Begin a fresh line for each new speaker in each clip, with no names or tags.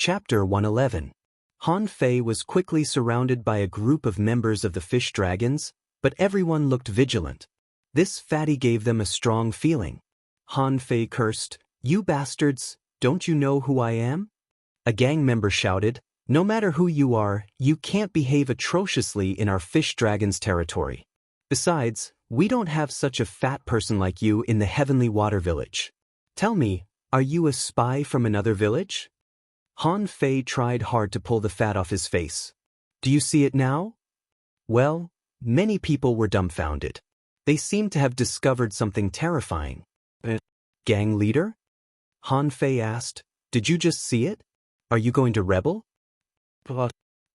Chapter 111. Han Fei was quickly surrounded by a group of members of the fish dragons, but everyone looked vigilant. This fatty gave them a strong feeling. Han Fei cursed, "You bastards, don't you know who I am?" A gang member shouted, "No matter who you are, you can't behave atrociously in our fish dragon's territory. Besides, we don't have such a fat person like you in the Heavenly Water Village. Tell me, are you a spy from another village?" Han Fei tried hard to pull the fat off his face. "Do you see it now?" Well, many people were dumbfounded. They seemed to have discovered something terrifying. "Gang leader?" Han Fei asked. "Did you just see it? Are you going to rebel?"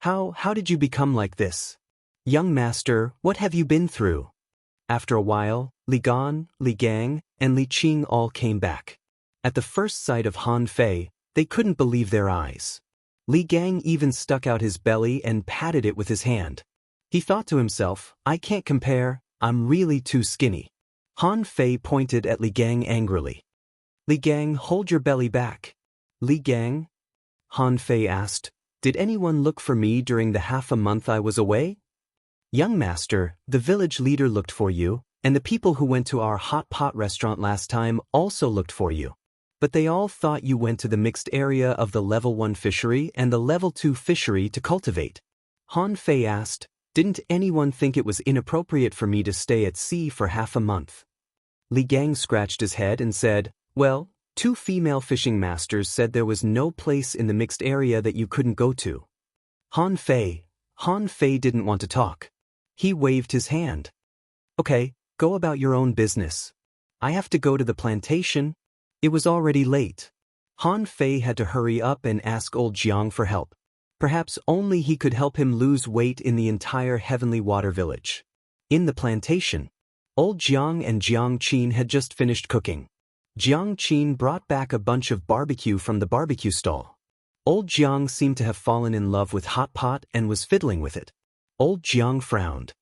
How did you become like this? Young master, what have you been through?" After a while, Li Gan, Li Gang, and Li Qing all came back. At the first sight of Han Fei, they couldn't believe their eyes. Li Gang even stuck out his belly and patted it with his hand. He thought to himself, "I can't compare, I'm really too skinny." Han Fei pointed at Li Gang angrily. "Li Gang, hold your belly back." "Li Gang?" Han Fei asked, "Did anyone look for me during the half a month I was away?" "Young master, the village leader looked for you, and the people who went to our hot pot restaurant last time also looked for you. But they all thought you went to the mixed area of the level 1 fishery and the level 2 fishery to cultivate." Han Fei asked, "Didn't anyone think it was inappropriate for me to stay at sea for half a month?" Li Gang scratched his head and said, "Well, 2 female fishing masters said there was no place in the mixed area that you couldn't go to." Han Fei didn't want to talk. He waved his hand. "Okay, go about your own business. I have to go to the plantation." It was already late. Han Fei had to hurry up and ask old Jiang for help. Perhaps only he could help him lose weight in the entire Heavenly Water Village. In the plantation, old Jiang and Jiang Qin had just finished cooking. Jiang Qin brought back a bunch of barbecue from the barbecue stall. Old Jiang seemed to have fallen in love with hot pot and was fiddling with it. Old Jiang frowned.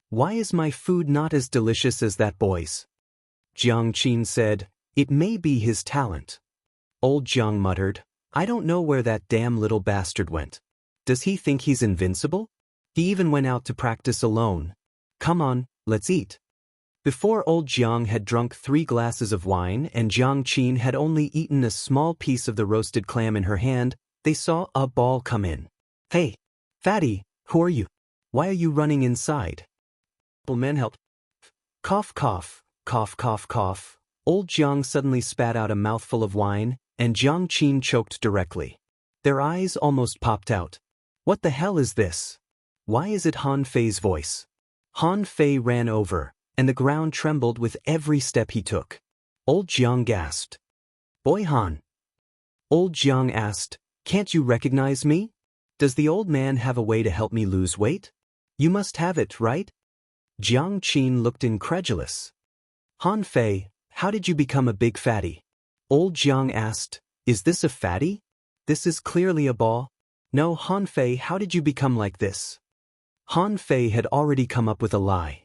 "Why is my food not as delicious as that boy's?" Jiang Qin said, "It may be his talent." Old Jiang muttered, "I don't know where that damn little bastard went. Does he think he's invincible? He even went out to practice alone. Come on, let's eat." Before old Jiang had drunk 3 glasses of wine and Jiang Qin had only eaten a small piece of the roasted clam in her hand, they saw a ball come in. "Hey, fatty, who are you? Why are you running inside?" "Men help." Cough, cough, cough, cough, cough. Old Jiang suddenly spat out a mouthful of wine, and Jiang Qin choked directly. Their eyes almost popped out. "What the hell is this? Why is it Han Fei's voice?" Han Fei ran over, and the ground trembled with every step he took. Old Jiang gasped. "Boy Han." Old Jiang asked, "Can't you recognize me? Does the old man have a way to help me lose weight? You must have it, right?" Jiang Qin looked incredulous. "Han Fei, how did you become a big fatty?" Old Jiang asked, "Is this a fatty? This is clearly a ball." "No, Han Fei, how did you become like this?" Han Fei had already come up with a lie.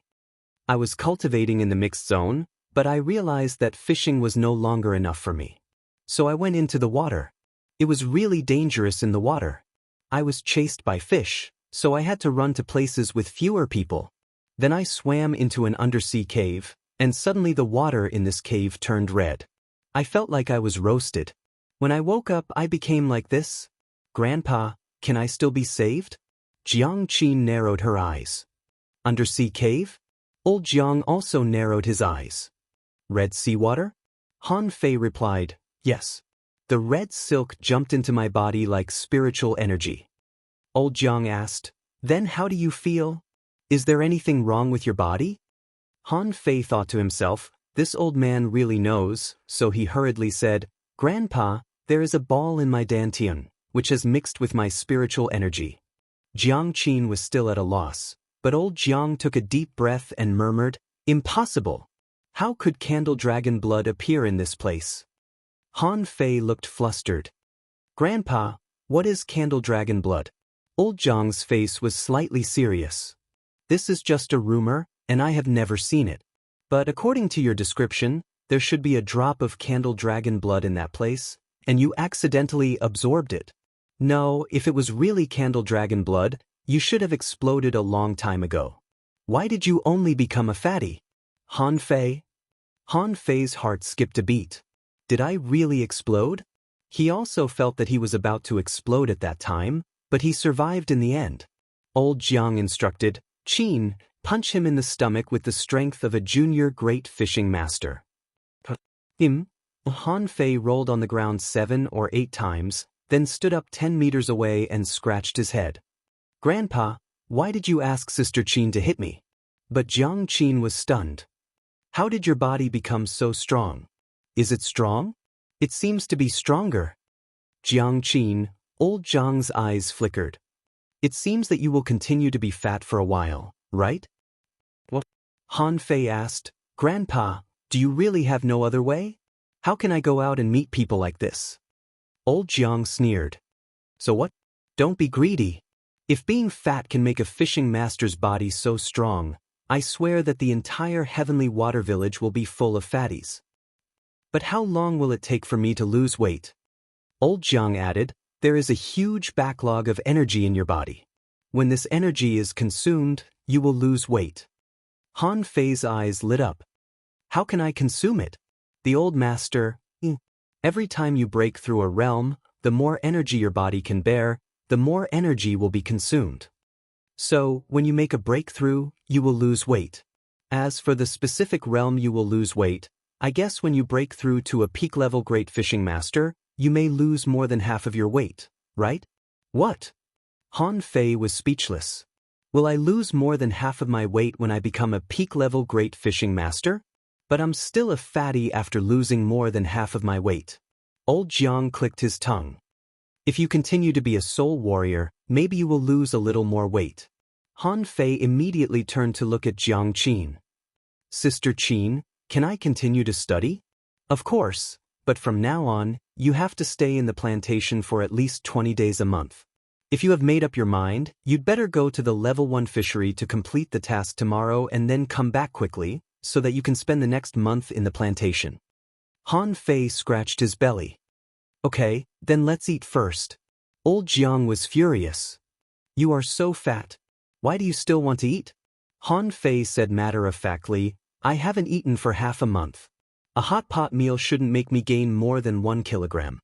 "I was cultivating in the mixed zone, but I realized that fishing was no longer enough for me. So I went into the water. It was really dangerous in the water. I was chased by fish, so I had to run to places with fewer people. Then I swam into an undersea cave, and suddenly the water in this cave turned red. I felt like I was roasted. When I woke up, I became like this. Grandpa, can I still be saved?" Jiang Qin narrowed her eyes. "Undersea cave?" Old Jiang also narrowed his eyes. "Red seawater?" Han Fei replied, "Yes." The red silk jumped into my body like spiritual energy. Old Jiang asked, "Then how do you feel? Is there anything wrong with your body?" Han Fei thought to himself, "This old man really knows," so he hurriedly said, "Grandpa, there is a ball in my dantian, which has mixed with my spiritual energy." Jiang Qin was still at a loss, but old Jiang took a deep breath and murmured, "Impossible! How could candle dragon blood appear in this place?" Han Fei looked flustered. "Grandpa, what is candle dragon blood?" Old Jiang's face was slightly serious. "This is just a rumor, and I have never seen it. But according to your description, there should be a drop of candle dragon blood in that place, and you accidentally absorbed it. No, if it was really candle dragon blood, you should have exploded a long time ago. Why did you only become a fatty? Han Fei? Han Fei's heart skipped a beat. Did I really explode? He also felt that he was about to explode at that time, but he survived in the end. Old Jiang instructed, Qin, punch him in the stomach with the strength of a junior great fishing master. Han Fei rolled on the ground 7 or 8 times, then stood up 10 meters away and scratched his head. Grandpa, why did you ask Sister Qin to hit me? But Jiang Qin was stunned. How did your body become so strong? Is it strong? It seems to be stronger. Jiang Qin, old Jiang's eyes flickered. It seems that you will continue to be fat for a while, right? What? Han Fei asked, Grandpa, do you really have no other way? How can I go out and meet people like this? Old Jiang sneered. So what? Don't be greedy. If being fat can make a fishing master's body so strong, I swear that the entire heavenly water village will be full of fatties. But how long will it take for me to lose weight? Old Jiang added, there is a huge backlog of energy in your body. When this energy is consumed, you will lose weight. Han Fei's eyes lit up. How can I consume it? The old master, every time you break through a realm, the more energy your body can bear, the more energy will be consumed. So, when you make a breakthrough, you will lose weight. As for the specific realm you will lose weight, I guess when you break through to a peak-level great fishing master, you may lose more than half of your weight, right? What? Han Fei was speechless. Will I lose more than half of my weight when I become a peak-level great fishing master? But I'm still a fatty after losing more than half of my weight. Old Jiang clicked his tongue. If you continue to be a soul warrior, maybe you will lose a little more weight. Han Fei immediately turned to look at Jiang Qin. Sister Qin, can I continue to study? Of course, but from now on, you have to stay in the plantation for at least 20 days a month. If you have made up your mind, you'd better go to the level 1 fishery to complete the task tomorrow and then come back quickly, so that you can spend the next month in the plantation. Han Fei scratched his belly. Okay, then let's eat first. Old Jiang was furious. You are so fat. Why do you still want to eat? Han Fei said matter-of-factly, I haven't eaten for half a month. A hot pot meal shouldn't make me gain more than 1 kilogram.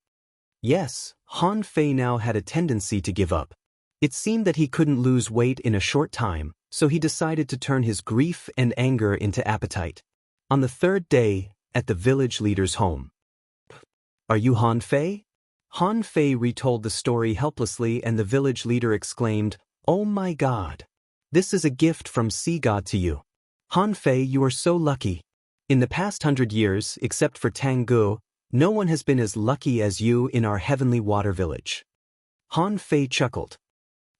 Yes, Han Fei now had a tendency to give up. It seemed that he couldn't lose weight in a short time, so he decided to turn his grief and anger into appetite. On the 3rd day, at the village leader's home. Are you Han Fei? Han Fei retold the story helplessly and the village leader exclaimed, Oh my God! This is a gift from Sea God to you. Han Fei, you are so lucky. In the past 100 years, except for Tanggu, no one has been as lucky as you in our heavenly water village. Han Fei chuckled.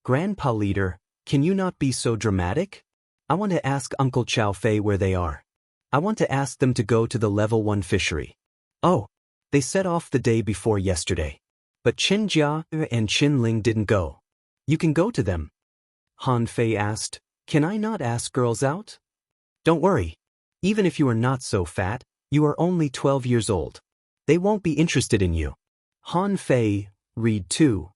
Grandpa leader, can you not be so dramatic? I want to ask Uncle Chow Fei where they are. I want to ask them to go to the level 1 fishery. Oh, they set off the day before yesterday. But Qin Jia and Qin Ling didn't go. You can go to them. Han Fei asked, Can I not ask girls out? Don't worry. Even if you are not so fat, you are only 12 years old. They won't be interested in you. Han Fei, read 2.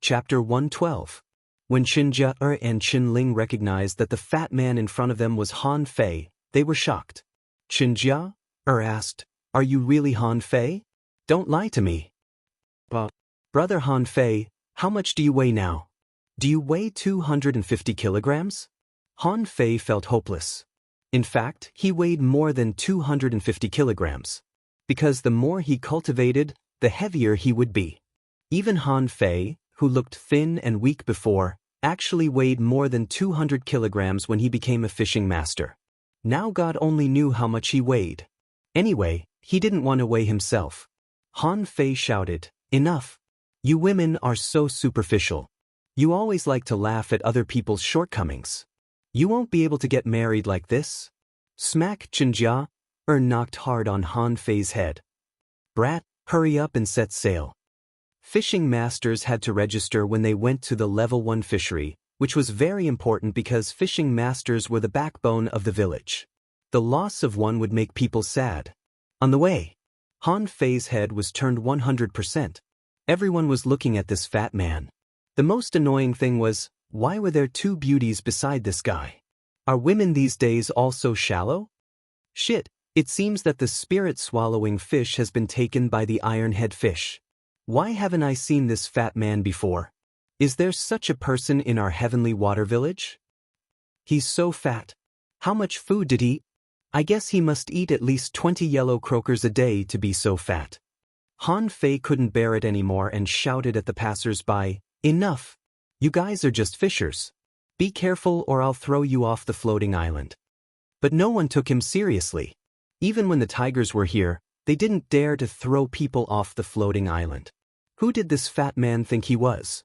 Chapter 112. When Qin Jia and Qin Ling recognized that the fat man in front of them was Han Fei, they were shocked. Qin Jia asked, Are you really Han Fei? Don't lie to me. Brother Han Fei, how much do you weigh now? Do you weigh 250 kilograms? Han Fei felt hopeless. In fact, he weighed more than 250 kilograms. Because the more he cultivated, the heavier he would be. Even Han Fei, who looked thin and weak before, actually weighed more than 200 kilograms when he became a fishing master. Now God only knew how much he weighed. Anyway, he didn't want to weigh himself. Han Fei shouted, Enough! You women are so superficial. You always like to laugh at other people's shortcomings. You won't be able to get married like this. Smack Qin Jia knocked hard on Han Fei's head. Brat, hurry up and set sail. Fishing masters had to register when they went to the level 1 fishery, which was very important because fishing masters were the backbone of the village. The loss of one would make people sad. On the way, Han Fei's head was turned 100%. Everyone was looking at this fat man. The most annoying thing was, why were there two beauties beside this guy? Are women these days all so shallow? Shit, it seems that the spirit-swallowing fish has been taken by the ironhead fish. Why haven't I seen this fat man before? Is there such a person in our heavenly water village? He's so fat. How much food did he eat? I guess he must eat at least 20 yellow croakers a day to be so fat. Han Fei couldn't bear it anymore and shouted at the passers-by, "Enough! You guys are just fishers. Be careful or I'll throw you off the floating island." But no one took him seriously. Even when the tigers were here, they didn't dare to throw people off the floating island. Who did this fat man think he was?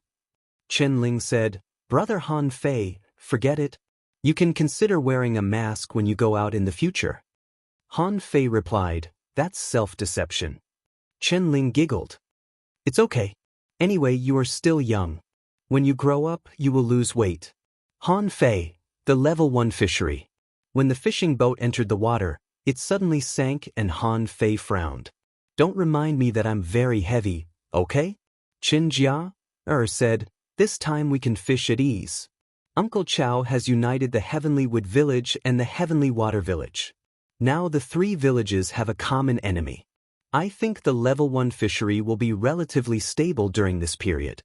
Chen Ling said, "Brother Han Fei, forget it. You can consider wearing a mask when you go out in the future." Han Fei replied, "That's self-deception." Chen Ling giggled. "It's okay. Anyway, you are still young. When you grow up, you will lose weight." Han Fei, the level 1 fishery. When the fishing boat entered the water, it suddenly sank and Han Fei frowned. "Don't remind me that I'm very heavy, okay?" Qin Jia said, "This time we can fish at ease. Uncle Chow has united the Heavenly Wood Village and the Heavenly Water Village. Now the 3 villages have a common enemy. I think the level 1 fishery will be relatively stable during this period."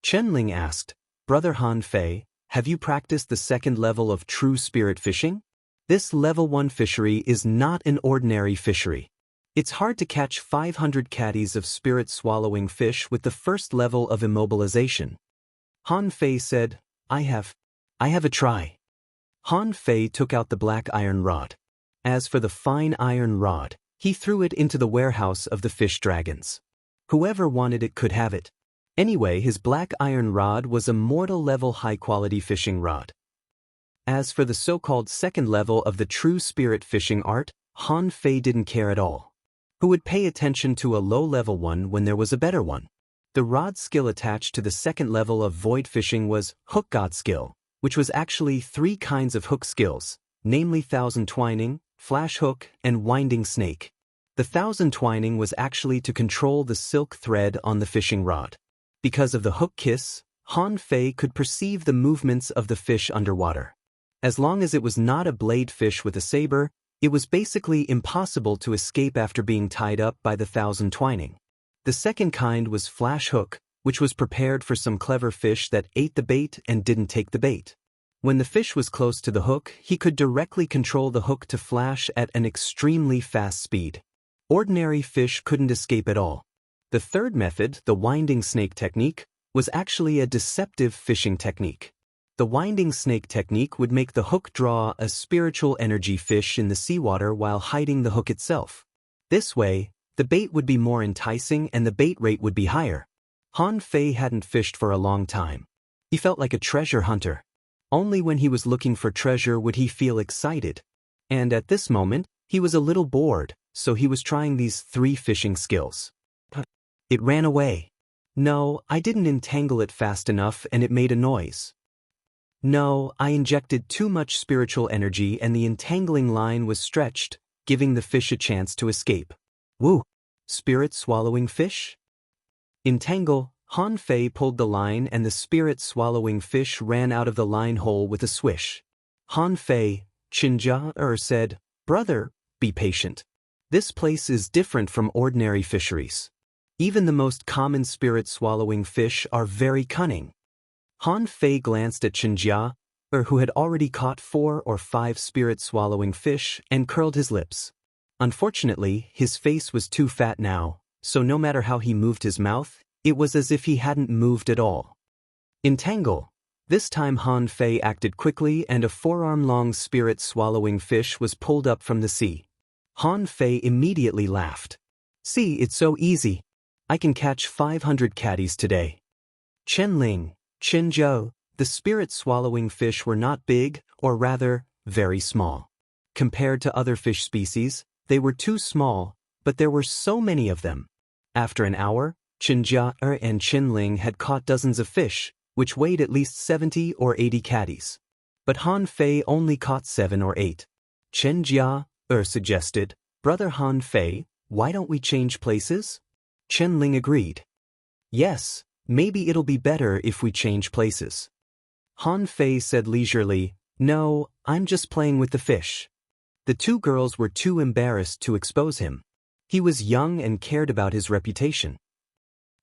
Chen Ling asked, "Brother Han Fei, have you practiced the 2nd level of true spirit fishing? This level 1 fishery is not an ordinary fishery. It's hard to catch 500 caddies of spirit-swallowing fish with the 1st level of immobilization." Han Fei said, I have a try." Han Fei took out the black iron rod. As for the fine iron rod, he threw it into the warehouse of the fish dragons. Whoever wanted it could have it. Anyway, his black iron rod was a mortal-level high-quality fishing rod. As for the so-called 2nd level of the true spirit fishing art, Han Fei didn't care at all. Who would pay attention to a low-level one when there was a better one? The rod skill attached to the 2nd level of void fishing was hook god skill, which was actually 3 kinds of hook skills, namely thousand twining, flash hook, and winding snake. The thousand twining was actually to control the silk thread on the fishing rod. Because of the hook kiss, Han Fei could perceive the movements of the fish underwater. As long as it was not a blade fish with a saber, it was basically impossible to escape after being tied up by the thousand twining. The 2nd kind was flash hook, which was prepared for some clever fish that ate the bait and didn't take the bait. When the fish was close to the hook, he could directly control the hook to flash at an extremely fast speed. Ordinary fish couldn't escape at all. The 3rd method, the winding snake technique, was actually a deceptive fishing technique. The winding snake technique would make the hook draw a spiritual energy fish in the seawater while hiding the hook itself. This way, the bait would be more enticing and the bait rate would be higher. Han Fei hadn't fished for a long time. He felt like a treasure hunter. Only when he was looking for treasure would he feel excited. And at this moment, he was a little bored, so he was trying these 3 fishing skills. It ran away. No, I didn't entangle it fast enough and it made a noise. No, I injected too much spiritual energy and the entangling line was stretched, giving the fish a chance to escape. Woo! Spirit-swallowing fish? Entangle, Han Fei pulled the line and the spirit-swallowing fish ran out of the line hole with a swish. Han Fei, Qinjia said, "Brother, be patient. This place is different from ordinary fisheries. Even the most common spirit-swallowing fish are very cunning." Han Fei glanced at Qinjia, who had already caught 4 or 5 spirit-swallowing fish, and curled his lips. Unfortunately, his face was too fat now, so no matter how he moved his mouth, it was as if he hadn't moved at all. Entangle. This time Han Fei acted quickly and a 4-arm-long spirit-swallowing fish was pulled up from the sea. Han Fei immediately laughed. "See, it's so easy. I can catch 500 caddies today." Chen Ling, Qin Zhou, the spirit-swallowing fish were not big, or rather, very small. Compared to other fish species, they were too small, but there were so many of them. After an hour, Qinjia and Qin Ling had caught dozens of fish, which weighed at least 70 or 80 caddies. But Han Fei only caught 7 or 8. Chen Jia suggested, "Brother Han Fei, why don't we change places?" Chen Ling agreed. Yes, maybe it'll be better if we change places. Han Fei said leisurely, No, I'm just playing with the fish. The two girls were too embarrassed to expose him. He was young and cared about his reputation.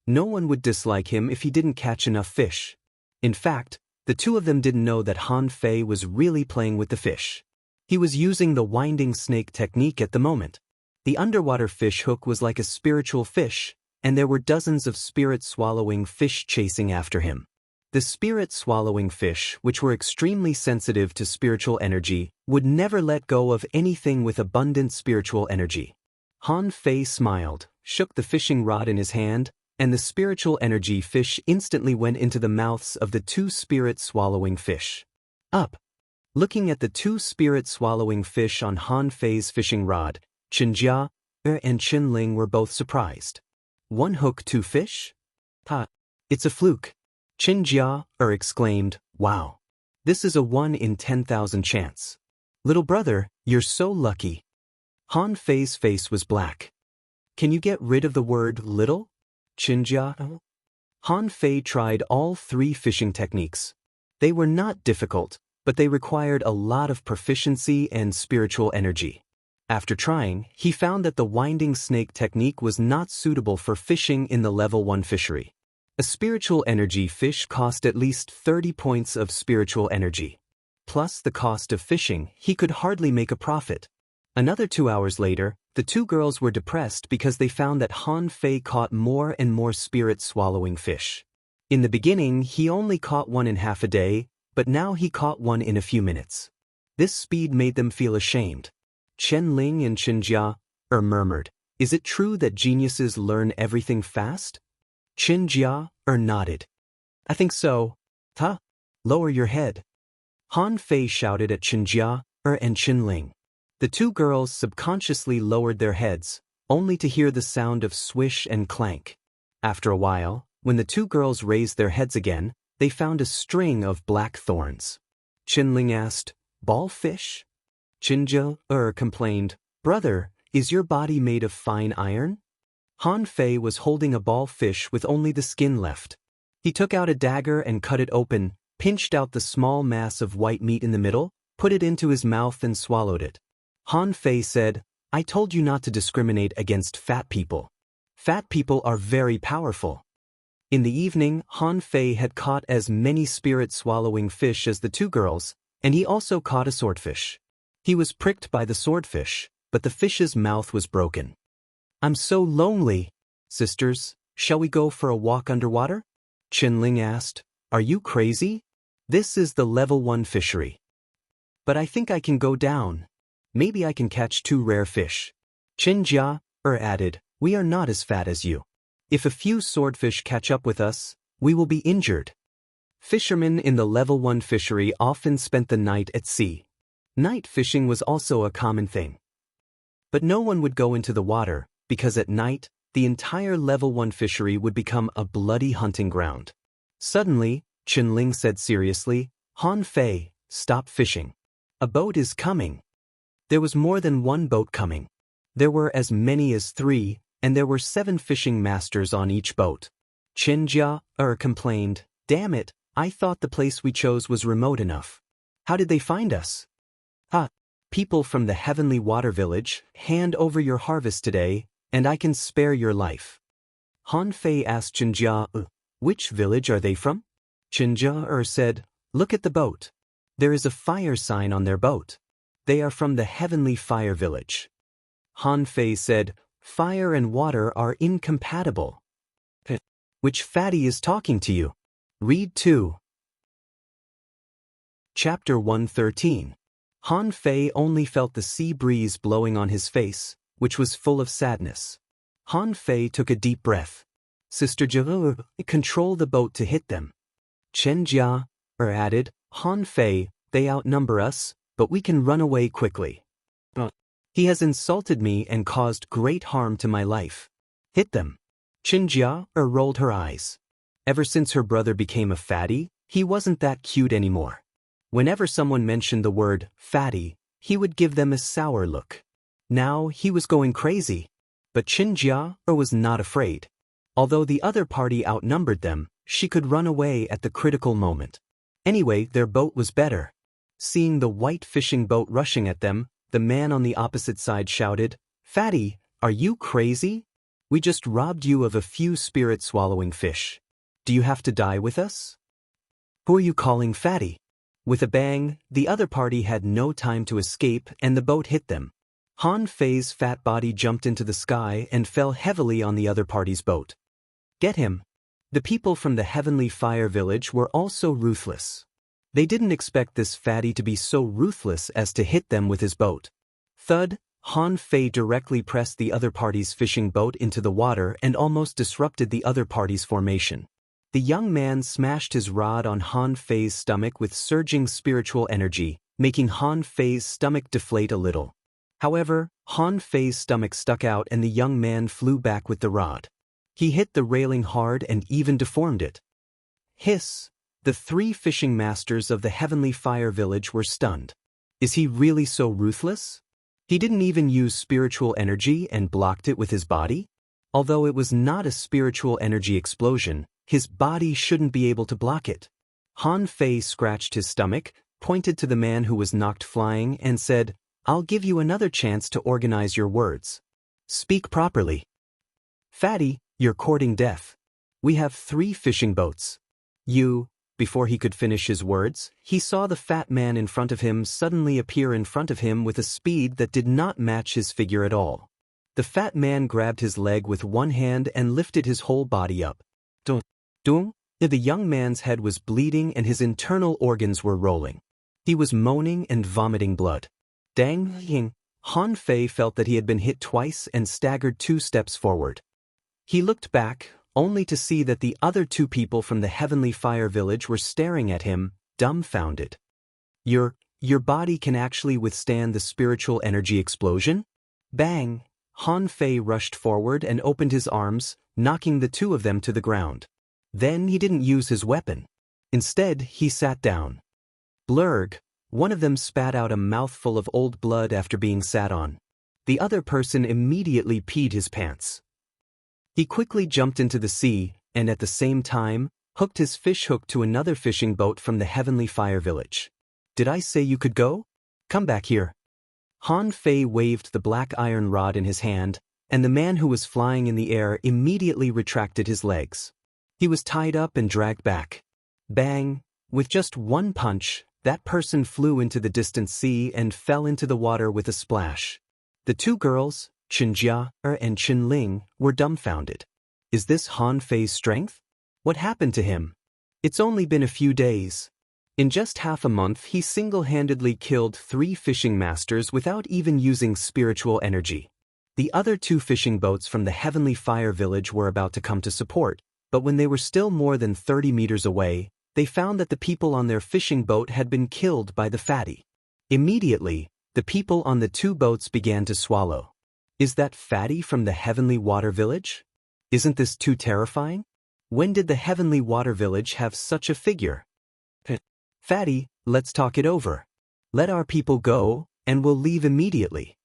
No one would dislike him if he didn't catch enough fish. In fact, the two of them didn't know that Han Fei was really playing with the fish. He was using the winding snake technique at the moment. The underwater fish hook was like a spiritual fish, and there were dozens of spirit-swallowing fish chasing after him. The spirit-swallowing fish, which were extremely sensitive to spiritual energy, would never let go of anything with abundant spiritual energy. Han Fei smiled, shook the fishing rod in his hand, and the spiritual energy fish instantly went into the mouths of the two spirit-swallowing fish. Up! Looking at the two spirit-swallowing fish on Han Fei's fishing rod, Qinjia and Qinling were both surprised. One hook, two fish? Ha! It's a fluke. Qinjia exclaimed, Wow! This is a 1 in 10,000 chance. Little brother, you're so lucky. Han Fei's face was black. Can you get rid of the word little? Qinjia? Han Fei tried all 3 fishing techniques. They were not difficult, but they required a lot of proficiency and spiritual energy. After trying, he found that the winding snake technique was not suitable for fishing in the level 1 fishery. A spiritual energy fish cost at least 30 points of spiritual energy. Plus the cost of fishing, he could hardly make a profit. Another 2 hours later, the two girls were depressed because they found that Han Fei caught more and more spirit-swallowing fish. In the beginning, he only caught one in half a day, but now he caught one in a few minutes. This speed made them feel ashamed. Qinling and Qinjia murmured, Is it true that geniuses learn everything fast? Qinjia nodded. I think so. Huh? Lower your head. Han Fei shouted at Qinjia and Qinling. The two girls subconsciously lowered their heads, only to hear the sound of swish and clank. After a while, when the two girls raised their heads again, they found a string of black thorns. Qinling asked, Ball fish? Qinjia complained, Brother, is your body made of fine iron? Han Fei was holding a ball fish with only the skin left. He took out a dagger and cut it open, pinched out the small mass of white meat in the middle, put it into his mouth and swallowed it. Han Fei said, I told you not to discriminate against fat people. Fat people are very powerful. In the evening, Han Fei had caught as many spirit-swallowing fish as the two girls, and he also caught a swordfish. He was pricked by the swordfish, but the fish's mouth was broken. I'm so lonely. Sisters, shall we go for a walk underwater? Qinling asked. Are you crazy? This is the level 1 fishery. But I think I can go down. Maybe I can catch 2 rare fish. Qinjia added, We are not as fat as you. If a few swordfish catch up with us, we will be injured. Fishermen in the level 1 fishery often spent the night at sea. Night fishing was also a common thing. But no one would go into the water, because at night, the entire level 1 fishery would become a bloody hunting ground. Suddenly, Qinling said seriously, Han Fei, stop fishing. A boat is coming. There was more than one boat coming. There were as many as 3, and there were 7 fishing masters on each boat. Qinjia complained, Damn it, I thought the place we chose was remote enough. How did they find us? Ha! People from the Heavenly Water Village, hand over your harvest today, and I can spare your life. Han Fei asked Qinjia, Which village are they from? Qinjia said, Look at the boat. There is a fire sign on their boat. They are from the Heavenly Fire Village. Han Fei said, Fire and water are incompatible. Which fatty is talking to you? Read 2. Chapter 113. Han Fei only felt the sea breeze blowing on his face, which was full of sadness. Han Fei took a deep breath. Sister Jia, control the boat to hit them. Qinjia added, Han Fei, they outnumber us, but we can run away quickly. He has insulted me and caused great harm to my life. Hit them. Qinjia rolled her eyes. Ever since her brother became a fatty, he wasn't that cute anymore. Whenever someone mentioned the word fatty, he would give them a sour look. Now he was going crazy. But Qinjia was not afraid. Although the other party outnumbered them, she could run away at the critical moment. Anyway, their boat was better. Seeing the white fishing boat rushing at them, the man on the opposite side shouted, "Fatty, are you crazy? We just robbed you of a few spirit-swallowing fish. Do you have to die with us? Who are you calling fatty?" With a bang, the other party had no time to escape and the boat hit them. Han Fei's fat body jumped into the sky and fell heavily on the other party's boat. Get him! The people from the Heavenly Fire Village were also ruthless. They didn't expect this fatty to be so ruthless as to hit them with his boat. Thud! Han Fei directly pressed the other party's fishing boat into the water and almost disrupted the other party's formation. The young man smashed his rod on Han Fei's stomach with surging spiritual energy, making Han Fei's stomach deflate a little. However, Han Fei's stomach stuck out and the young man flew back with the rod. He hit the railing hard and even deformed it. Hiss! The 3 fishing masters of the Heavenly Fire Village were stunned. Is he really so ruthless? He didn't even use spiritual energy and blocked it with his body? Although it was not a spiritual energy explosion, his body shouldn't be able to block it. Han Fei scratched his stomach, pointed to the man who was knocked flying, and said, "I'll give you another chance to organize your words. Speak properly. Fatty, you're courting death. We have 3 fishing boats. You..." Before he could finish his words, he saw the fat man in front of him suddenly appear in front of him with a speed that did not match his figure at all. The fat man grabbed his leg with one hand and lifted his whole body up. Dung! The young man's head was bleeding and his internal organs were rolling. He was moaning and vomiting blood. Dang! Han Fei felt that he had been hit twice and staggered 2 steps forward. He looked back, only to see that the other 2 people from the Heavenly Fire Village were staring at him, dumbfounded. Your body can actually withstand the spiritual energy explosion? Bang! Han Fei rushed forward and opened his arms, knocking the 2 of them to the ground. Then he didn't use his weapon. Instead, he sat down. Blurg! One of them spat out a mouthful of old blood after being sat on. The other person immediately peed his pants. He quickly jumped into the sea, and at the same time, hooked his fish hook to another fishing boat from the Heavenly Fire Village. Did I say you could go? Come back here. Han Fei waved the black iron rod in his hand, and the man who was flying in the air immediately retracted his legs. He was tied up and dragged back. Bang! With just one punch, that person flew into the distant sea and fell into the water with a splash. The 2 girls, Chen Jia and Chen Ling, were dumbfounded. Is this Han Fei's strength? What happened to him? It's only been a few days. In just half a month he single-handedly killed 3 fishing masters without even using spiritual energy. The other 2 fishing boats from the Heavenly Fire Village were about to come to support, but when they were still more than 30 meters away, they found that the people on their fishing boat had been killed by the fatty. Immediately, the people on the 2 boats began to swallow. Is that fatty from the Heavenly Water Village? Isn't this too terrifying? When did the Heavenly Water Village have such a figure? Fatty, let's talk it over. Let our people go, and we'll leave immediately.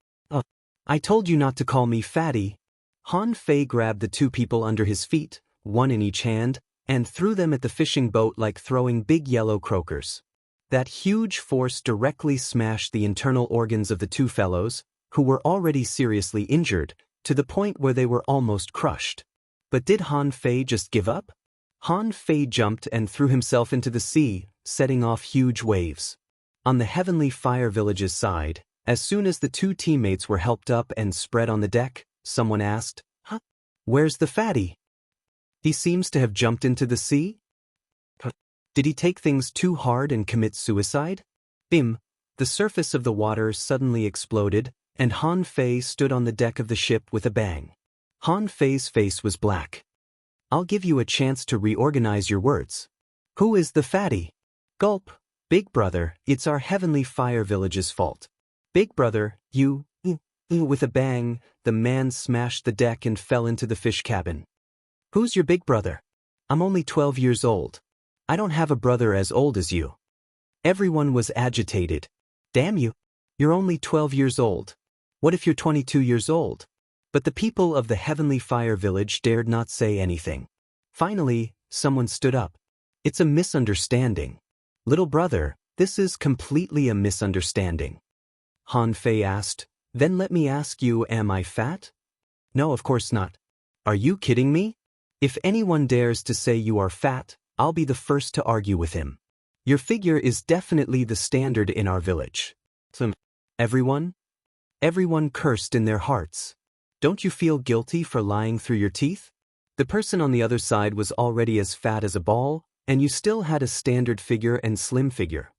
I told you not to call me fatty. Han Fei grabbed the 2 people under his feet, 1 in each hand, and threw them at the fishing boat like throwing big yellow croakers. That huge force directly smashed the internal organs of the 2 fellows, who were already seriously injured, to the point where they were almost crushed. But did Han Fei just give up? Han Fei jumped and threw himself into the sea, setting off huge waves. On the Heavenly Fire Village's side, as soon as the 2 teammates were helped up and spread on the deck, someone asked, Where's the fatty? He seems to have jumped into the sea? Did he take things too hard and commit suicide? Bim! The surface of the water suddenly exploded, and Han Fei stood on the deck of the ship with a bang. Han Fei's face was black. I'll give you a chance to reorganize your words. Who is the fatty? Gulp! Big brother, it's our Heavenly Fire Village's fault. Big brother, you... With a bang, the man smashed the deck and fell into the fish cabin. Who's your big brother? I'm only 12 years old. I don't have a brother as old as you. Everyone was agitated. Damn you. You're only 12 years old. What if you're 22 years old? But the people of the Heavenly Fire Village dared not say anything. Finally, someone stood up. It's a misunderstanding. Little brother, this is completely a misunderstanding. Han Fei asked, then let me ask you, am I fat? No, of course not. Are you kidding me? If anyone dares to say you are fat, I'll be the first to argue with him. Your figure is definitely the standard in our village. Everyone? Everyone cursed in their hearts. Don't you feel guilty for lying through your teeth? The person on the other side was already as fat as a ball, and you still had a standard figure and slim figure.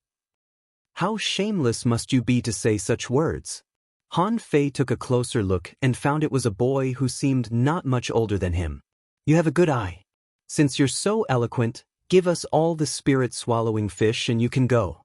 How shameless must you be to say such words? Han Fei took a closer look and found it was a boy who seemed not much older than him. You have a good eye. Since you're so eloquent, give us all the spirit-swallowing fish and you can go.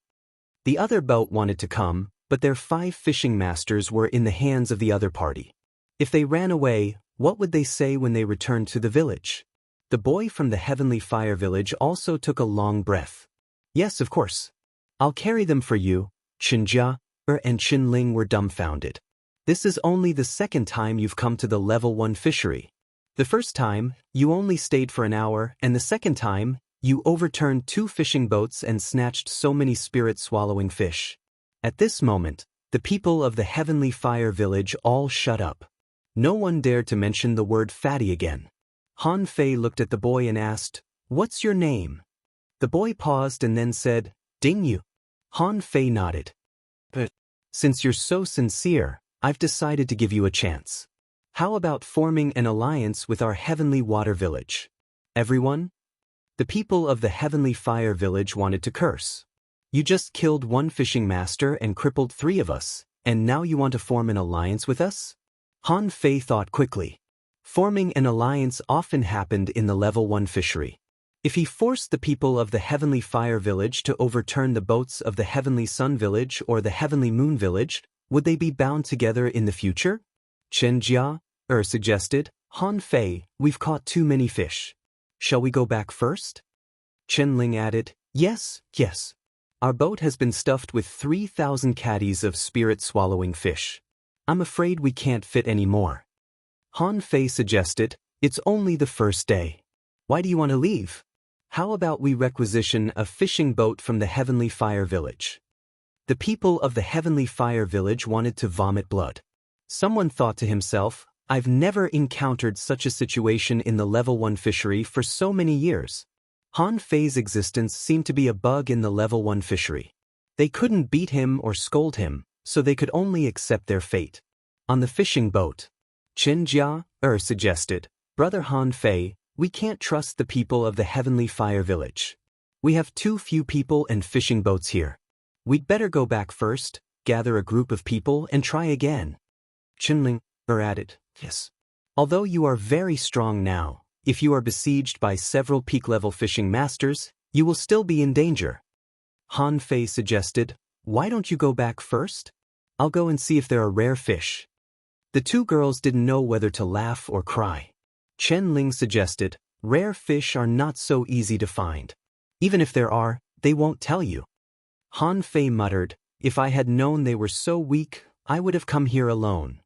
The other boat wanted to come, but their 5 fishing masters were in the hands of the other party. If they ran away, what would they say when they returned to the village? The boy from the Heavenly Fire Village also took a long breath. Yes, of course. I'll carry them for you. Qinjia and Qinling were dumbfounded. This is only the second time you've come to the level 1 fishery. The first time, you only stayed for an hour, and the second time, you overturned 2 fishing boats and snatched so many spirit-swallowing fish. At this moment, the people of the Heavenly Fire Village all shut up. No one dared to mention the word fatty again. Han Fei looked at the boy and asked, "What's your name?" The boy paused and then said, "Ding Yu." Han Fei nodded. "But since you're so sincere, I've decided to give you a chance. How about forming an alliance with our Heavenly Water Village?" Everyone? The people of the Heavenly Fire Village wanted to curse. You just killed 1 fishing master and crippled 3 of us, and now you want to form an alliance with us? Han Fei thought quickly. Forming an alliance often happened in the level 1 fishery. If he forced the people of the Heavenly Fire Village to overturn the boats of the Heavenly Sun Village or the Heavenly Moon Village, would they be bound together in the future? Chen Jia suggested, Han Fei, we've caught too many fish. Shall we go back first? Chen Ling added, yes. Our boat has been stuffed with 3,000 caddies of spirit-swallowing fish. I'm afraid we can't fit any more. Han Fei suggested, it's only the first day. Why do you want to leave? How about we requisition a fishing boat from the Heavenly Fire Village? The people of the Heavenly Fire Village wanted to vomit blood. Someone thought to himself, I've never encountered such a situation in the level 1 fishery for so many years. Han Fei's existence seemed to be a bug in the level 1 fishery. They couldn't beat him or scold him, so they could only accept their fate. On the fishing boat, Chen Jia suggested, Brother Han Fei, we can't trust the people of the Heavenly Fire Village. We have too few people and fishing boats here. We'd better go back first, gather a group of people and try again. Qinling added, yes. Although you are very strong now, if you are besieged by several peak-level fishing masters, you will still be in danger. Han Fei suggested, why don't you go back first? I'll go and see if there are rare fish. The 2 girls didn't know whether to laugh or cry. Chen Ling suggested, rare fish are not so easy to find. Even if there are, they won't tell you. Han Fei muttered, if I had known they were so weak, I would have come here alone.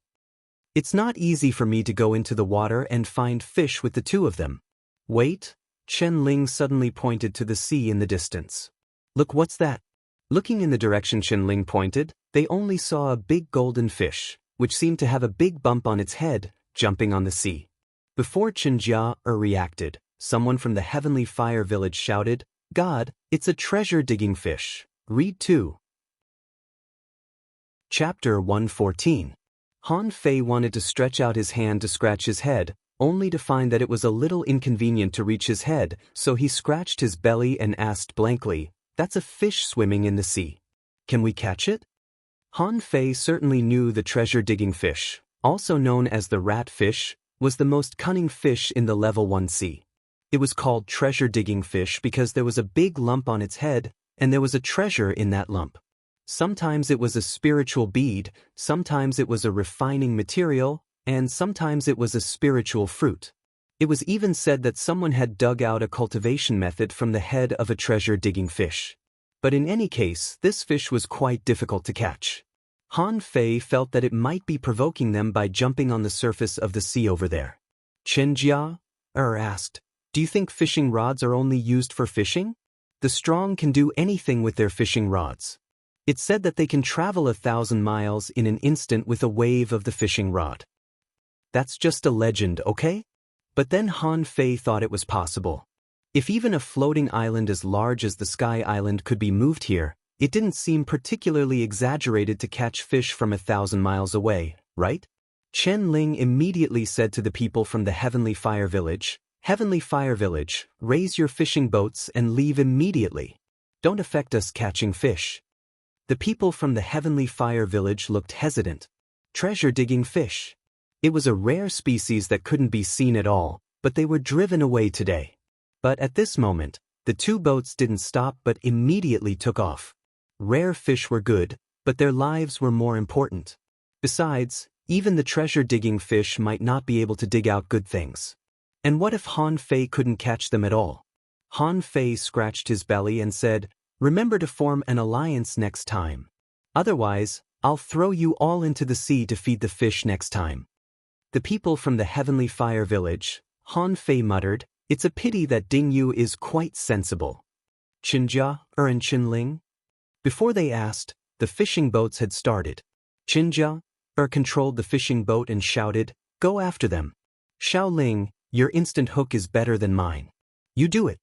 It's not easy for me to go into the water and find fish with the 2 of them. Wait, Chen Ling suddenly pointed to the sea in the distance. Look, what's that? Looking in the direction Chen Ling pointed, they only saw a big golden fish, which seemed to have a big bump on its head, jumping on the sea. Before Chen Jia reacted, someone from the Heavenly Fire Village shouted, God, it's a treasure-digging fish. Read 2. Chapter 114. Han Fei wanted to stretch out his hand to scratch his head, only to find that it was a little inconvenient to reach his head, so he scratched his belly and asked blankly, that's a fish swimming in the sea. Can we catch it? Han Fei certainly knew the treasure-digging fish, also known as the rat fish, was the most cunning fish in the level 1 sea. It was called treasure-digging fish because there was a big lump on its head, and there was a treasure in that lump. Sometimes it was a spiritual bead, sometimes it was a refining material, and sometimes it was a spiritual fruit. It was even said that someone had dug out a cultivation method from the head of a treasure-digging fish. But in any case, this fish was quite difficult to catch. Han Fei felt that it might be provoking them by jumping on the surface of the sea over there. Chen Jia asked, "Do you think fishing rods are only used for fishing? The strong can do anything with their fishing rods. It's said that they can travel 1,000 miles in an instant with a wave of the fishing rod." That's just a legend, okay? But then Han Fei thought it was possible. If even a floating island as large as the Sky Island could be moved here, it didn't seem particularly exaggerated to catch fish from 1,000 miles away, right? Chen Ling immediately said to the people from the Heavenly Fire Village, "Heavenly Fire Village, raise your fishing boats and leave immediately. Don't affect us catching fish." The people from the Heavenly Fire Village looked hesitant. Treasure-digging fish. It was a rare species that couldn't be seen at all, but they were driven away today. But at this moment, the two boats didn't stop but immediately took off. Rare fish were good, but their lives were more important. Besides, even the treasure-digging fish might not be able to dig out good things. And what if Han Fei couldn't catch them at all? Han Fei scratched his belly and said, "Remember to form an alliance next time. Otherwise, I'll throw you all into the sea to feed the fish next time." The people from the Heavenly Fire Village, Han Fei muttered, "It's a pity that Ding Yu is quite sensible." Qinjia and Qinling? Before they asked, the fishing boats had started. Qinjia controlled the fishing boat and shouted, "Go after them. Xiaoling, your instant hook is better than mine. You do it."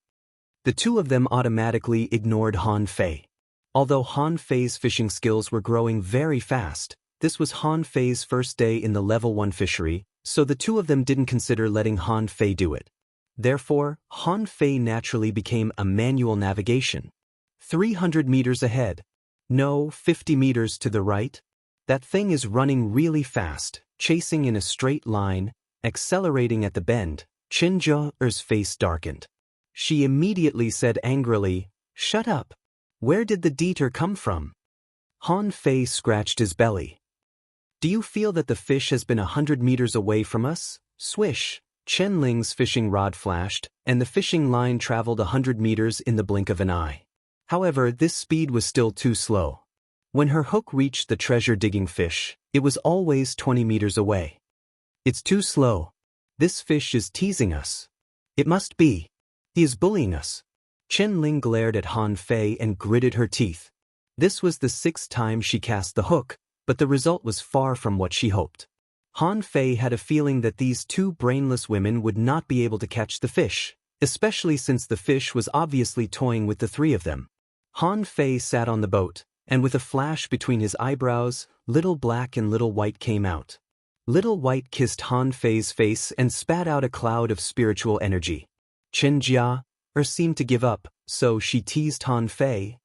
The two of them automatically ignored Han Fei. Although Han Fei's fishing skills were growing very fast, this was Han Fei's first day in the level 1 fishery, so the two of them didn't consider letting Han Fei do it. Therefore, Han Fei naturally became a manual navigation. 300 meters ahead. No, 50 meters to the right. That thing is running really fast, chasing in a straight line, accelerating at the bend. Qinjia's face darkened. She immediately said angrily, "Shut up. Where did the detour come from?" Han Fei scratched his belly. "Do you feel that the fish has been 100 meters away from us?" Swish! Chen Ling's fishing rod flashed, and the fishing line traveled 100 meters in the blink of an eye. However, this speed was still too slow. When her hook reached the treasure-digging fish, it was always 20 meters away. "It's too slow. This fish is teasing us. It must be. He is bullying us." Chen Ling glared at Han Fei and gritted her teeth. This was the 6th time she cast the hook, but the result was far from what she hoped. Han Fei had a feeling that these two brainless women would not be able to catch the fish, especially since the fish was obviously toying with the three of them. Han Fei sat on the boat, and with a flash between his eyebrows, Little Black and Little White came out. Little White kissed Han Fei's face and spat out a cloud of spiritual energy. Chen Jia seemed to give up, so she teased Han Fei.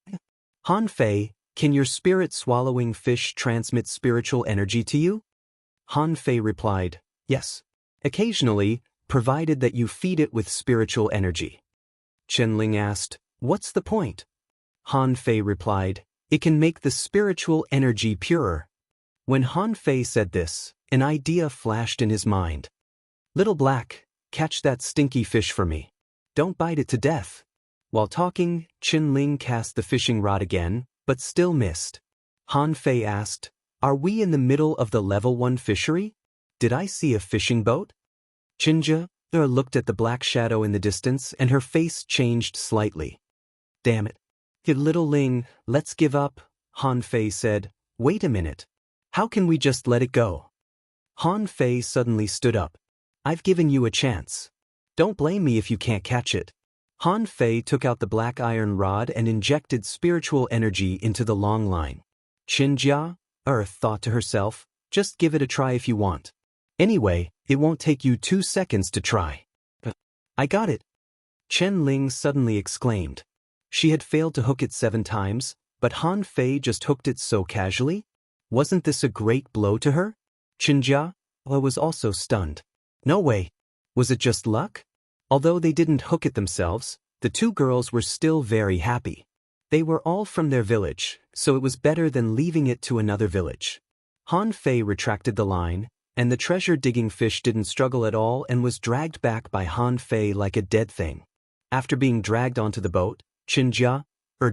"Han Fei, can your spirit-swallowing fish transmit spiritual energy to you?" Han Fei replied, "Yes. Occasionally, provided that you feed it with spiritual energy." Chen Ling asked, "What's the point?" Han Fei replied, "It can make the spiritual energy purer." When Han Fei said this, an idea flashed in his mind. "Little Black, catch that stinky fish for me. Don't bite it to death." While talking, Chen Ling cast the fishing rod again, but still missed. Han Fei asked, "Are we in the middle of the level 1 fishery? Did I see a fishing boat?" Qinjia looked at the black shadow in the distance and her face changed slightly. "Damn it. Little Ling, let's give up," Han Fei said. "Wait a minute. How can we just let it go?" Han Fei suddenly stood up. "I've given you a chance. Don't blame me if you can't catch it." Han Fei took out the black iron rod and injected spiritual energy into the long line. Qinjia thought to herself, "Just give it a try if you want. Anyway, it won't take you 2 seconds to try." "I got it!" Chen Ling suddenly exclaimed. She had failed to hook it 7 times, but Han Fei just hooked it so casually. Wasn't this a great blow to her? Qinjia was also stunned. No way. Was it just luck? Although they didn't hook it themselves, the two girls were still very happy. They were all from their village, so it was better than leaving it to another village. Han Fei retracted the line, and the treasure-digging fish didn't struggle at all and was dragged back by Han Fei like a dead thing. After being dragged onto the boat, Qinjia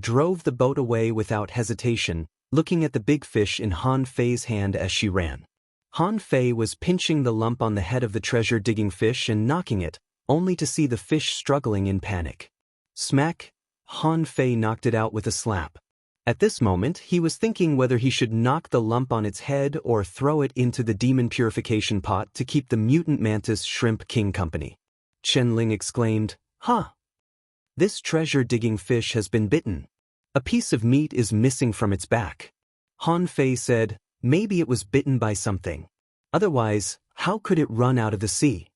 drove the boat away without hesitation, looking at the big fish in Han Fei's hand as she ran. Han Fei was pinching the lump on the head of the treasure-digging fish and knocking it, only to see the fish struggling in panic. Smack! Han Fei knocked it out with a slap. At this moment, he was thinking whether he should knock the lump on its head or throw it into the demon purification pot to keep the mutant mantis shrimp king company. Chen Ling exclaimed, "Ha! This treasure-digging fish has been bitten. A piece of meat is missing from its back." Han Fei said, "Maybe it was bitten by something. Otherwise, how could it run out of the sea?"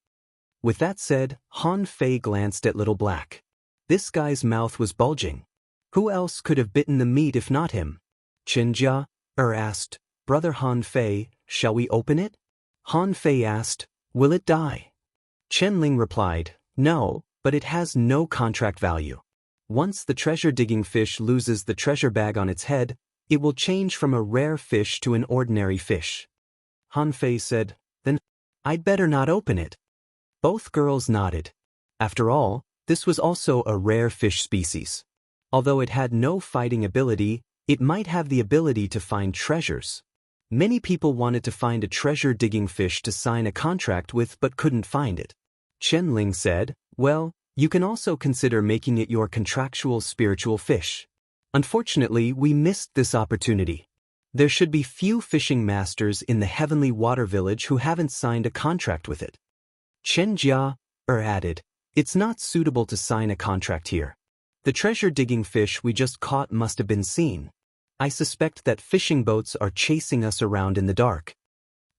With that said, Han Fei glanced at Little Black. This guy's mouth was bulging. Who else could have bitten the meat if not him? Chen Jia asked, "Brother Han Fei, shall we open it?" Han Fei asked, "Will it die?" Chen Ling replied, "No, but it has no contract value. Once the treasure-digging fish loses the treasure bag on its head, it will change from a rare fish to an ordinary fish." Han Fei said, "Then I'd better not open it." Both girls nodded. After all, this was also a rare fish species. Although it had no fighting ability, it might have the ability to find treasures. Many people wanted to find a treasure-digging fish to sign a contract with but couldn't find it. Chen Ling said, "Well, you can also consider making it your contractual spiritual fish. Unfortunately, we missed this opportunity. There should be few fishing masters in the Heavenly Water Village who haven't signed a contract with it." Chen Jia added, "It's not suitable to sign a contract here. The treasure-digging fish we just caught must have been seen. I suspect that fishing boats are chasing us around in the dark."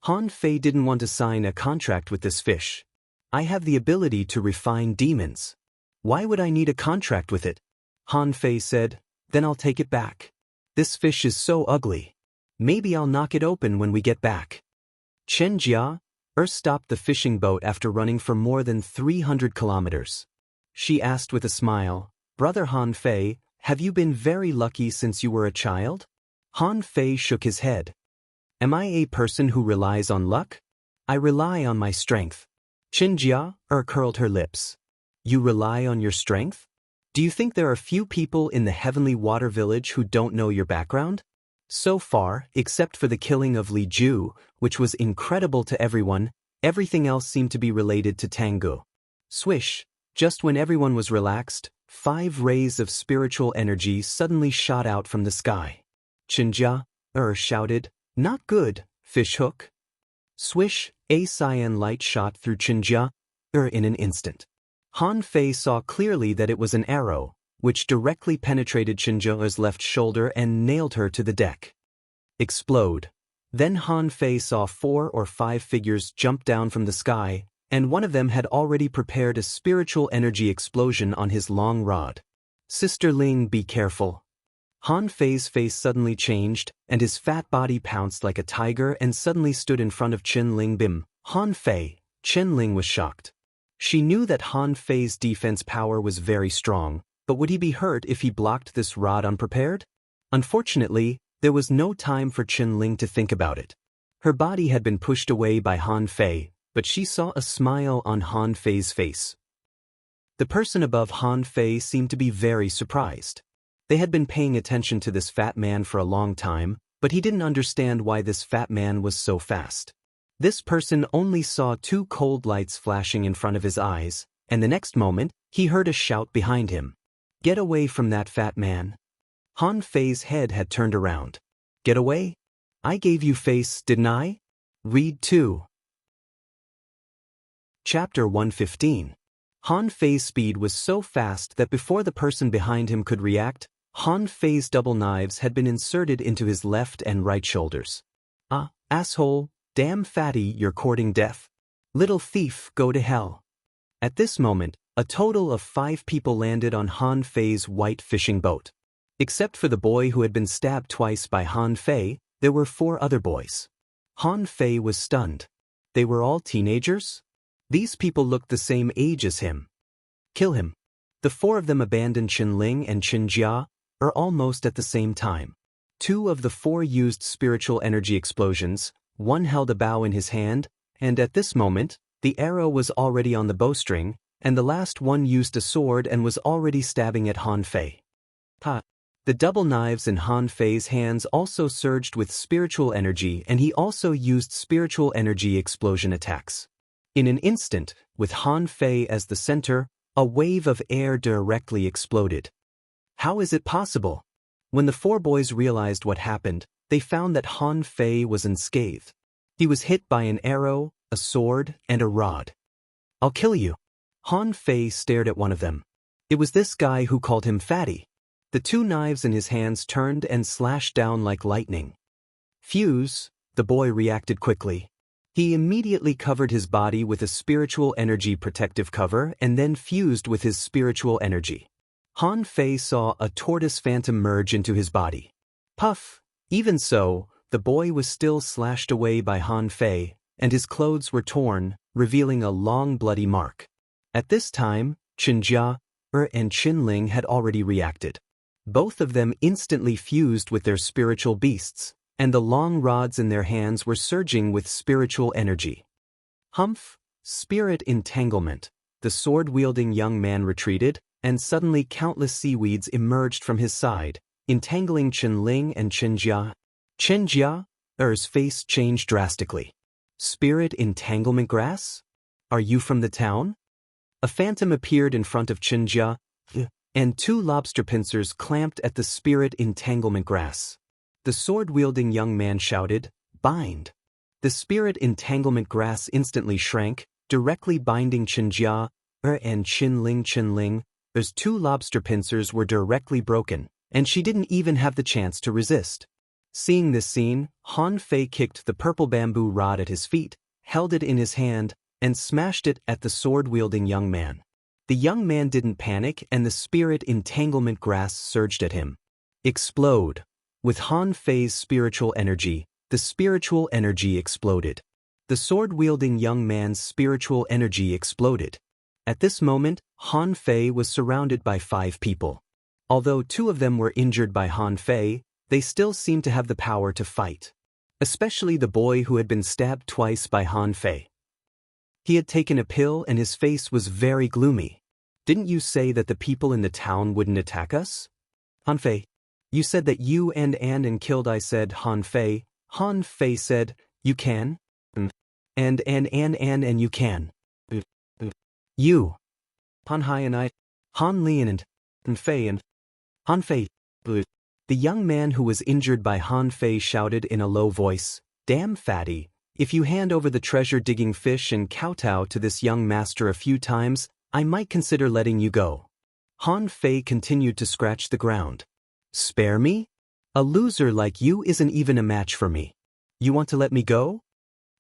Han Fei didn't want to sign a contract with this fish. "I have the ability to refine demons. Why would I need a contract with it?" Han Fei said, "Then I'll take it back. This fish is so ugly. Maybe I'll knock it open when we get back." Chen Jia stopped the fishing boat after running for more than 300 kilometers. She asked with a smile, "Brother Han Fei, have you been very lucky since you were a child?" Han Fei shook his head. "Am I a person who relies on luck? I rely on my strength." Chen Jia curled her lips. "You rely on your strength? Do you think there are few people in the Heavenly Water Village who don't know your background?" So far, except for the killing of Li Ju, which was incredible to everyone, everything else seemed to be related to Tangu. Swish! Just when everyone was relaxed, 5 rays of spiritual energy suddenly shot out from the sky. Chen Jia shouted, "Not good, fishhook." Swish! A cyan light shot through Chen Jia in an instant. Han Fei saw clearly that it was an arrow, which directly penetrated Chen Jia's left shoulder and nailed her to the deck. Explode. Then Han Fei saw 4 or 5 figures jump down from the sky, and one of them had already prepared a spiritual energy explosion on his long rod. "Sister Ling, be careful." Han Fei's face suddenly changed, and his fat body pounced like a tiger and suddenly stood in front of Chen Ling. Bim! Han Fei! Chen Ling was shocked. She knew that Han Fei's defense power was very strong, but would he be hurt if he blocked this rod unprepared? Unfortunately, there was no time for Chen Ling to think about it. Her body had been pushed away by Han Fei, but she saw a smile on Han Fei's face. The person above Han Fei seemed to be very surprised. They had been paying attention to this fat man for a long time, but he didn't understand why this fat man was so fast. This person only saw 2 cold lights flashing in front of his eyes, and the next moment, he heard a shout behind him. "Get away from that fat man." Han Fei's head had turned around. "Get away? I gave you face, didn't I?" Read 2. Chapter 115. Han Fei's speed was so fast that before the person behind him could react, Han Fei's double knives had been inserted into his left and right shoulders. "Ah, asshole, damn fatty, you're courting death. Little thief, go to hell." At this moment, a total of 5 people landed on Han Fei's white fishing boat. Except for the boy who had been stabbed twice by Han Fei, there were 4 other boys. Han Fei was stunned. They were all teenagers? These people looked the same age as him. "Kill him." The 4 of them abandoned Chen Ling and Chen Jia, almost at the same time. 2 of the 4 used spiritual energy explosions, 1 held a bow in his hand, and at this moment, the arrow was already on the bowstring, and the last one used a sword and was already stabbing at Han Fei. "Ha! The double knives in Han Fei's hands also surged with spiritual energy, and he also used spiritual energy explosion attacks. In an instant, with Han Fei as the center, a wave of air directly exploded. How is it possible? When the four boys realized what happened, they found that Han Fei was unscathed. He was hit by an arrow, a sword, and a rod. "I'll kill you." Han Fei stared at one of them. It was this guy who called him fatty. The two knives in his hands turned and slashed down like lightning. "Fuse," the boy reacted quickly. He immediately covered his body with a spiritual energy protective cover and then fused with his spiritual energy. Han Fei saw a tortoise phantom merge into his body. Puff! Even so, the boy was still slashed away by Han Fei, and his clothes were torn, revealing a long bloody mark. At this time, Chenjia, and Qinling had already reacted. Both of them instantly fused with their spiritual beasts, and the long rods in their hands were surging with spiritual energy. Humph! Spirit entanglement. The sword-wielding young man retreated, and suddenly countless seaweeds emerged from his side, entangling Qinling and Chenjia. Chenjia's face changed drastically. "Spirit entanglement grass? Are you from the town?" A phantom appeared in front of Chenjia, and two lobster pincers clamped at the spirit entanglement grass. The sword-wielding young man shouted, "Bind!" The spirit entanglement grass instantly shrank, directly binding Chenjia and Qinling. Those two lobster pincers were directly broken, and she didn't even have the chance to resist. Seeing this scene, Han Fei kicked the purple bamboo rod at his feet, held it in his hand, and smashed it at the sword-wielding young man. The young man didn't panic, and the spirit entanglement grass surged at him. Explode! With Han Fei's spiritual energy, the spiritual energy exploded. The sword-wielding young man's spiritual energy exploded. At this moment, Han Fei was surrounded by 5 people. Although 2 of them were injured by Han Fei, they still seemed to have the power to fight. Especially the boy who had been stabbed twice by Han Fei. He had taken a pill and his face was very gloomy. "Didn't you say that the people in the town wouldn't attack us?" "Han Fei, you said that you and killed," I said. Han Fei. Han Fei said, "You can? And you can. You. Han Hai and I. Han Lian and Fei and Han Fei." The young man who was injured by Han Fei shouted in a low voice, "Damn fatty, if you hand over the treasure-digging fish and kowtow to this young master a few times, I might consider letting you go." Han Fei continued to scratch the ground. "Spare me? A loser like you isn't even a match for me. You want to let me go?"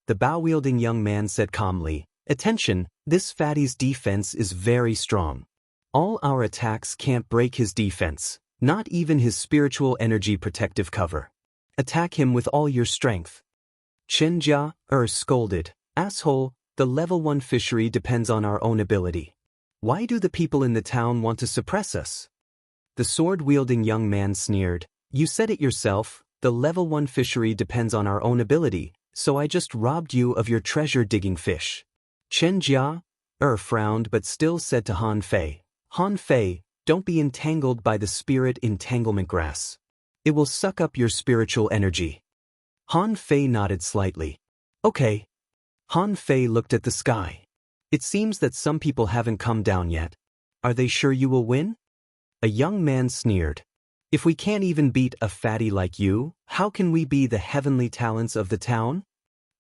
The bow-wielding young man said calmly, "Attention, this fatty's defense is very strong. All our attacks can't break his defense, not even his spiritual energy protective cover. Attack him with all your strength." Chenjia scolded, "Asshole, the level 1 fishery depends on our own ability. Why do the people in the town want to suppress us?" The sword-wielding young man sneered, "You said it yourself, the level 1 fishery depends on our own ability, so I just robbed you of your treasure-digging fish." Chenjia frowned but still said to Han Fei, "Han Fei, don't be entangled by the spirit entanglement grass. It will suck up your spiritual energy." Han Fei nodded slightly. "Okay." Han Fei looked at the sky. "It seems that some people haven't come down yet. Are they sure you will win?" A young man sneered, "If we can't even beat a fatty like you, how can we be the heavenly talents of the town?"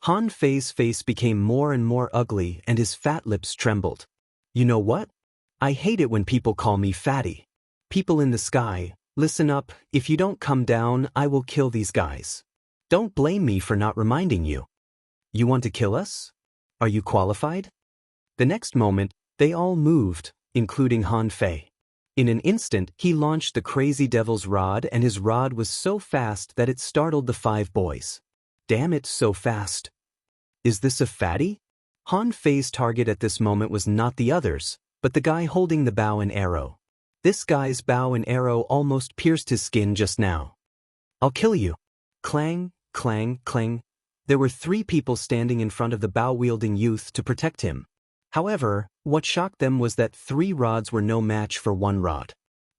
Han Fei's face became more and more ugly and his fat lips trembled. "You know what? I hate it when people call me fatty. People in the sky, listen up, if you don't come down, I will kill these guys. Don't blame me for not reminding you. You want to kill us? Are you qualified?" The next moment, they all moved, including Han Fei. In an instant, he launched the crazy devil's rod, and his rod was so fast that it startled the 5 boys. "Damn it, so fast. Is this a fatty?" Han Fei's target at this moment was not the others, but the guy holding the bow and arrow. This guy's bow and arrow almost pierced his skin just now. "I'll kill you." Clang, clang, clang. There were 3 people standing in front of the bow-wielding youth to protect him. However, what shocked them was that 3 rods were no match for 1 rod.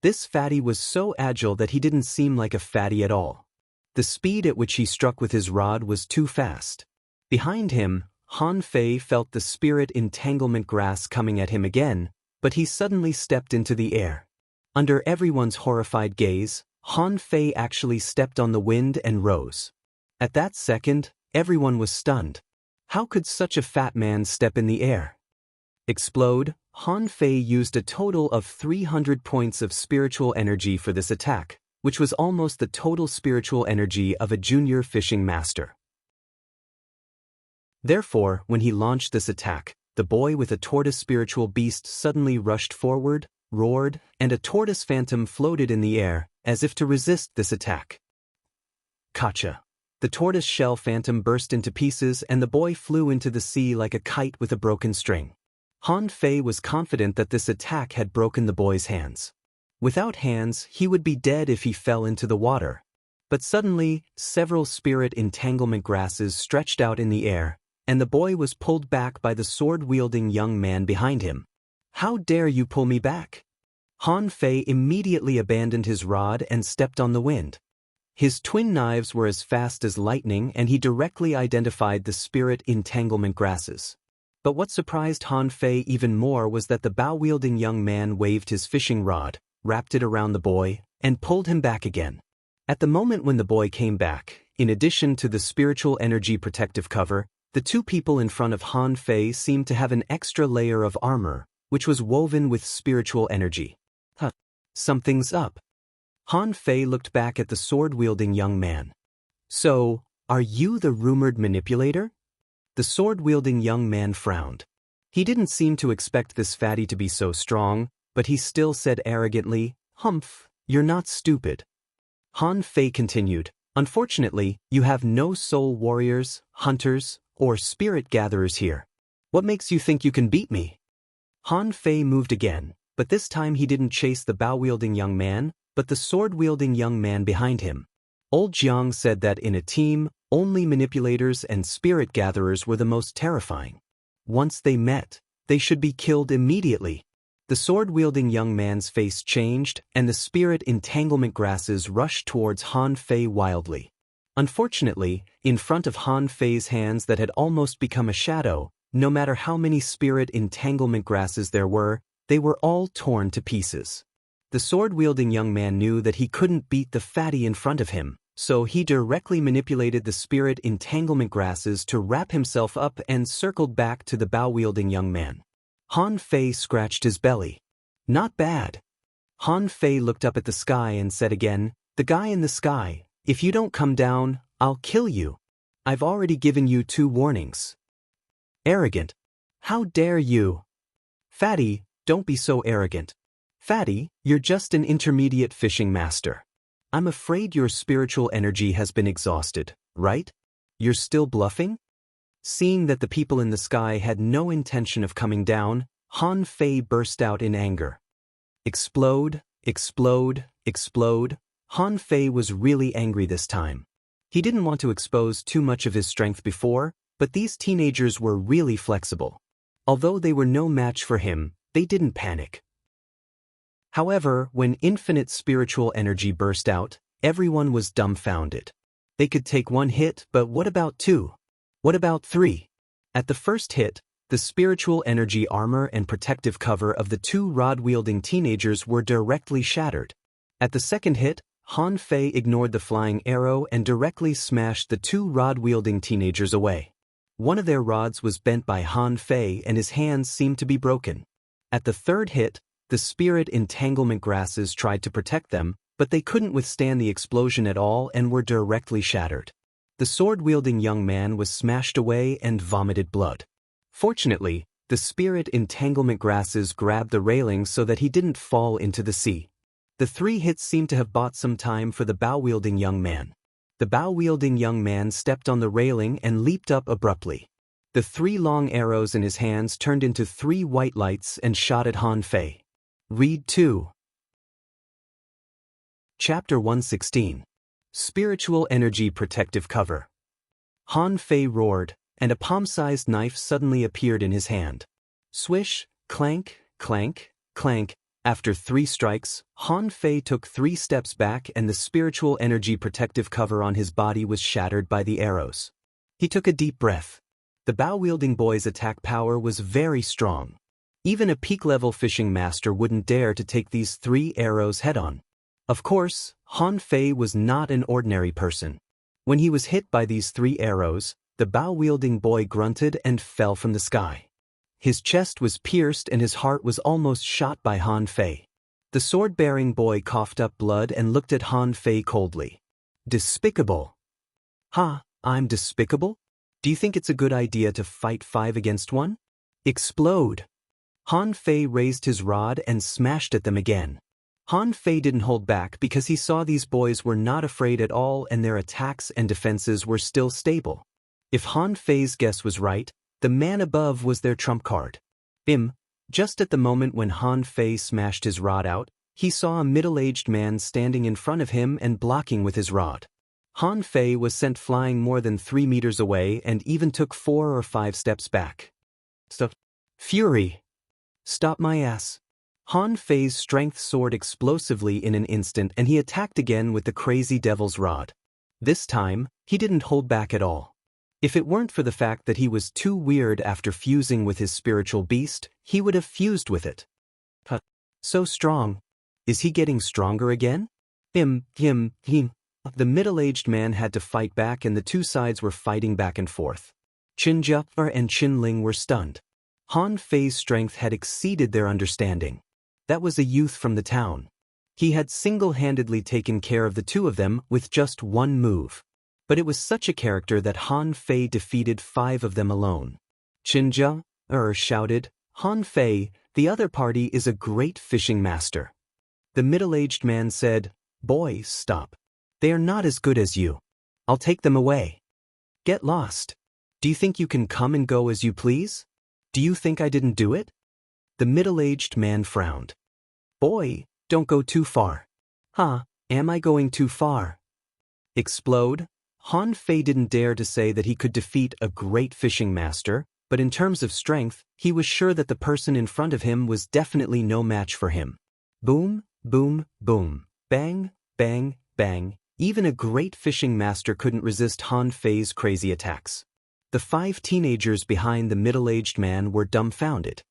This fatty was so agile that he didn't seem like a fatty at all. The speed at which he struck with his rod was too fast. Behind him, Han Fei felt the spirit entanglement grass coming at him again, but he suddenly stepped into the air. Under everyone's horrified gaze, Han Fei actually stepped on the wind and rose. At that second, everyone was stunned. How could such a fat man step in the air? Explode. Han Fei used a total of 300 points of spiritual energy for this attack, which was almost the total spiritual energy of a junior fishing master. Therefore, when he launched this attack, the boy with a tortoise spiritual beast suddenly rushed forward, roared, and a tortoise phantom floated in the air, as if to resist this attack. Gotcha! The tortoise shell phantom burst into pieces and the boy flew into the sea like a kite with a broken string. Han Fei was confident that this attack had broken the boy's hands. Without hands, he would be dead if he fell into the water. But suddenly, several spirit entanglement grasses stretched out in the air, and the boy was pulled back by the sword-wielding young man behind him. How dare you pull me back? Han Fei immediately abandoned his rod and stepped on the wind. His twin knives were as fast as lightning and he directly identified the spirit entanglement grasses. But what surprised Han Fei even more was that the bow-wielding young man waved his fishing rod, wrapped it around the boy, and pulled him back again. At the moment when the boy came back, in addition to the spiritual energy protective cover, the two people in front of Han Fei seemed to have an extra layer of armor, which was woven with spiritual energy. Something's up. Han Fei looked back at the sword-wielding young man. So, are you the rumored manipulator? The sword-wielding young man frowned. He didn't seem to expect this fatty to be so strong, but he still said arrogantly, "Humph, you're not stupid." Han Fei continued, "Unfortunately, you have no soul warriors, hunters, or spirit gatherers here. What makes you think you can beat me?" Han Fei moved again, but this time he didn't chase the bow-wielding young man, but the sword-wielding young man behind him. Old Jiang said that in a team, only manipulators and spirit gatherers were the most terrifying. Once they met, they should be killed immediately. The sword-wielding young man's face changed, and the spirit entanglement grasses rushed towards Han Fei wildly. Unfortunately, in front of Han Fei's hands that had almost become a shadow, no matter how many spirit entanglement grasses there were, they were all torn to pieces. The sword-wielding young man knew that he couldn't beat the fatty in front of him, so he directly manipulated the spirit entanglement grasses to wrap himself up and circled back to the bow-wielding young man. Han Fei scratched his belly. Not bad. Han Fei looked up at the sky and said again, "The guy in the sky, if you don't come down, I'll kill you. I've already given you 2 warnings." Arrogant. How dare you? Fatty, don't be so arrogant. Fatty, you're just an intermediate fishing master. I'm afraid your spiritual energy has been exhausted, right? You're still bluffing? Seeing that the people in the sky had no intention of coming down, Han Fei burst out in anger. Explode, explode, explode. Han Fei was really angry this time. He didn't want to expose too much of his strength before, but these teenagers were really flexible. Although they were no match for him, they didn't panic. However, when infinite spiritual energy burst out, everyone was dumbfounded. They could take 1 hit, but what about 2? What about 3? At the first hit, the spiritual energy armor and protective cover of the 2 rod-wielding teenagers were directly shattered. At the second hit, Han Fei ignored the flying arrow and directly smashed the 2 rod-wielding teenagers away. One of their rods was bent by Han Fei and his hands seemed to be broken. At the third hit, the spirit entanglement grasses tried to protect them, but they couldn't withstand the explosion at all and were directly shattered. The sword-wielding young man was smashed away and vomited blood. Fortunately, the spirit entanglement grasses grabbed the railing so that he didn't fall into the sea. The 3 hits seemed to have bought some time for the bow-wielding young man. The bow-wielding young man stepped on the railing and leaped up abruptly. The 3 long arrows in his hands turned into 3 white lights and shot at Han Fei. Read 2. Chapter 116. Spiritual Energy Protective Cover. Han Fei roared, and a palm-sized knife suddenly appeared in his hand. Swish, clank, clank, clank, After 3 strikes, Han Fei took 3 steps back and the spiritual energy protective cover on his body was shattered by the arrows. He took a deep breath. The bow-wielding boy's attack power was very strong. Even a peak-level fishing master wouldn't dare to take these 3 arrows head-on. Of course, Han Fei was not an ordinary person. When he was hit by these 3 arrows, the bow-wielding boy grunted and fell from the sky. His chest was pierced and his heart was almost shot by Han Fei. The sword-bearing boy coughed up blood and looked at Han Fei coldly. Despicable. Ha, I'm despicable? Do you think it's a good idea to fight 5 against 1? Explode. Han Fei raised his rod and smashed at them again. Han Fei didn't hold back because he saw these boys were not afraid at all and their attacks and defenses were still stable. If Han Fei's guess was right, the man above was their trump card. Just at the moment when Han Fei smashed his rod out, he saw a middle-aged man standing in front of him and blocking with his rod. Han Fei was sent flying more than 3 meters away and even took 4 or 5 steps back. Fury! Stop my ass! Han Fei's strength soared explosively in an instant and he attacked again with the crazy devil's rod. This time, he didn't hold back at all. If it weren't for the fact that he was too weird after fusing with his spiritual beast, he would have fused with it. So strong. Is he getting stronger again? The middle-aged man had to fight back and the 2 sides were fighting back and forth. Qin Jia and Qin Ling were stunned. Han Fei's strength had exceeded their understanding. That was a youth from the town. He had single-handedly taken care of the 2 of them with just 1 move. But it was such a character that Han Fei defeated 5 of them alone. Qin Jia shouted, Han Fei, the other party is a great fishing master. The middle-aged man said, Boy, stop. They are not as good as you. I'll take them away. Get lost. Do you think you can come and go as you please? Do you think I didn't do it? The middle-aged man frowned. Boy, don't go too far. Am I going too far? Explode? Han Fei didn't dare to say that he could defeat a great fishing master, but in terms of strength, he was sure that the person in front of him was definitely no match for him. Boom, boom, boom, bang, bang, bang. Even a great fishing master couldn't resist Han Fei's crazy attacks. The 5 teenagers behind the middle-aged man were dumbfounded.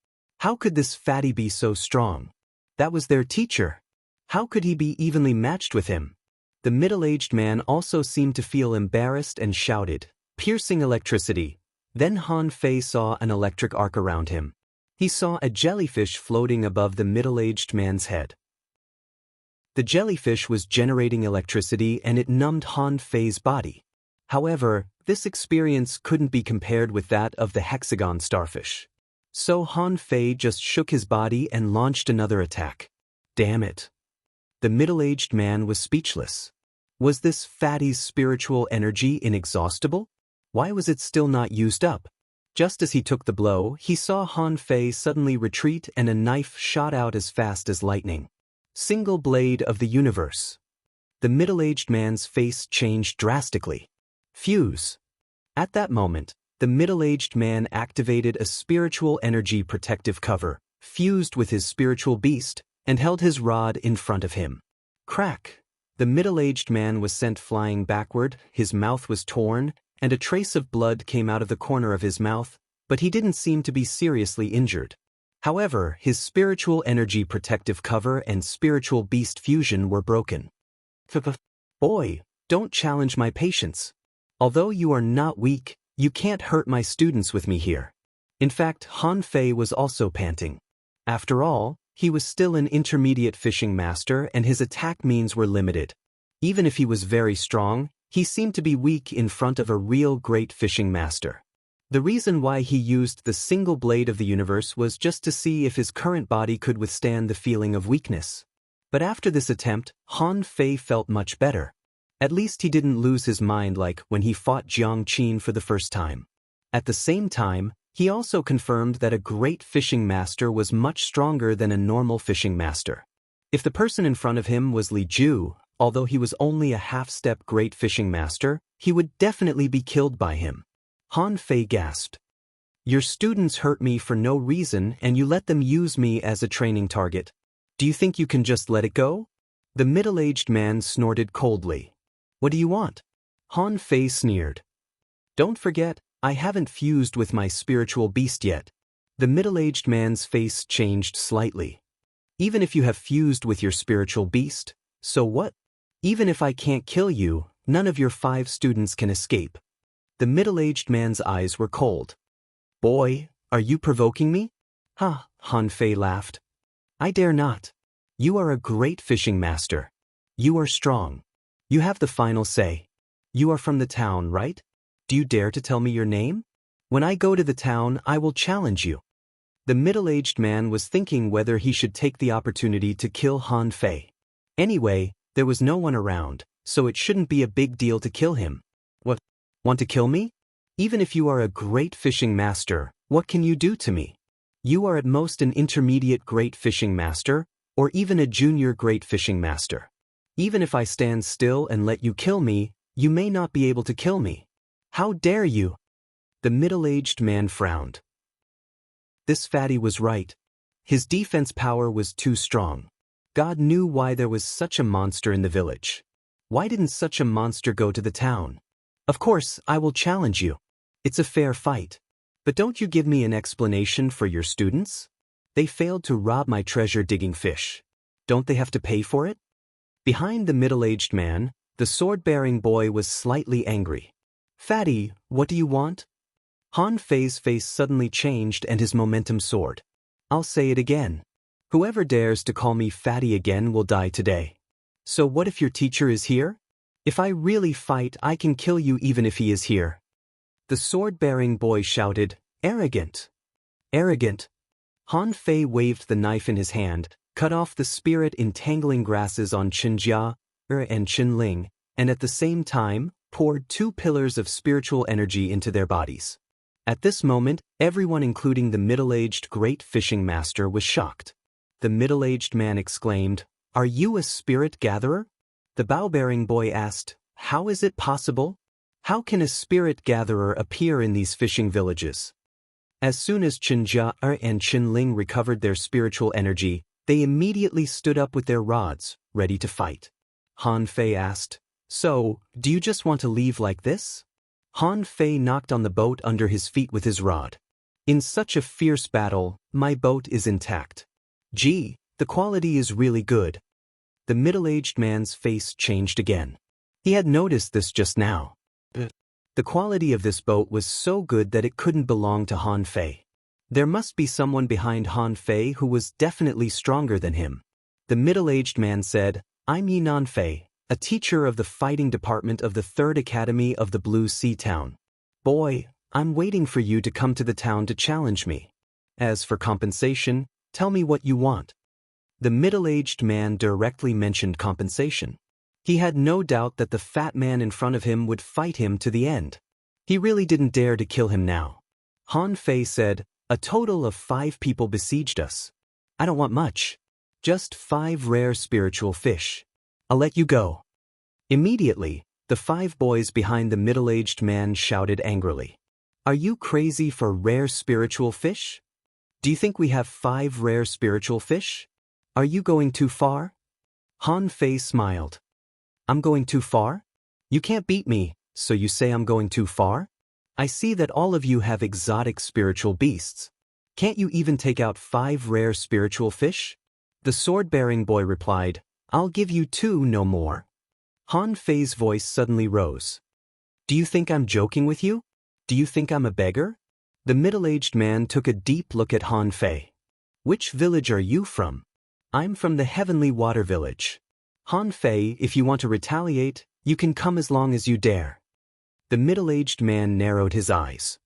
How could this fatty be so strong? That was their teacher. How could he be evenly matched with him? The middle-aged man also seemed to feel embarrassed and shouted, piercing electricity. Then Han Fei saw an electric arc around him. He saw a jellyfish floating above the middle-aged man's head. The jellyfish was generating electricity and it numbed Han Fei's body. However, this experience couldn't be compared with that of the hexagon starfish. So Han Fei just shook his body and launched another attack. Damn it. The middle-aged man was speechless. Was this fatty's spiritual energy inexhaustible? Why was it still not used up? Just as he took the blow, he saw Han Fei suddenly retreat and a knife shot out as fast as lightning. Single blade of the universe. The middle-aged man's face changed drastically. Fuse. At that moment, the middle-aged man activated a spiritual energy protective cover, fused with his spiritual beast, and held his rod in front of him. Crack! The middle-aged man was sent flying backward, his mouth was torn, and a trace of blood came out of the corner of his mouth, but he didn't seem to be seriously injured. However, his spiritual energy protective cover and spiritual beast fusion were broken. Boy, don't challenge my patience. Although you are not weak, you can't hurt my students with me here. In fact, Han Fei was also panting. After all, he was still an intermediate fishing master and his attack means were limited. Even if he was very strong, he seemed to be weak in front of a real great fishing master. The reason why he used the single blade of the universe was just to see if his current body could withstand the feeling of weakness. But after this attempt, Han Fei felt much better. At least he didn't lose his mind like when he fought Jiang Qin for the first time. At the same time, he also confirmed that a great fishing master was much stronger than a normal fishing master. If the person in front of him was Li Ju, although he was only a half-step great fishing master, he would definitely be killed by him. Han Fei gasped. Your students hurt me for no reason and you let them use me as a training target. Do you think you can just let it go? The middle-aged man snorted coldly. What do you want? Han Fei sneered. Don't forget, I haven't fused with my spiritual beast yet. The middle-aged man's face changed slightly. Even if you have fused with your spiritual beast, so what? Even if I can't kill you, none of your 5 students can escape. The middle-aged man's eyes were cold. Boy, are you provoking me? Ha, Han Fei laughed. I dare not. You are a great fishing master. You are strong. You have the final say. You are from the town, right? Do you dare to tell me your name? When I go to the town, I will challenge you. The middle-aged man was thinking whether he should take the opportunity to kill Han Fei. Anyway, there was no one around, so it shouldn't be a big deal to kill him. What? Want to kill me? Even if you are a great fishing master, what can you do to me? You are at most an intermediate great fishing master, or even a junior great fishing master. Even if I stand still and let you kill me, you may not be able to kill me. How dare you? The middle-aged man frowned. This fatty was right. His defense power was too strong. God knew why there was such a monster in the village. Why didn't such a monster go to the town? Of course, I will challenge you. It's a fair fight. But don't you give me an explanation for your students? They failed to rob my treasure-digging fish. Don't they have to pay for it? Behind the middle-aged man, the sword-bearing boy was slightly angry. Fatty, what do you want? Han Fei's face suddenly changed and his momentum soared. I'll say it again. Whoever dares to call me fatty again will die today. So what if your teacher is here? If I really fight, I can kill you even if he is here. The sword-bearing boy shouted, Arrogant! Arrogant! Han Fei waved the knife in his hand, cut off the spirit-entangling grasses on Qinjia, and Qinling, and at the same time, poured 2 pillars of spiritual energy into their bodies. At this moment, everyone including the middle-aged great fishing master was shocked. The middle-aged man exclaimed, Are you a spirit gatherer? The bow-bearing boy asked, How is it possible? How can a spirit gatherer appear in these fishing villages? As soon as Qinjia and Qinling recovered their spiritual energy, they immediately stood up with their rods, ready to fight. Han Fei asked, So, do you just want to leave like this? Han Fei knocked on the boat under his feet with his rod. In such a fierce battle, my boat is intact. Gee, the quality is really good. The middle-aged man's face changed again. He had noticed this just now. The quality of this boat was so good that it couldn't belong to Han Fei. There must be someone behind Han Fei who was definitely stronger than him. The middle-aged man said, I'm Yinan Fei, a teacher of the fighting department of the 3rd Academy of the Blue Sea Town. Boy, I'm waiting for you to come to the town to challenge me. As for compensation, tell me what you want. The middle-aged man directly mentioned compensation. He had no doubt that the fat man in front of him would fight him to the end. He really didn't dare to kill him now. Han Fei said, A total of 5 people besieged us. I don't want much. Just 5 rare spiritual fish. I'll let you go. Immediately, the 5 boys behind the middle-aged man shouted angrily. Are you crazy for rare spiritual fish? Do you think we have 5 rare spiritual fish? Are you going too far? Han Fei smiled. I'm going too far? You can't beat me, so you say I'm going too far? I see that all of you have exotic spiritual beasts. Can't you even take out 5 rare spiritual fish? The sword-bearing boy replied, I'll give you 2 no more. Han Fei's voice suddenly rose. Do you think I'm joking with you? Do you think I'm a beggar? The middle-aged man took a deep look at Han Fei. Which village are you from? I'm from the Heavenly Water Village. Han Fei, if you want to retaliate, you can come as long as you dare. The middle-aged man narrowed his eyes.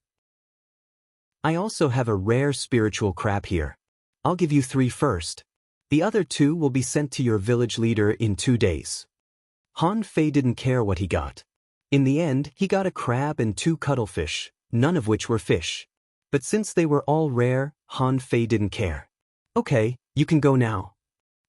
I also have a rare spiritual crab here. I'll give you 3 first. The other 2 will be sent to your village leader in 2 days. Han Fei didn't care what he got. In the end, he got a crab and 2 cuttlefish, none of which were fish. But since they were all rare, Han Fei didn't care. Okay, you can go now.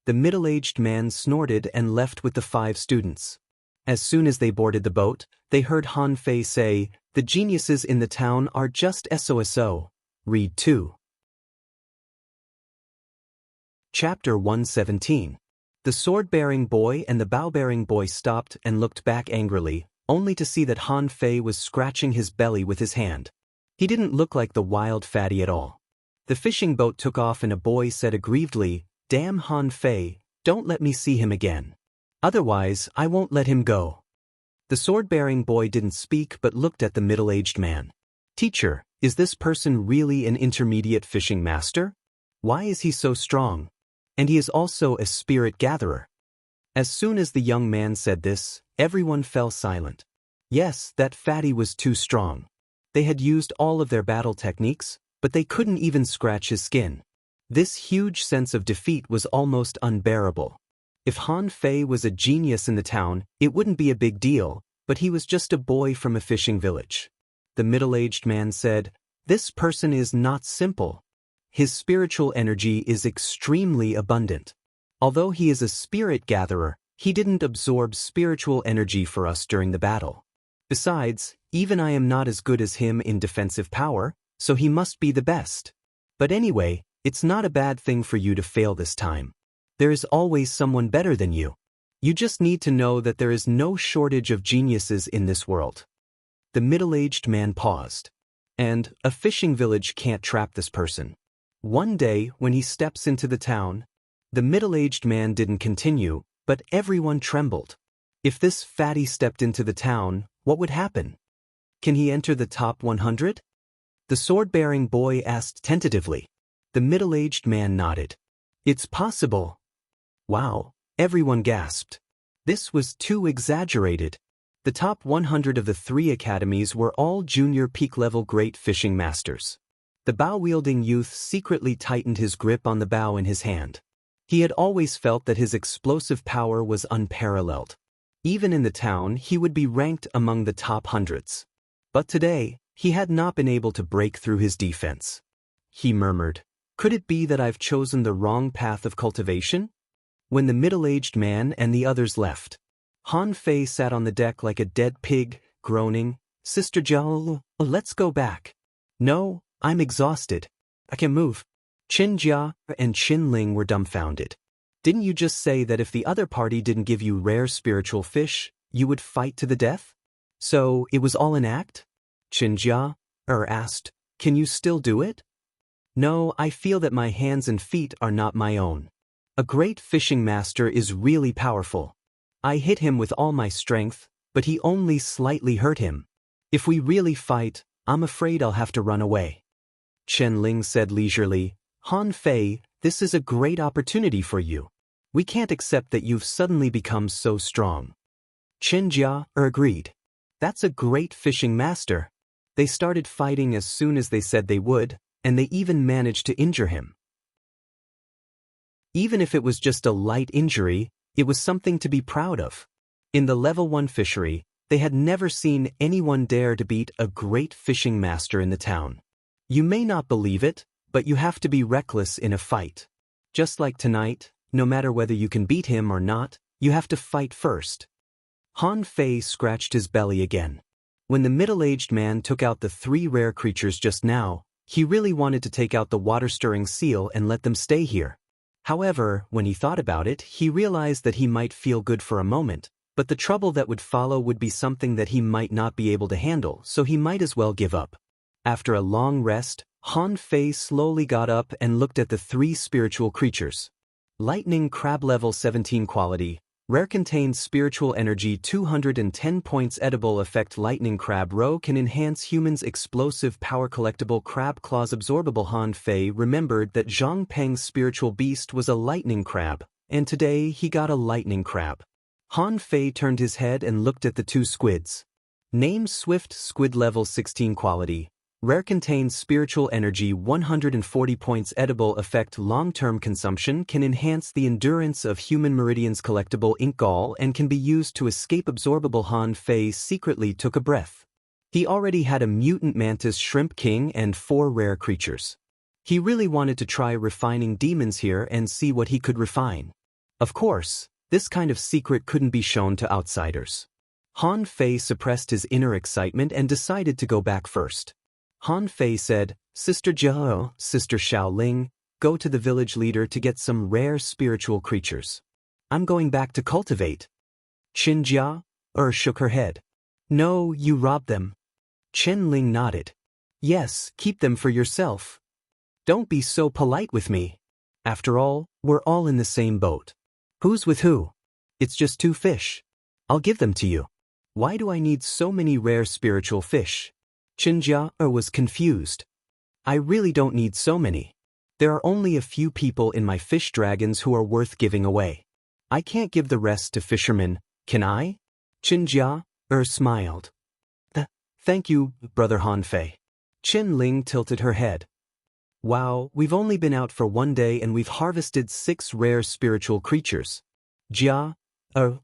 The middle-aged man snorted and left with the 5 students. As soon as they boarded the boat, they heard Han Fei say, The geniuses in the town are just SOSO. Read 2. Chapter 117. The sword-bearing boy and the bow-bearing boy stopped and looked back angrily, only to see that Han Fei was scratching his belly with his hand. He didn't look like the wild fatty at all. The fishing boat took off and a boy said aggrievedly, "Damn Han Fei, don't let me see him again. Otherwise, I won't let him go." The sword-bearing boy didn't speak but looked at the middle-aged man. "Teacher, is this person really an intermediate fishing master? Why is he so strong? And he is also a spirit gatherer." As soon as the young man said this, everyone fell silent. Yes, that fatty was too strong. They had used all of their battle techniques, but they couldn't even scratch his skin. This huge sense of defeat was almost unbearable. If Han Fei was a genius in the town, it wouldn't be a big deal, but he was just a boy from a fishing village. The middle-aged man said, "This person is not simple. His spiritual energy is extremely abundant. Although he is a spirit gatherer, he didn't absorb spiritual energy for us during the battle. Besides, even I am not as good as him in defensive power, so he must be the best. But anyway, it's not a bad thing for you to fail this time. There is always someone better than you. You just need to know that there is no shortage of geniuses in this world." The middle-aged man paused. "And a fishing village can't trap this person. One day, when he steps into the town..." The middle-aged man didn't continue, but everyone trembled. If this fatty stepped into the town, what would happen? Can he enter the top 100? The sword-bearing boy asked tentatively. The middle-aged man nodded. "It's possible." Wow, everyone gasped. This was too exaggerated. The top 100 of the 3 academies were all junior peak-level great fishing masters. The bow-wielding youth secretly tightened his grip on the bow in his hand. He had always felt that his explosive power was unparalleled. Even in the town, he would be ranked among the top hundreds. But today, he had not been able to break through his defense. He murmured, "Could it be that I've chosen the wrong path of cultivation?" When the middle-aged man and the others left, Han Fei sat on the deck like a dead pig, groaning, "Sister Jiao, let's go back." "No, I'm exhausted. I can move." Qin Jia and Qin Ling were dumbfounded. "Didn't you just say that if the other party didn't give you rare spiritual fish, you would fight to the death? So it was all an act?" Qin Jia asked, "Can you still do it?" "No, I feel that my hands and feet are not my own. A great fishing master is really powerful. I hit him with all my strength, but he only slightly hurt him. If we really fight, I'm afraid I'll have to run away." Chen Ling said leisurely, "Han Fei, this is a great opportunity for you. We can't accept that you've suddenly become so strong." Qin Jia agreed. "That's a great fishing master." They started fighting as soon as they said they would, and they even managed to injure him. Even if it was just a light injury, it was something to be proud of. In the level 1 fishery, they had never seen anyone dare to beat a great fishing master in the town. You may not believe it, but you have to be reckless in a fight. Just like tonight, no matter whether you can beat him or not, you have to fight first. Han Fei scratched his belly again. When the middle-aged man took out the 3 rare creatures just now, he really wanted to take out the water-stirring seal and let them stay here. However, when he thought about it, he realized that he might feel good for a moment, but the trouble that would follow would be something that he might not be able to handle, so he might as well give up. After a long rest, Han Fei slowly got up and looked at the 3 spiritual creatures. Lightning Crab Level 17 Quality. Rare contains spiritual energy 210 points. Edible effect. Lightning Crab Roe can enhance humans' explosive power. Collectible Crab Claws. Absorbable. Han Fei remembered that Zhang Peng's spiritual beast was a lightning crab, and today he got a lightning crab. Han Fei turned his head and looked at the 2 squids. Name Swift Squid. Level 16 Quality. Rare contains spiritual energy 140 points. Edible effect. Long-term consumption can enhance the endurance of human meridians. Collectible ink gall and can be used to escape. Absorbable. Han Fei secretly took a breath. He already had a mutant mantis shrimp king and 4 rare creatures. He really wanted to try refining demons here and see what he could refine. Of course, this kind of secret couldn't be shown to outsiders. Han Fei suppressed his inner excitement and decided to go back first. Han Fei said, "Sister Jiao, Sister Xiaoling, go to the village leader to get some rare spiritual creatures. I'm going back to cultivate. Qinjia shook her head. No, you robbed them. Chen Ling nodded. Yes, keep them for yourself. Don't be so polite with me. After all, we're all in the same boat. Who's with who? It's just 2 fish. I'll give them to you. Why do I need so many rare spiritual fish? Qinjia was confused. I really don't need so many. There are only a few people in my fish dragons who are worth giving away. I can't give the rest to fishermen, can I? Qinjia smiled. Thank you, Brother Hanfei. Qin Ling tilted her head. Wow, we've only been out for 1 day and we've harvested 6 rare spiritual creatures. Jia,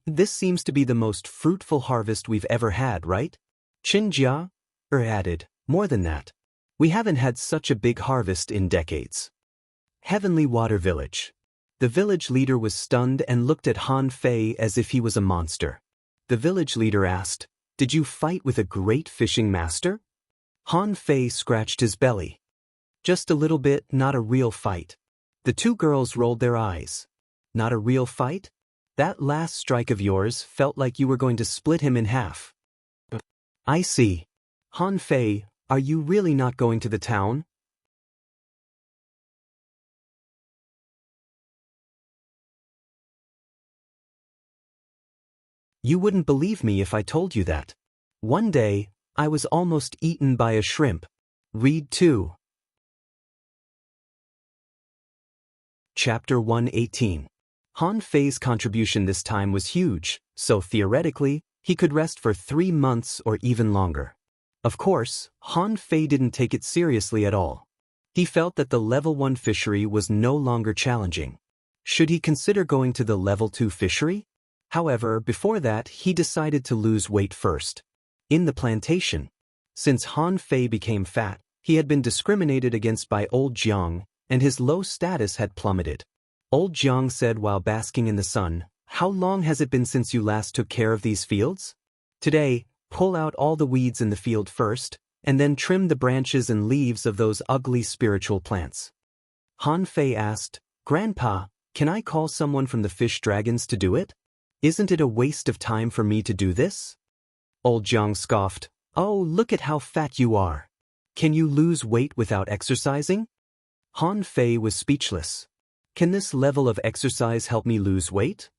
this seems to be the most fruitful harvest we've ever had, right? Qinjia added, more than that. We haven't had such a big harvest in decades. Heavenly Water Village. The village leader was stunned and looked at Han Fei as if he was a monster. The village leader asked, Did you fight with a great fishing master? Han Fei scratched his belly. Just a little bit, not a real fight. The 2 girls rolled their eyes. Not a real fight? That last strike of yours felt like you were going to split him in half. I see. Han Fei, are you really not going to the town? You wouldn't believe me if I told you that. One day, I was almost eaten by a shrimp. Read 2. Chapter 118. Han Fei's contribution this time was huge, so theoretically, he could rest for 3 months or even longer. Of course, Han Fei didn't take it seriously at all. He felt that the level 1 fishery was no longer challenging. Should he consider going to the level 2 fishery? However, before that, he decided to lose weight first. In the plantation. Since Han Fei became fat, he had been discriminated against by Old Jiang, and his low status had plummeted. Old Jiang said while basking in the sun, How long has it been since you last took care of these fields? Today, pull out all the weeds in the field first, and then trim the branches and leaves of those ugly spiritual plants. Han Fei asked, Grandpa, can I call someone from the fish dragons to do it? Isn't it a waste of time for me to do this? Old Jiang scoffed, Oh, look at how fat you are. Can you lose weight without exercising? Han Fei was speechless. Can this level of exercise help me lose weight?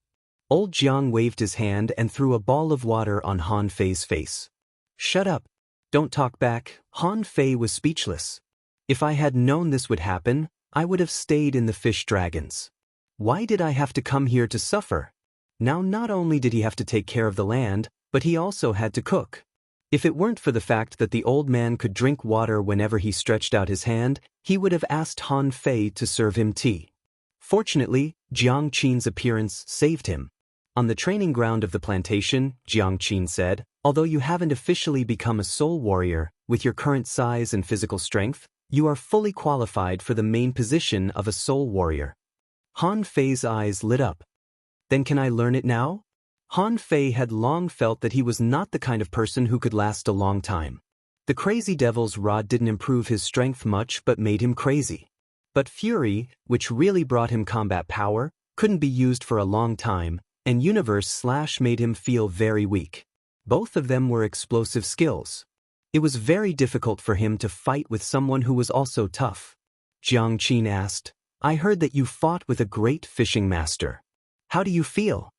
Old Jiang waved his hand and threw a ball of water on Han Fei's face. Shut up. Don't talk back. Han Fei was speechless. If I had known this would happen, I would have stayed in the fish dragons. Why did I have to come here to suffer? Now not only did he have to take care of the land, but he also had to cook. If it weren't for the fact that the old man could drink water whenever he stretched out his hand, he would have asked Han Fei to serve him tea. Fortunately, Jiang Qin's appearance saved him. On the training ground of the plantation, Jiang Qin said, Although you haven't officially become a soul warrior, with your current size and physical strength, you are fully qualified for the main position of a soul warrior. Han Fei's eyes lit up. Then can I learn it now? Han Fei had long felt that he was not the kind of person who could last a long time. The crazy devil's rod didn't improve his strength much but made him crazy. But fury, which really brought him combat power, couldn't be used for a long time, and universe slash made him feel very weak. Both of them were explosive skills. It was very difficult for him to fight with someone who was also tough. Jiang Qin asked, I heard that you fought with a great fishing master. How do you feel?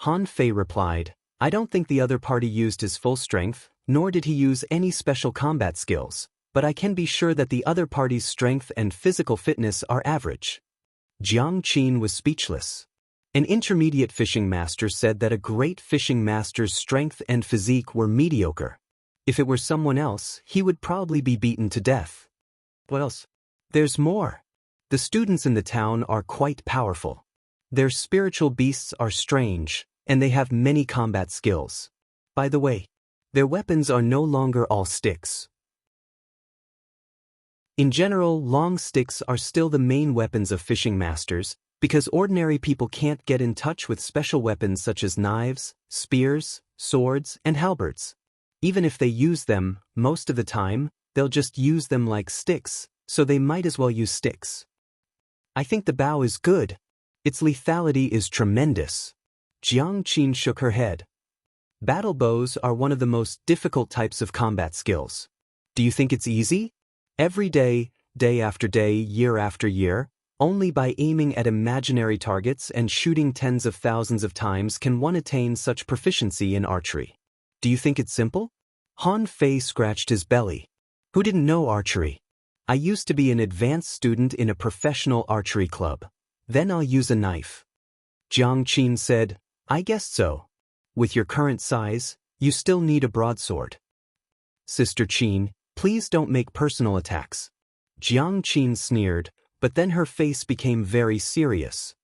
Han Fei replied, I don't think the other party used his full strength, nor did he use any special combat skills, but I can be sure that the other party's strength and physical fitness are average. Jiang Qin was speechless. An intermediate fishing master said that a great fishing master's strength and physique were mediocre. If it were someone else, he would probably be beaten to death. What else? There's more. The students in the town are quite powerful. Their spiritual beasts are strange, and they have many combat skills. By the way, their weapons are no longer all sticks. In general, long sticks are still the main weapons of fishing masters, because ordinary people can't get in touch with special weapons such as knives, spears, swords, and halberds. Even if they use them, most of the time, they'll just use them like sticks, so they might as well use sticks. I think the bow is good. Its lethality is tremendous. Jiang Qin shook her head. Battle bows are one of the most difficult types of combat skills. Do you think it's easy? Every day, day after day, year after year, only by aiming at imaginary targets and shooting tens of thousands of times can one attain such proficiency in archery. Do you think it's simple? Han Fei scratched his belly. Who didn't know archery? I used to be an advanced student in a professional archery club. Then I'll use a knife. Jiang Qin said, I guessed so. With your current size, you still need a broadsword. Sister Qin, please don't make personal attacks. Jiang Qin sneered, but then her face became very serious.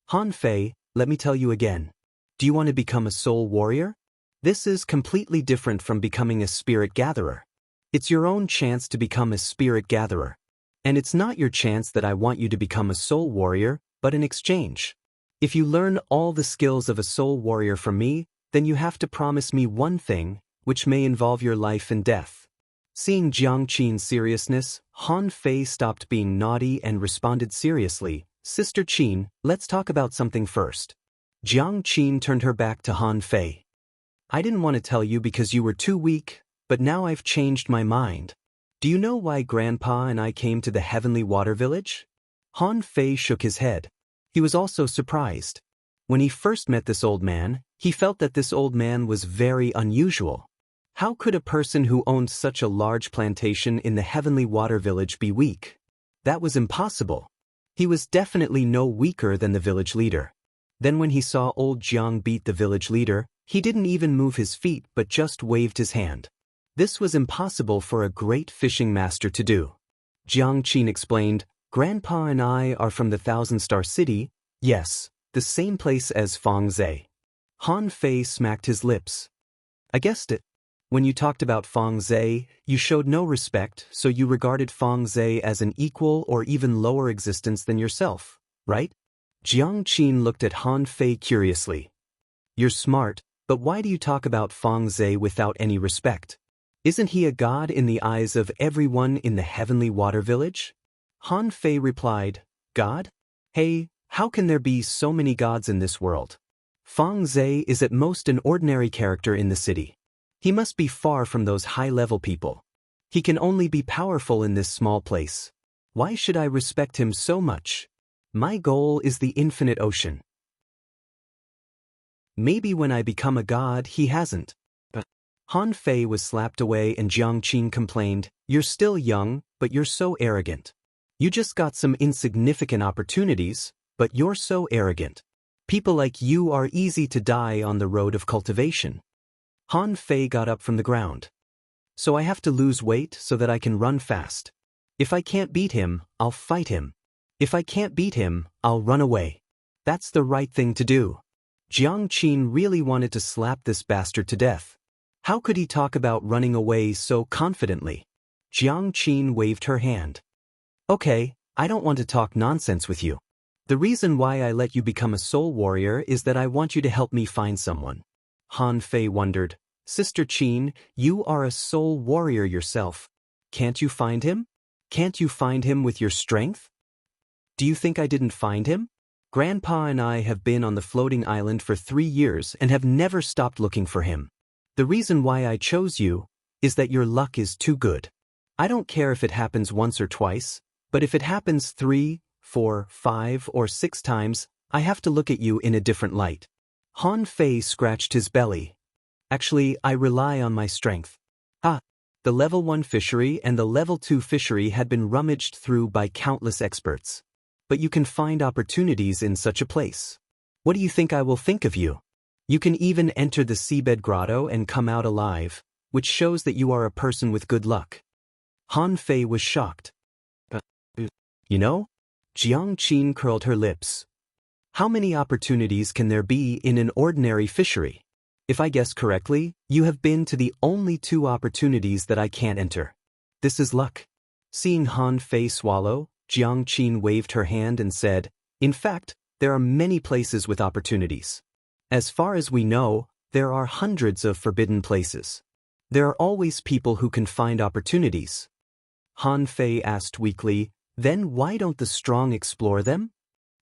Han Fei, let me tell you again. Do you want to become a soul warrior? This is completely different from becoming a spirit gatherer. It's your own chance to become a spirit gatherer. And it's not your chance that I want you to become a soul warrior, but in exchange. If you learn all the skills of a soul warrior from me, then you have to promise me one thing, which may involve your life and death. Seeing Jiang Qin's seriousness, Han Fei stopped being naughty and responded seriously, Sister Qin, let's talk about something first. Jiang Qin turned her back to Han Fei. I didn't want to tell you because you were too weak, but now I've changed my mind. Do you know why Grandpa and I came to the Heavenly Water Village? Han Fei shook his head. He was also surprised. When he first met this old man, he felt that this old man was very unusual. How could a person who owned such a large plantation in the Heavenly Water Village be weak? That was impossible. He was definitely no weaker than the village leader. Then when he saw old Jiang beat the village leader, he didn't even move his feet but just waved his hand. This was impossible for a great fishing master to do. Jiang Qin explained, Grandpa and I are from the Thousand-Star City, yes, the same place as Feng Zhe. Han Fei smacked his lips. I guessed it. When you talked about Feng Zhe, you showed no respect, so you regarded Feng Zhe as an equal or even lower existence than yourself, right? Jiang Qin looked at Han Fei curiously. You're smart, but why do you talk about Feng Zhe without any respect? Isn't he a god in the eyes of everyone in the Heavenly Water Village? Han Fei replied, God? Hey, how can there be so many gods in this world? Feng Zhe is at most an ordinary character in the city. He must be far from those high-level people. He can only be powerful in this small place. Why should I respect him so much? My goal is the infinite ocean. Maybe when I become a god he hasn't. But Han Fei was slapped away and Jiang Qin complained, You're still young, but you're so arrogant. You just got some insignificant opportunities, but you're so arrogant. People like you are easy to die on the road of cultivation. Han Fei got up from the ground. So I have to lose weight so that I can run fast. If I can't beat him, I'll fight him. If I can't beat him, I'll run away. That's the right thing to do. Jiang Qin really wanted to slap this bastard to death. How could he talk about running away so confidently? Jiang Qin waved her hand. Okay, I don't want to talk nonsense with you. The reason why I let you become a soul warrior is that I want you to help me find someone. Han Fei wondered, Sister Qin, you are a soul warrior yourself. Can't you find him? Can't you find him with your strength? Do you think I didn't find him? Grandpa and I have been on the floating island for 3 years and have never stopped looking for him. The reason why I chose you is that your luck is too good. I don't care if it happens once or twice, but if it happens 3, 4, 5, or 6 times, I have to look at you in a different light. Han Fei scratched his belly. Actually, I rely on my strength. The level 1 fishery and the level 2 fishery had been rummaged through by countless experts. But you can find opportunities in such a place. What do you think I will think of you? You can even enter the seabed grotto and come out alive, which shows that you are a person with good luck. Han Fei was shocked. You know? Jiang Qin curled her lips. How many opportunities can there be in an ordinary fishery? If I guess correctly, you have been to the only 2 opportunities that I can't enter. This is luck. Seeing Han Fei swallow, Jiang Qin waved her hand and said, In fact, there are many places with opportunities. As far as we know, there are hundreds of forbidden places. There are always people who can find opportunities. Han Fei asked weakly, Then why don't the strong explore them?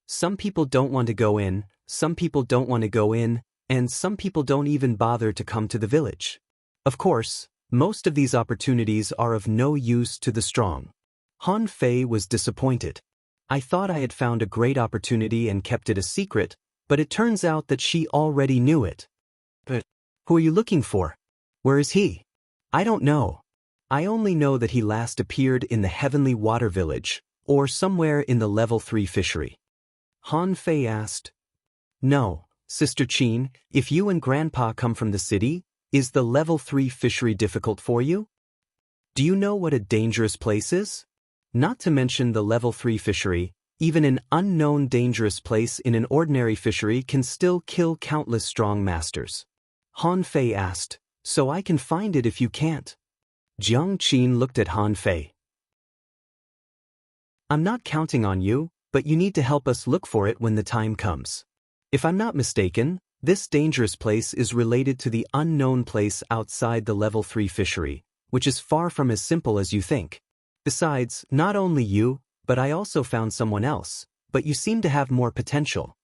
Some people don't want to go in, some people don't want to go in, and some people don't even bother to come to the village. Of course, most of these opportunities are of no use to the strong. Han Fei was disappointed. I thought I had found a great opportunity and kept it a secret, but it turns out that she already knew it. But who are you looking for? Where is he? I don't know. I only know that he last appeared in the Heavenly Water Village, or somewhere in the level 3 fishery. Han Fei asked. No, Sister Qin, if you and Grandpa come from the city, is the level 3 fishery difficult for you? Do you know what a dangerous place is? Not to mention the level 3 fishery, even an unknown dangerous place in an ordinary fishery can still kill countless strong masters. Han Fei asked, so I can find it if you can't. Jiang Qin looked at Han Fei. I'm not counting on you, but you need to help us look for it when the time comes. If I'm not mistaken, this dangerous place is related to the unknown place outside the level 3 fishery, which is far from as simple as you think. Besides, not only you, but I also found someone else, but you seem to have more potential.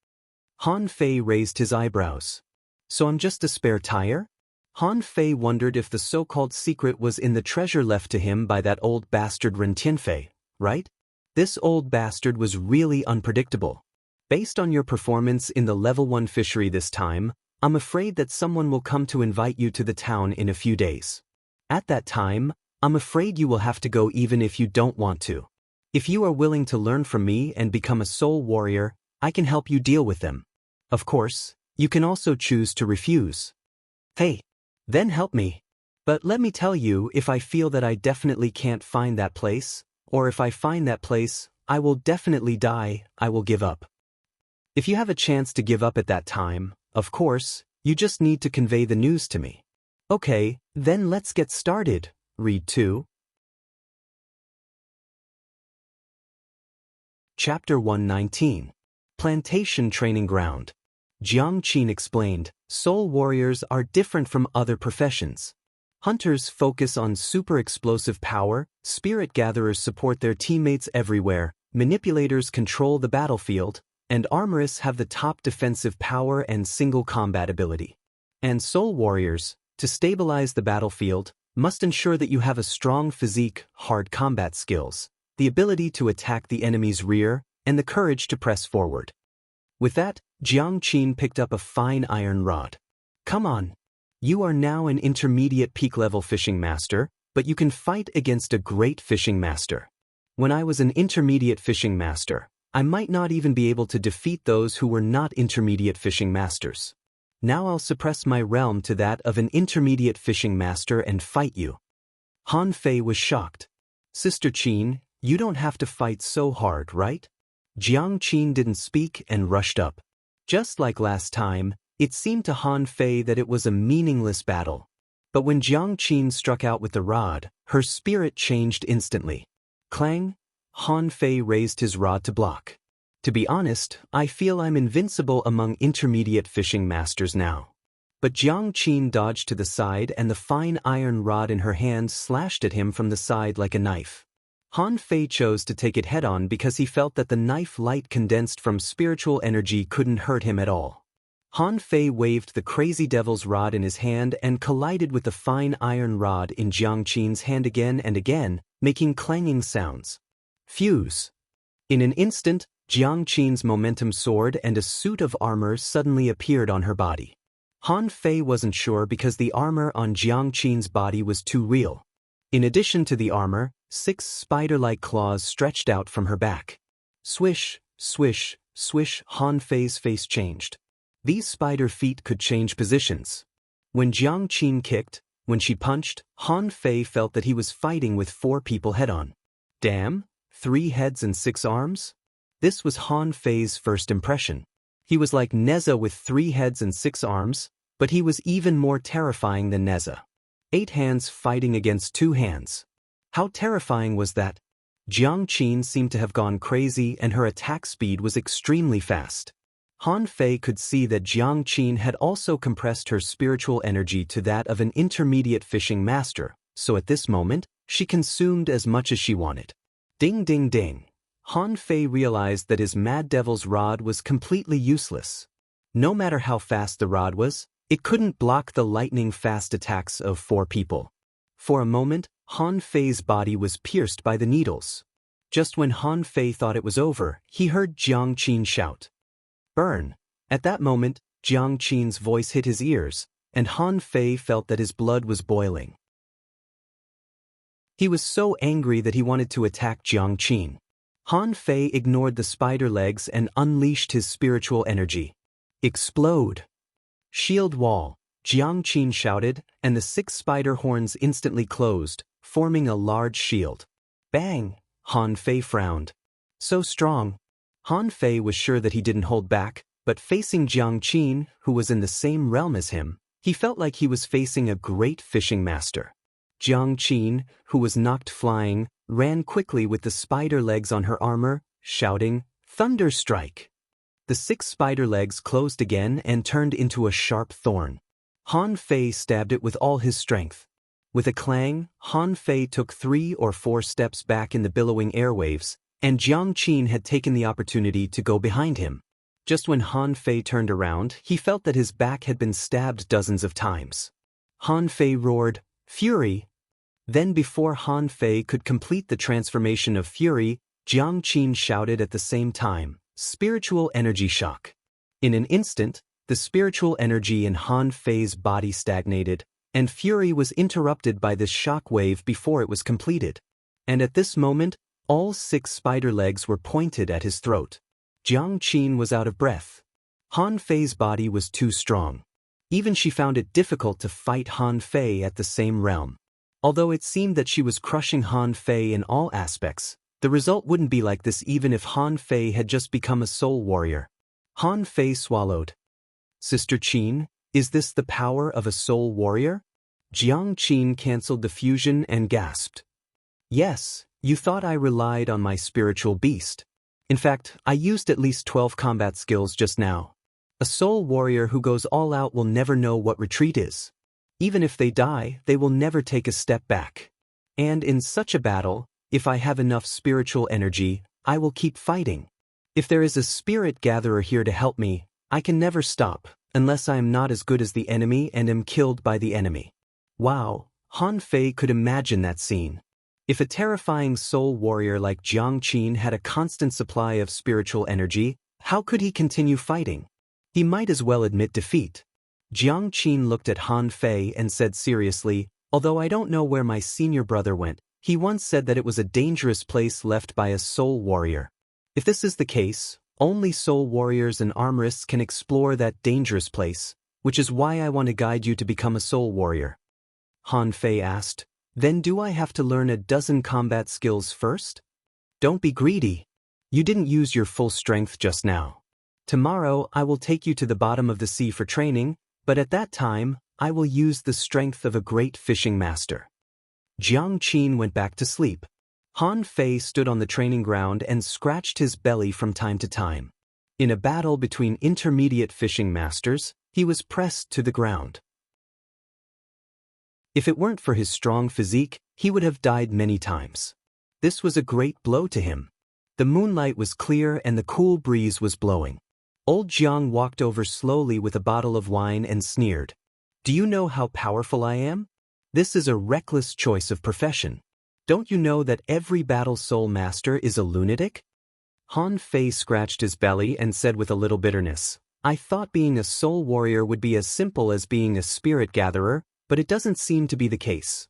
Han Fei raised his eyebrows. So I'm just a spare tire? Han Fei wondered if the so-called secret was in the treasure left to him by that old bastard Ren Tianfei, right? This old bastard was really unpredictable. Based on your performance in the level 1 fishery this time, I'm afraid that someone will come to invite you to the town in a few days. At that time, I'm afraid you will have to go even if you don't want to. If you are willing to learn from me and become a soul warrior, I can help you deal with them. Of course, you can also choose to refuse. Hey, then help me. But let me tell you, if I feel that I definitely can't find that place, or if I find that place, I will definitely die, I will give up. If you have a chance to give up at that time, of course, you just need to convey the news to me. Okay, then let's get started. Read 2. Chapter 119. Plantation Training Ground. Jiang Qin explained, soul warriors are different from other professions. Hunters focus on super explosive power, spirit gatherers support their teammates everywhere, manipulators control the battlefield, and armorists have the top defensive power and single combat ability. And soul warriors, to stabilize the battlefield, must ensure that you have a strong physique, hard combat skills, the ability to attack the enemy's rear, and the courage to press forward. With that, Jiang Qin picked up a fine iron rod. Come on. You are now an intermediate peak-level fishing master, but you can fight against a great fishing master. When I was an intermediate fishing master, I might not even be able to defeat those who were not intermediate fishing masters. Now I'll suppress my realm to that of an intermediate fishing master and fight you. Han Fei was shocked. Sister Qin, you don't have to fight so hard, right? Jiang Qin didn't speak and rushed up. Just like last time, it seemed to Han Fei that it was a meaningless battle. But when Jiang Qin struck out with the rod, her spirit changed instantly. Clang! Han Fei raised his rod to block. To be honest, I feel I'm invincible among intermediate fishing masters now. But Jiang Qin dodged to the side and the fine iron rod in her hand slashed at him from the side like a knife. Han Fei chose to take it head-on because he felt that the knife light condensed from spiritual energy couldn't hurt him at all. Han Fei waved the crazy devil's rod in his hand and collided with the fine iron rod in Jiang Qin's hand again and again, making clanging sounds. Fuse! In an instant, Jiang Qin's momentum soared and a suit of armor suddenly appeared on her body. Han Fei wasn't sure because the armor on Jiang Qin's body was too real. In addition to the armor, 6 spider-like claws stretched out from her back. Swish, swish, swish, Han Fei's face changed. These spider feet could change positions. When Jiang Qin kicked, when she punched, Han Fei felt that he was fighting with 4 people head-on. Damn, 3 heads and 6 arms? This was Han Fei's first impression. He was like Neza with 3 heads and 6 arms, but he was even more terrifying than Neza. 8 hands fighting against 2 hands. How terrifying was that? Jiang Qin seemed to have gone crazy and her attack speed was extremely fast. Han Fei could see that Jiang Qin had also compressed her spiritual energy to that of an intermediate fishing master, so at this moment, she consumed as much as she wanted. Ding ding ding. Han Fei realized that his Mad Devil's rod was completely useless. No matter how fast the rod was, it couldn't block the lightning-fast attacks of 4 people. For a moment, Han Fei's body was pierced by the needles. Just when Han Fei thought it was over, he heard Jiang Qin shout, "Burn!" At that moment, Jiang Qin's voice hit his ears, and Han Fei felt that his blood was boiling. He was so angry that he wanted to attack Jiang Qin. Han Fei ignored the spider legs and unleashed his spiritual energy. "Explode!" "Shield wall!" Jiang Qin shouted, and the 6 spider horns instantly closed, forming a large shield. "Bang!" Han Fei frowned. "So strong." Han Fei was sure that he didn't hold back, but facing Jiang Qin, who was in the same realm as him, he felt like he was facing a great fishing master. Jiang Qin, who was knocked flying, ran quickly with the spider legs on her armor, shouting, "Thunder strike!" The 6 spider legs closed again and turned into a sharp thorn. Han Fei stabbed it with all his strength. With a clang, Han Fei took 3 or 4 steps back in the billowing airwaves, and Jiang Qin had taken the opportunity to go behind him. Just when Han Fei turned around, he felt that his back had been stabbed dozens of times. Han Fei roared, "Fury!" Then before Han Fei could complete the transformation of fury, Jiang Qin shouted at the same time, "Spiritual energy shock." In an instant, the spiritual energy in Han Fei's body stagnated, and fury was interrupted by this shock wave before it was completed. And at this moment, all 6 spider legs were pointed at his throat. Jiang Qin was out of breath. Han Fei's body was too strong. Even she found it difficult to fight Han Fei at the same realm. Although it seemed that she was crushing Han Fei in all aspects, the result wouldn't be like this even if Han Fei had just become a soul warrior. Han Fei swallowed. "Sister Qin, is this the power of a soul warrior?" Jiang Qin cancelled the fusion and gasped. "Yes, you thought I relied on my spiritual beast. In fact, I used at least 12 combat skills just now. A soul warrior who goes all out will never know what retreat is. Even if they die, they will never take a step back. And in such a battle, if I have enough spiritual energy, I will keep fighting. If there is a spirit gatherer here to help me, I can never stop, unless I am not as good as the enemy and am killed by the enemy." Wow, Han Fei could imagine that scene. If a terrifying soul warrior like Jiang Qin had a constant supply of spiritual energy, how could he continue fighting? He might as well admit defeat. Jiang Qin looked at Han Fei and said seriously, "Although I don't know where my senior brother went, he once said that it was a dangerous place left by a soul warrior. If this is the case, only soul warriors and armorists can explore that dangerous place, which is why I want to guide you to become a soul warrior." Han Fei asked, "Then do I have to learn a dozen combat skills first?" "Don't be greedy. You didn't use your full strength just now. Tomorrow I will take you to the bottom of the sea for training, but at that time, I will use the strength of a great fishing master." Jiang Qin went back to sleep. Han Fei stood on the training ground and scratched his belly from time to time. In a battle between intermediate fishing masters, he was pressed to the ground. If it weren't for his strong physique, he would have died many times. This was a great blow to him. The moonlight was clear and the cool breeze was blowing. Old Jiang walked over slowly with a bottle of wine and sneered. "Do you know how powerful I am? This is a reckless choice of profession. Don't you know that every battle soul master is a lunatic?" Han Fei scratched his belly and said with a little bitterness, "I thought being a soul warrior would be as simple as being a spirit gatherer, but it doesn't seem to be the case."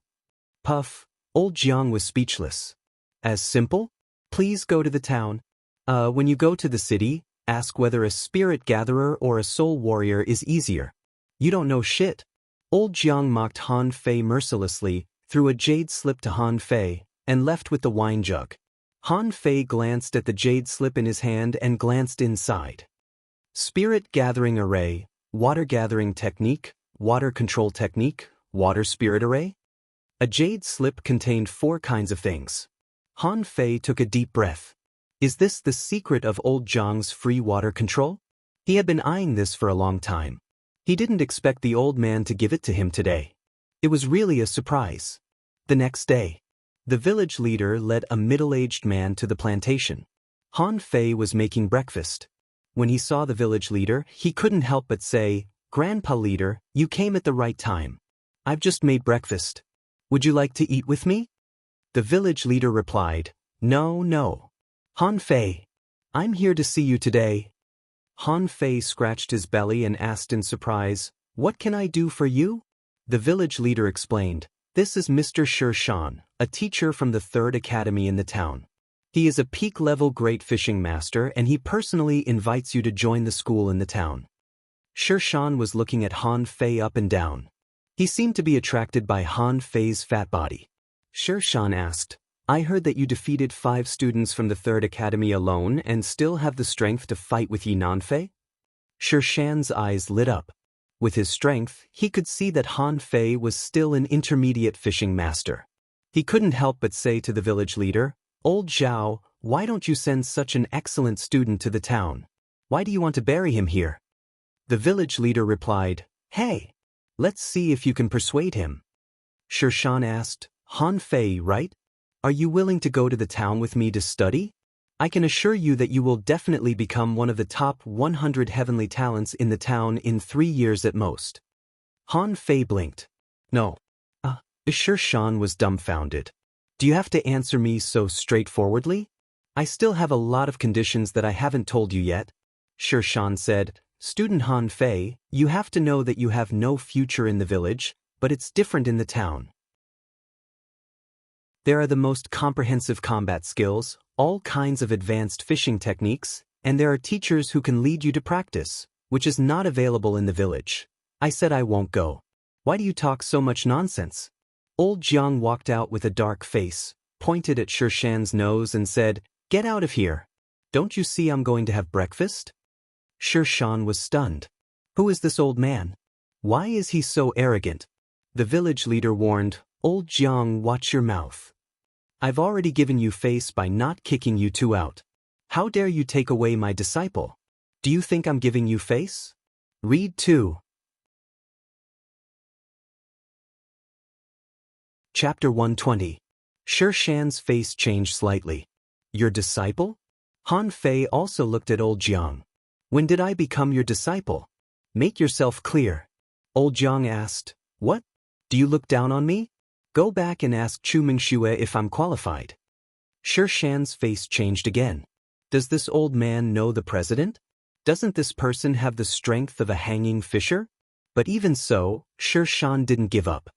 Puff, old Jiang was speechless. "As simple? Please go to the town. When you go to the city, ask whether a spirit gatherer or a soul warrior is easier. You don't know shit." Old Jiang mocked Han Fei mercilessly, threw a jade slip to Han Fei, and left with the wine jug. Han Fei glanced at the jade slip in his hand and glanced inside. Spirit gathering array, water gathering technique, water control technique, water spirit array? A jade slip contained 4 kinds of things. Han Fei took a deep breath. Is this the secret of old Jiang's free water control? He had been eyeing this for a long time. He didn't expect the old man to give it to him today. It was really a surprise. The next day, the village leader led a middle-aged man to the plantation. Han Fei was making breakfast. When he saw the village leader, he couldn't help but say, "Grandpa leader, you came at the right time. I've just made breakfast. Would you like to eat with me?" The village leader replied, "No, no. Han Fei, I'm here to see you today." Han Fei scratched his belly and asked in surprise, "What can I do for you?" The village leader explained, "This is Mr. Shan, a teacher from the 3rd Academy in the town. He is a peak-level great fishing master and he personally invites you to join the school in the town." Shan was looking at Han Fei up and down. He seemed to be attracted by Han Fei's fat body. Shan asked, "I heard that you defeated 5 students from the 3rd Academy alone and still have the strength to fight with Yi Nanfei?" Shan's eyes lit up. With his strength, he could see that Han Fei was still an intermediate fishing master. He couldn't help but say to the village leader, "Old Zhao, why don't you send such an excellent student to the town? Why do you want to bury him here?" The village leader replied, "Hey, let's see if you can persuade him." Shan asked, "Han Fei, right? Are you willing to go to the town with me to study? I can assure you that you will definitely become one of the top 100 heavenly talents in the town in 3 years at most." Han Fei blinked. "No." Shan was dumbfounded. "Do you have to answer me so straightforwardly? I still have a lot of conditions that I haven't told you yet." Shan said, "Student Han Fei, you have to know that you have no future in the village, but it's different in the town. There are the most comprehensive combat skills, all kinds of advanced fishing techniques, and there are teachers who can lead you to practice, which is not available in the village. I said I won't go. Why do you talk so much nonsense?" Old Jiang walked out with a dark face, pointed at Shan's nose and said, "Get out of here. Don't you see I'm going to have breakfast?" Shan was stunned. Who is this old man? Why is he so arrogant? The village leader warned, "Old Jiang, watch your mouth. I've already given you face by not kicking you 2 out. How dare you take away my disciple? Do you think I'm giving you face?" Read 2. Chapter 120. Shan's face changed slightly. "Your disciple?" Han Fei also looked at Old Jiang. "When did I become your disciple? Make yourself clear." Old Jiang asked, "What? Do you look down on me? Go back and ask Chu Mingxue if I'm qualified." Shan's face changed again. Does this old man know the president? Doesn't this person have the strength of a hanging fisher? But even so, Shan didn't give up.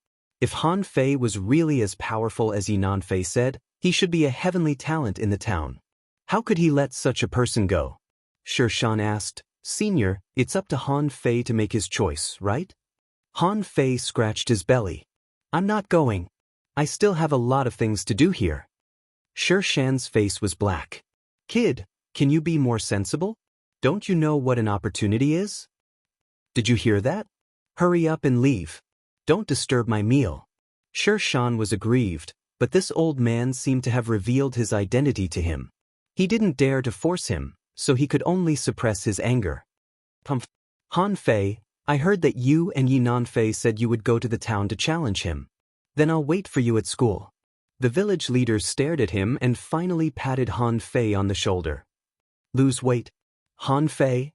If Han Fei was really as powerful as Yi Nanfei said, he should be a heavenly talent in the town. How could he let such a person go? Shan asked, "Senior, it's up to Han Fei to make his choice, right?" Han Fei scratched his belly. "I'm not going. I still have a lot of things to do here." Shan's face was black. "Kid, can you be more sensible? Don't you know what an opportunity is? Did you hear that? Hurry up and leave. Don't disturb my meal." Shan was aggrieved, but this old man seemed to have revealed his identity to him. He didn't dare to force him, so he could only suppress his anger. "Han Fei, I heard that you and Yi Nanfei said you would go to the town to challenge him. Then I'll wait for you at school." The village leader stared at him and finally patted Han Fei on the shoulder. "Lose weight, Han Fei."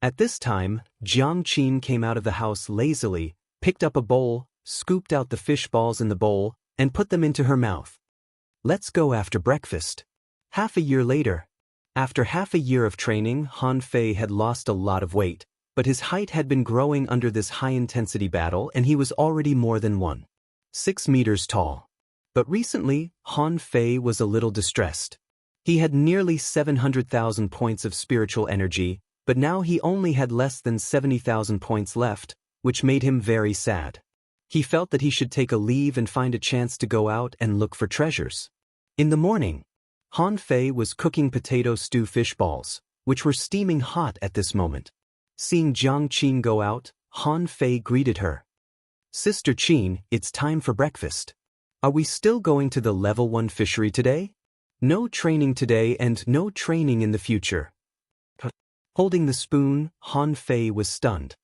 At this time, Jiang Qin came out of the house lazily, picked up a bowl, scooped out the fish balls in the bowl, and put them into her mouth. "Let's go after breakfast." Half a year later. After half a year of training, Han Fei had lost a lot of weight, but his height had been growing under this high-intensity battle and he was already more than 1.6 meters tall. But recently, Han Fei was a little distressed. He had nearly 700,000 points of spiritual energy, but now he only had less than 70,000 points left, which made him very sad. He felt that he should take a leave and find a chance to go out and look for treasures. In the morning, Han Fei was cooking potato stew fish balls, which were steaming hot at this moment. Seeing Jiang Qin go out, Han Fei greeted her. "Sister Qin, it's time for breakfast. Are we still going to the level 1 fishery today? No training today and no training in the future." Holding the spoon, Han Fei was stunned.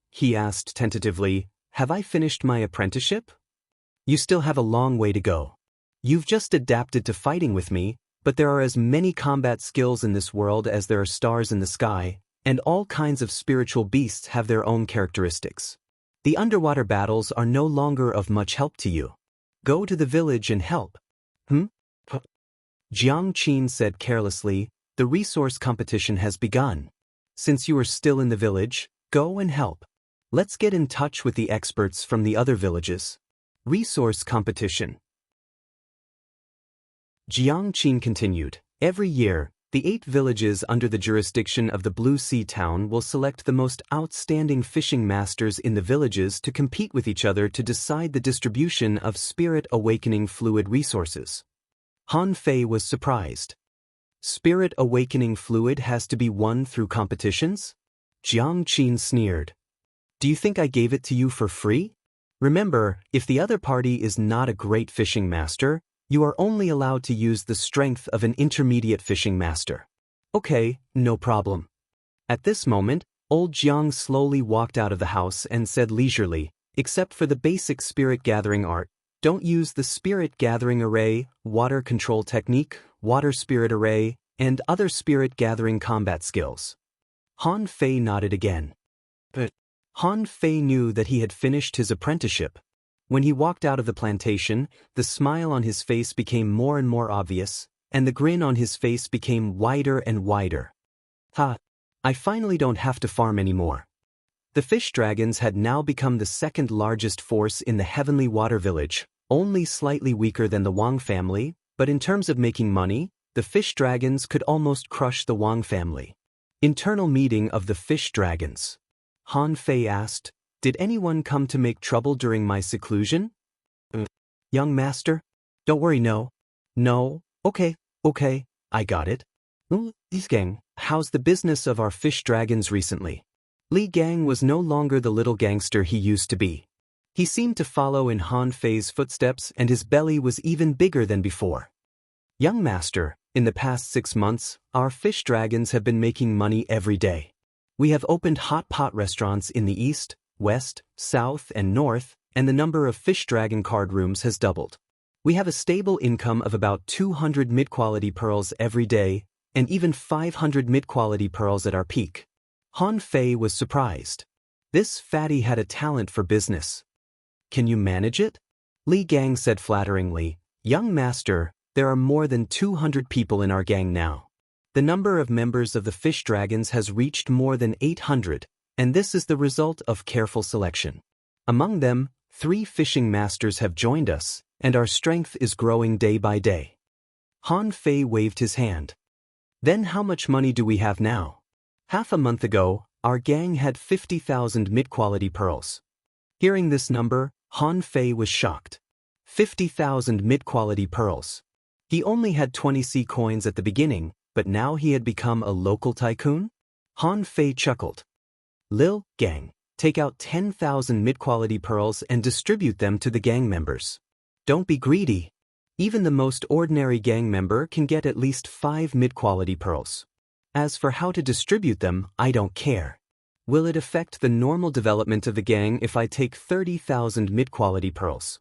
He asked tentatively, "Have I finished my apprenticeship?" "You still have a long way to go. You've just adapted to fighting with me, but there are as many combat skills in this world as there are stars in the sky, and all kinds of spiritual beasts have their own characteristics. The underwater battles are no longer of much help to you. Go to the village and help. Jiang Qin said carelessly, the resource competition has begun. Since you are still in the village, go and help. Let's get in touch with the experts from the other villages. Resource competition. Jiang Qin continued, every year, the 8 villages under the jurisdiction of the Blue Sea Town will select the most outstanding fishing masters in the villages to compete with each other to decide the distribution of Spirit Awakening fluid resources. Han Fei was surprised. Spirit Awakening fluid has to be won through competitions? Jiang Qin sneered. Do you think I gave it to you for free? Remember, if the other party is not a great fishing master, you are only allowed to use the strength of an intermediate fishing master. Okay, no problem. At this moment, old Jiang slowly walked out of the house and said leisurely, except for the basic spirit gathering art, don't use the spirit gathering array, water control technique, water spirit array, and other spirit gathering combat skills. Han Fei nodded again. But Han Fei knew that he had finished his apprenticeship. When he walked out of the plantation, the smile on his face became more and more obvious, and the grin on his face became wider and wider. Ha! I finally don't have to farm anymore. The fish dragons had now become the second largest force in the Heavenly Water Village, only slightly weaker than the Wang family, but in terms of making money, the fish dragons could almost crush the Wang family. Internal meeting of the fish dragons. Han Fei asked, did anyone come to make trouble during my seclusion? Young master? Don't worry, no. No, okay, I got it. Li Gang, how's the business of our fish dragons recently? Li Gang was no longer the little gangster he used to be. He seemed to follow in Han Fei's footsteps and his belly was even bigger than before. Young master, in the past 6 months, our fish dragons have been making money every day. We have opened hot pot restaurants in the east, west, south, and north, and the number of fish dragon card rooms has doubled. We have a stable income of about 200 mid-quality pearls every day, and even 500 mid-quality pearls at our peak. Han Fei was surprised. This fatty had a talent for business. Can you manage it? Li Gang said flatteringly, young master, there are more than 200 people in our gang now. The number of members of the fish dragons has reached more than 800, and this is the result of careful selection. Among them, 3 fishing masters have joined us, and our strength is growing day by day. Han Fei waved his hand. Then how much money do we have now? Half a month ago, our gang had 50,000 mid-quality pearls. Hearing this number, Han Fei was shocked. 50,000 mid-quality pearls. He only had 20 C coins at the beginning, but now he had become a local tycoon? Han Fei chuckled. Lil Gang, take out 10,000 mid-quality pearls and distribute them to the gang members. Don't be greedy. Even the most ordinary gang member can get at least 5 mid-quality pearls. As for how to distribute them, I don't care. Will it affect the normal development of the gang if I take 30,000 mid-quality pearls?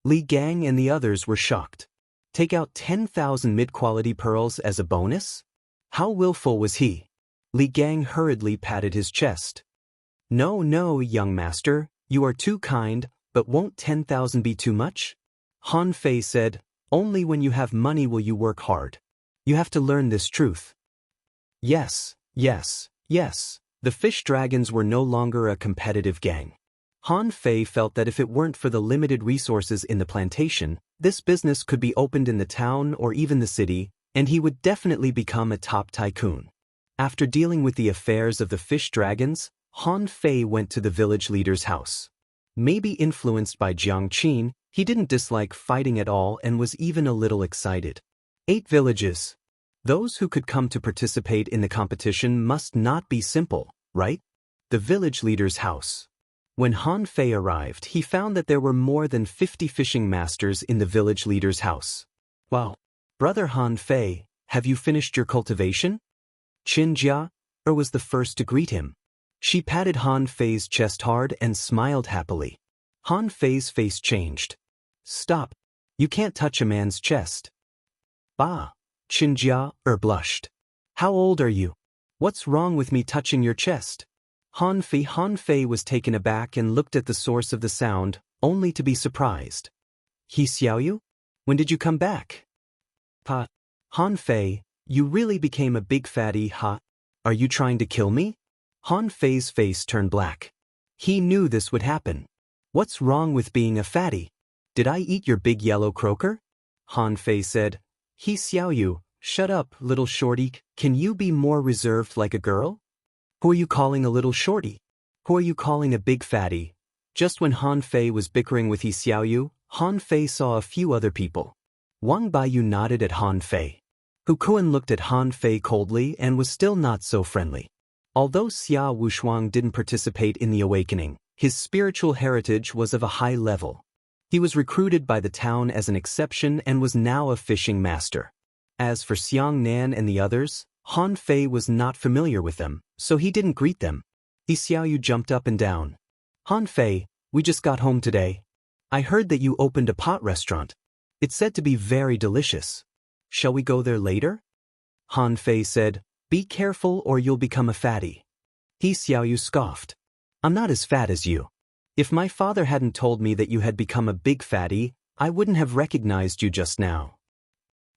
Li Gang and the others were shocked. Take out 10,000 mid-quality pearls as a bonus? How willful was he? Li Gang hurriedly patted his chest. No, young master, you are too kind, but won't 10,000 be too much? Han Fei said, only when you have money will you work hard. You have to learn this truth. Yes. The fish dragons were no longer a competitive gang. Han Fei felt that if it weren't for the limited resources in the plantation, this business could be opened in the town or even the city, and he would definitely become a top tycoon. After dealing with the affairs of the fish dragons, Han Fei went to the village leader's house. Maybe influenced by Jiang Qin, he didn't dislike fighting at all and was even a little excited. 8 villages. Those who could come to participate in the competition must not be simple, right? The village leader's house. When Han Fei arrived, he found that there were more than 50 fishing masters in the village leader's house. Wow. Brother Han Fei, have you finished your cultivation? Qin Jia was the first to greet him. She patted Han Fei's chest hard and smiled happily. Han Fei's face changed. Stop. You can't touch a man's chest. Bah! Chinjia blushed. How old are you? What's wrong with me touching your chest? Han Fei was taken aback and looked at the source of the sound, only to be surprised. He Xiaoyu? When did you come back? Pa. Han Fei, you really became a big fatty, ha? Are you trying to kill me? Han Fei's face turned black. He knew this would happen. What's wrong with being a fatty? Did I eat your big yellow croaker? Han Fei said. He Xiaoyu, shut up, little shorty, can you be more reserved like a girl? Who are you calling a little shorty? Who are you calling a big fatty? Just when Han Fei was bickering with He Xiaoyu, Han Fei saw a few other people. Wang Baiyu nodded at Han Fei. Hu Kuan looked at Han Fei coldly and was still not so friendly. Although Xia Wushuang didn't participate in the awakening, his spiritual heritage was of a high level. He was recruited by the town as an exception and was now a fishing master. As for Xiang Nan and the others, Han Fei was not familiar with them, so he didn't greet them. He Xiaoyu jumped up and down. Han Fei, we just got home today. I heard that you opened a pot restaurant. It's said to be very delicious. Shall we go there later? Han Fei said, be careful or you'll become a fatty. He Xiaoyu scoffed. I'm not as fat as you. If my father hadn't told me that you had become a big fatty, I wouldn't have recognized you just now.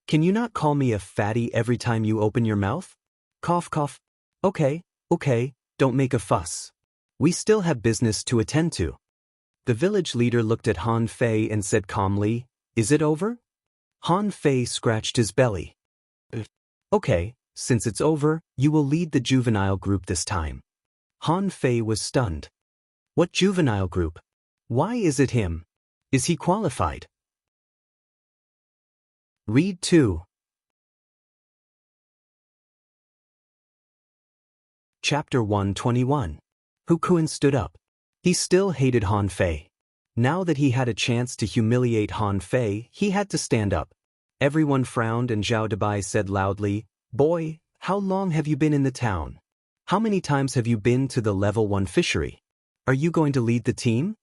Can you not call me a fatty every time you open your mouth? Cough cough. Okay, don't make a fuss. We still have business to attend to. The village leader looked at Han Fei and said calmly, is it over? Han Fei scratched his belly. Okay, since it's over, you will lead the juvenile group this time. Han Fei was stunned. What juvenile group? Why is it him? Is he qualified? Read 2. Chapter 121. Hu Kuan stood up. He still hated Han Fei. Now that he had a chance to humiliate Han Fei, he had to stand up. Everyone frowned and Zhao Debai said loudly, Boy, how long have you been in the town? How many times have you been to the level 1 fishery? Are you going to lead the team?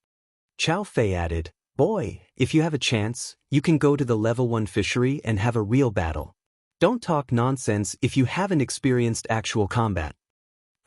Chao Fei added, Boy, if you have a chance, you can go to the level 1 fishery and have a real battle. Don't talk nonsense if you haven't experienced actual combat.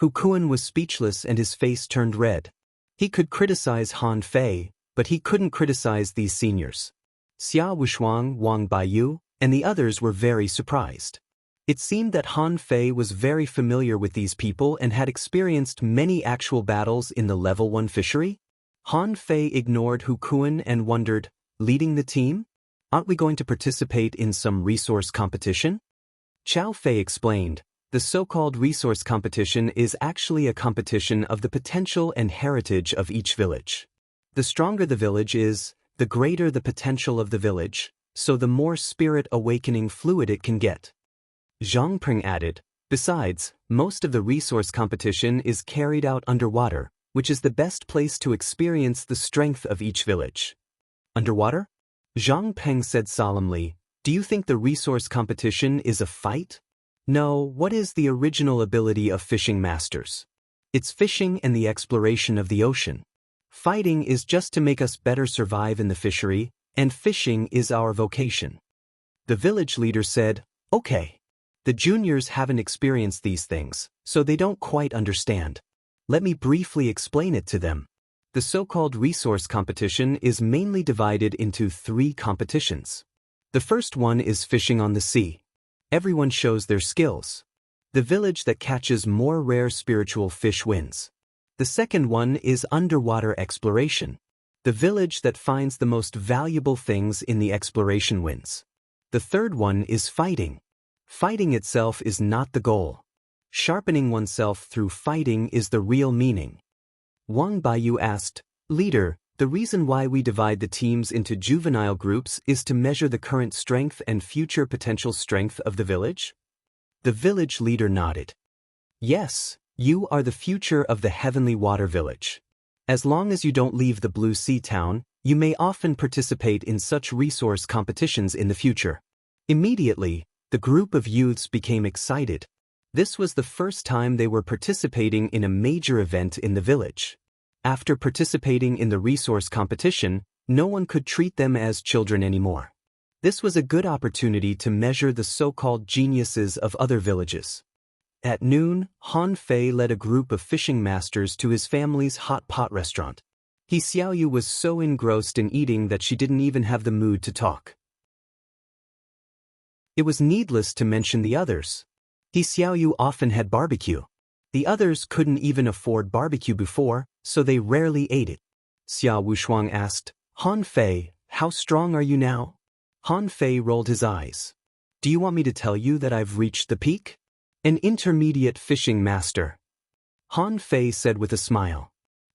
Hu Kuan was speechless and his face turned red. He could criticize Han Fei, but he couldn't criticize these seniors. Xia Wushuang, Wang Baiyu, and the others were very surprised. It seemed that Han Fei was very familiar with these people and had experienced many actual battles in the level 1 fishery. Han Fei ignored Hu Kuan and wondered, leading the team? Aren't we going to participate in some resource competition? Chao Fei explained, the so-called resource competition is actually a competition of the potential and heritage of each village. The stronger the village is, the greater the potential of the village, so the more spirit awakening fluid it can get. Zhang Peng added, besides, most of the resource competition is carried out underwater, which is the best place to experience the strength of each village. Underwater? Zhang Peng said solemnly, do you think the resource competition is a fight? No, what is the original ability of fishing masters? It's fishing and the exploration of the ocean. Fighting is just to make us better survive in the fishery, and fishing is our vocation. The village leader said, okay. The juniors haven't experienced these things, so they don't quite understand. Let me briefly explain it to them. The so-called resource competition is mainly divided into 3 competitions. The first one is fishing on the sea. Everyone shows their skills. The village that catches more rare spiritual fish wins. The second one is underwater exploration. The village that finds the most valuable things in the exploration wins. The third one is fighting. Fighting itself is not the goal. Sharpening oneself through fighting is the real meaning. Wang Baiyu asked, Leader, the reason why we divide the teams into juvenile groups is to measure the current strength and future potential strength of the village? The village leader nodded. Yes, you are the future of the Heavenly Water Village. As long as you don't leave the Blue Sea Town, you may often participate in such resource competitions in the future. Immediately, the group of youths became excited. This was the first time they were participating in a major event in the village. After participating in the resource competition, no one could treat them as children anymore. This was a good opportunity to measure the so-called geniuses of other villages. At noon, Han Fei led a group of fishing masters to his family's hot pot restaurant. He Xiaoyu was so engrossed in eating that she didn't even have the mood to talk. It was needless to mention the others. He Xiaoyu often had barbecue. The others couldn't even afford barbecue before, so they rarely ate it. Xia Wushuang asked, Han Fei, how strong are you now? Han Fei rolled his eyes. Do you want me to tell you that I've reached the peak? An intermediate fishing master. Han Fei said with a smile.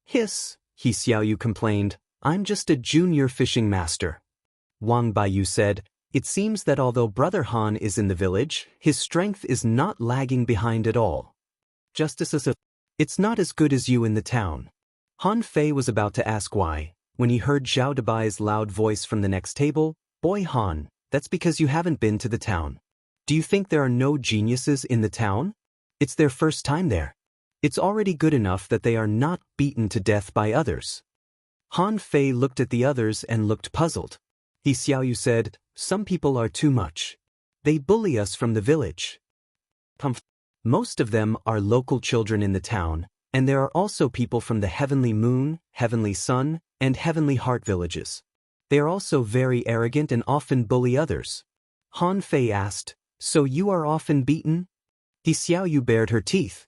Hiss, He Xiaoyu complained, I'm just a junior fishing master. Wang Baiyu said, it seems that although Brother Han is in the village, his strength is not lagging behind at all. Justice is it's not as good as you in the town. Han Fei was about to ask why, when he heard Zhao Dabai's loud voice from the next table, Boy Han, that's because you haven't been to the town. Do you think there are no geniuses in the town? It's their first time there. It's already good enough that they are not beaten to death by others. Han Fei looked at the others and looked puzzled. He Xiaoyu said, some people are too much. They bully us from the village. Most of them are local children in the town, and there are also people from the Heavenly Moon, Heavenly Sun, and Heavenly Heart villages. They are also very arrogant and often bully others. Han Fei asked, so you are often beaten? He Xiaoyu bared her teeth.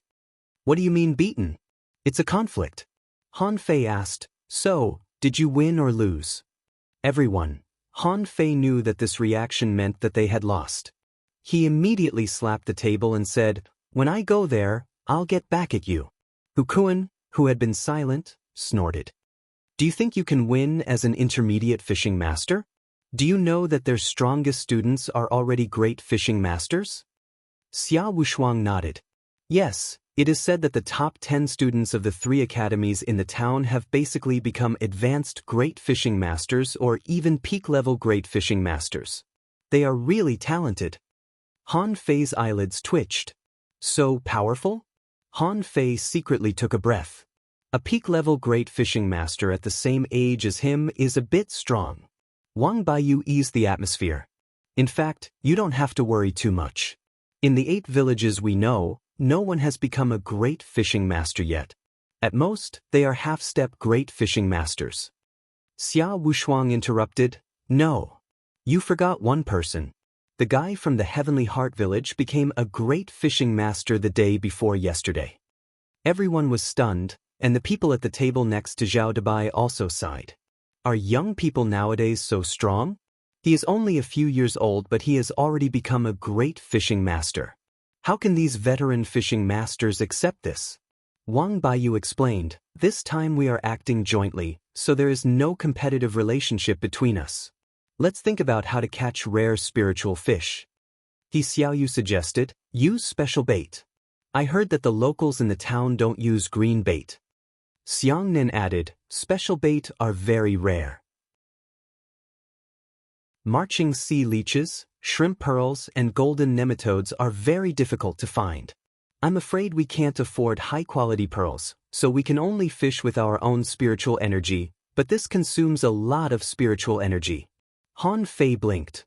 What do you mean beaten? It's a conflict. Han Fei asked, so, did you win or lose? Everyone. Han Fei knew that this reaction meant that they had lost. He immediately slapped the table and said, when I go there, I'll get back at you. Hukuan, who had been silent, snorted. Do you think you can win as an intermediate fishing master? Do you know that their strongest students are already great fishing masters? Xia Wushuang nodded. Yes, it is said that the top 10 students of the 3 academies in the town have basically become advanced great fishing masters or even peak-level great fishing masters. They are really talented. Han Fei's eyelids twitched. So powerful? Han Fei secretly took a breath. A peak-level great fishing master at the same age as him is a bit strong. Wang Baiyu eased the atmosphere. In fact, you don't have to worry too much. In the 8 villages we know, no one has become a great fishing master yet. At most, they are half-step great fishing masters. Xia Wushuang interrupted, no. You forgot one person. The guy from the Heavenly Heart village became a great fishing master the day before yesterday. Everyone was stunned, and the people at the table next to Zhao Dabai also sighed. Are young people nowadays so strong? He is only a few years old, but he has already become a great fishing master. How can these veteran fishing masters accept this? Wang Baiyu explained, this time we are acting jointly, so there is no competitive relationship between us. Let's think about how to catch rare spiritual fish. He Xiaoyu suggested, use special bait. I heard that the locals in the town don't use green bait. Xiangnan added, special bait are very rare. Marching sea leeches, shrimp pearls, and golden nematodes are very difficult to find. I'm afraid we can't afford high-quality pearls, so we can only fish with our own spiritual energy, but this consumes a lot of spiritual energy. Han Fei blinked.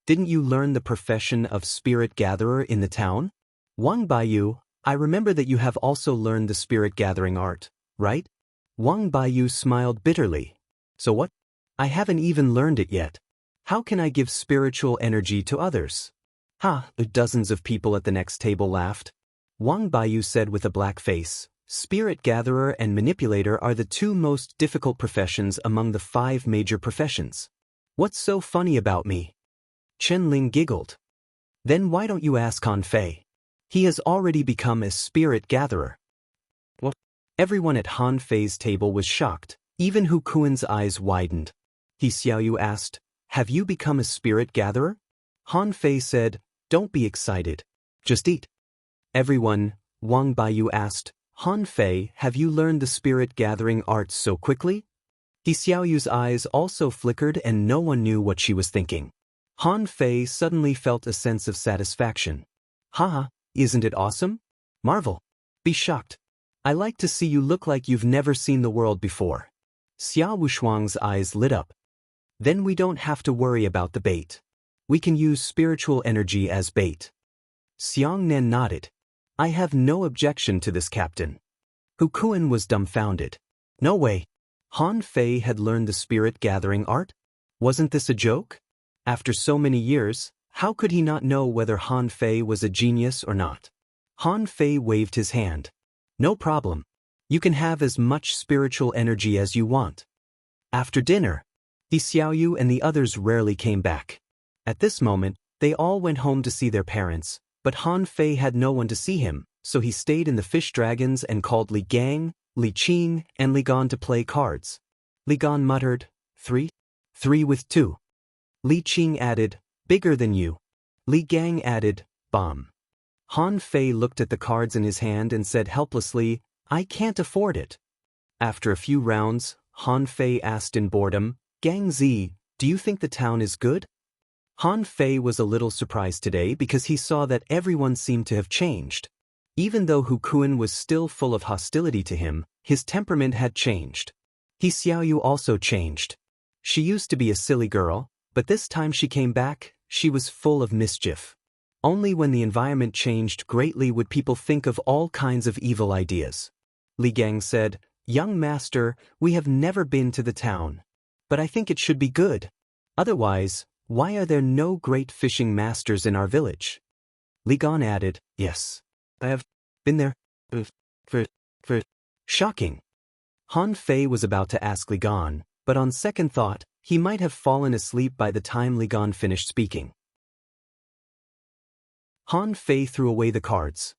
Didn't you learn the profession of spirit gatherer in the town? Wang Baiyu, I remember that you have also learned the spirit gathering art, right? Wang Baiyu smiled bitterly. So what? I haven't even learned it yet. How can I give spiritual energy to others? Ha! Dozens of people at the next table laughed. Wang Baiyu said with a black face, spirit gatherer and manipulator are the 2 most difficult professions among the 5 major professions. What's so funny about me? Chen Ling giggled. Then why don't you ask Han Fei? He has already become a spirit gatherer. What? Everyone at Han Fei's table was shocked, even Hu Kuan's eyes widened. He Xiaoyu asked, have you become a spirit gatherer? Han Fei said, don't be excited. Just eat. Everyone, Wang Baiyu asked, Han Fei, have you learned the spirit gathering art so quickly? He Xiaoyu's eyes also flickered and no one knew what she was thinking. Han Fei suddenly felt a sense of satisfaction. Haha, isn't it awesome? Marvel. Be shocked. I like to see you look like you've never seen the world before. Xia Wushuang's eyes lit up. Then we don't have to worry about the bait. We can use spiritual energy as bait. Xiang Nan nodded. I have no objection to this, Captain. Hu Kuan was dumbfounded. No way. Han Fei had learned the spirit-gathering art? Wasn't this a joke? After so many years, how could he not know whether Han Fei was a genius or not? Han Fei waved his hand. No problem. You can have as much spiritual energy as you want. After dinner, Di Xiaoyu and the others rarely came back. At this moment, they all went home to see their parents, but Han Fei had no one to see him, so he stayed in the fish dragons and called Li Gang, Li Qing, and Li Gan to play cards. Li Gan muttered, 3? 3 with 2. Li Qing added, bigger than you. Li Gang added, bomb. Han Fei looked at the cards in his hand and said helplessly, I can't afford it. After a few rounds, Han Fei asked in boredom, Gang Zi, do you think the town is good? Han Fei was a little surprised today because he saw that everyone seemed to have changed. Even though Hu Kuan was still full of hostility to him, his temperament had changed. He Xiaoyu also changed. She used to be a silly girl, but this time she came back, she was full of mischief. Only when the environment changed greatly would people think of all kinds of evil ideas. Li Gang said, Young master, we have never been to the town. But I think it should be good. Otherwise, why are there no great fishing masters in our village? Li Gan added, Yes. I have been there. Shocking. Han Fei was about to ask Li Gan, but on second thought, he might have fallen asleep by the time Li Gan finished speaking. Han Fei threw away the cards.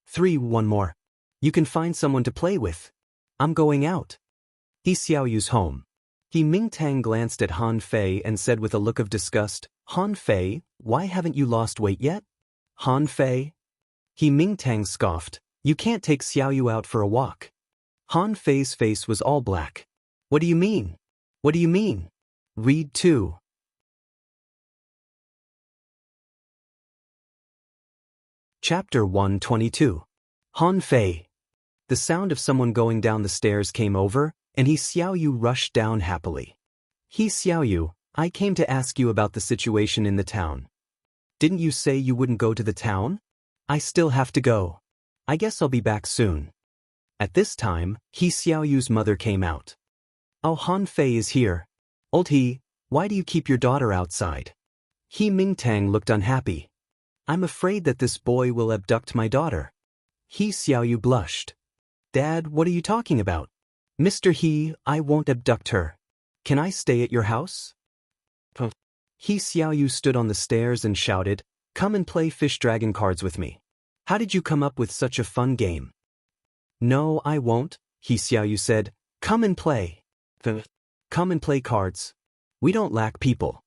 3, one more. You can find someone to play with. I'm going out. He Xiaoyu's home. He Mingtang glanced at Han Fei and said with a look of disgust, Han Fei, why haven't you lost weight yet? Han Fei? He Mingtang scoffed, you can't take Xiaoyu out for a walk. Han Fei's face was all black. What do you mean? What do you mean? Read 2. Chapter 122. Han Fei. The sound of someone going down the stairs came over, and He Xiaoyu rushed down happily. He Xiaoyu, I came to ask you about the situation in the town. Didn't you say you wouldn't go to the town? I still have to go. I guess I'll be back soon. At this time, He Xiaoyu's mother came out. Oh, Han Fei is here. Old He, why do you keep your daughter outside? He Mingtang looked unhappy. I'm afraid that this boy will abduct my daughter. He Xiaoyu blushed. Dad, what are you talking about? Mr. He, I won't abduct her. Can I stay at your house? He Xiaoyu stood on the stairs and shouted, Come and play fish dragon cards with me. How did you come up with such a fun game? No, I won't, He Xiaoyu said. Come and play. Come and play cards. We don't lack people.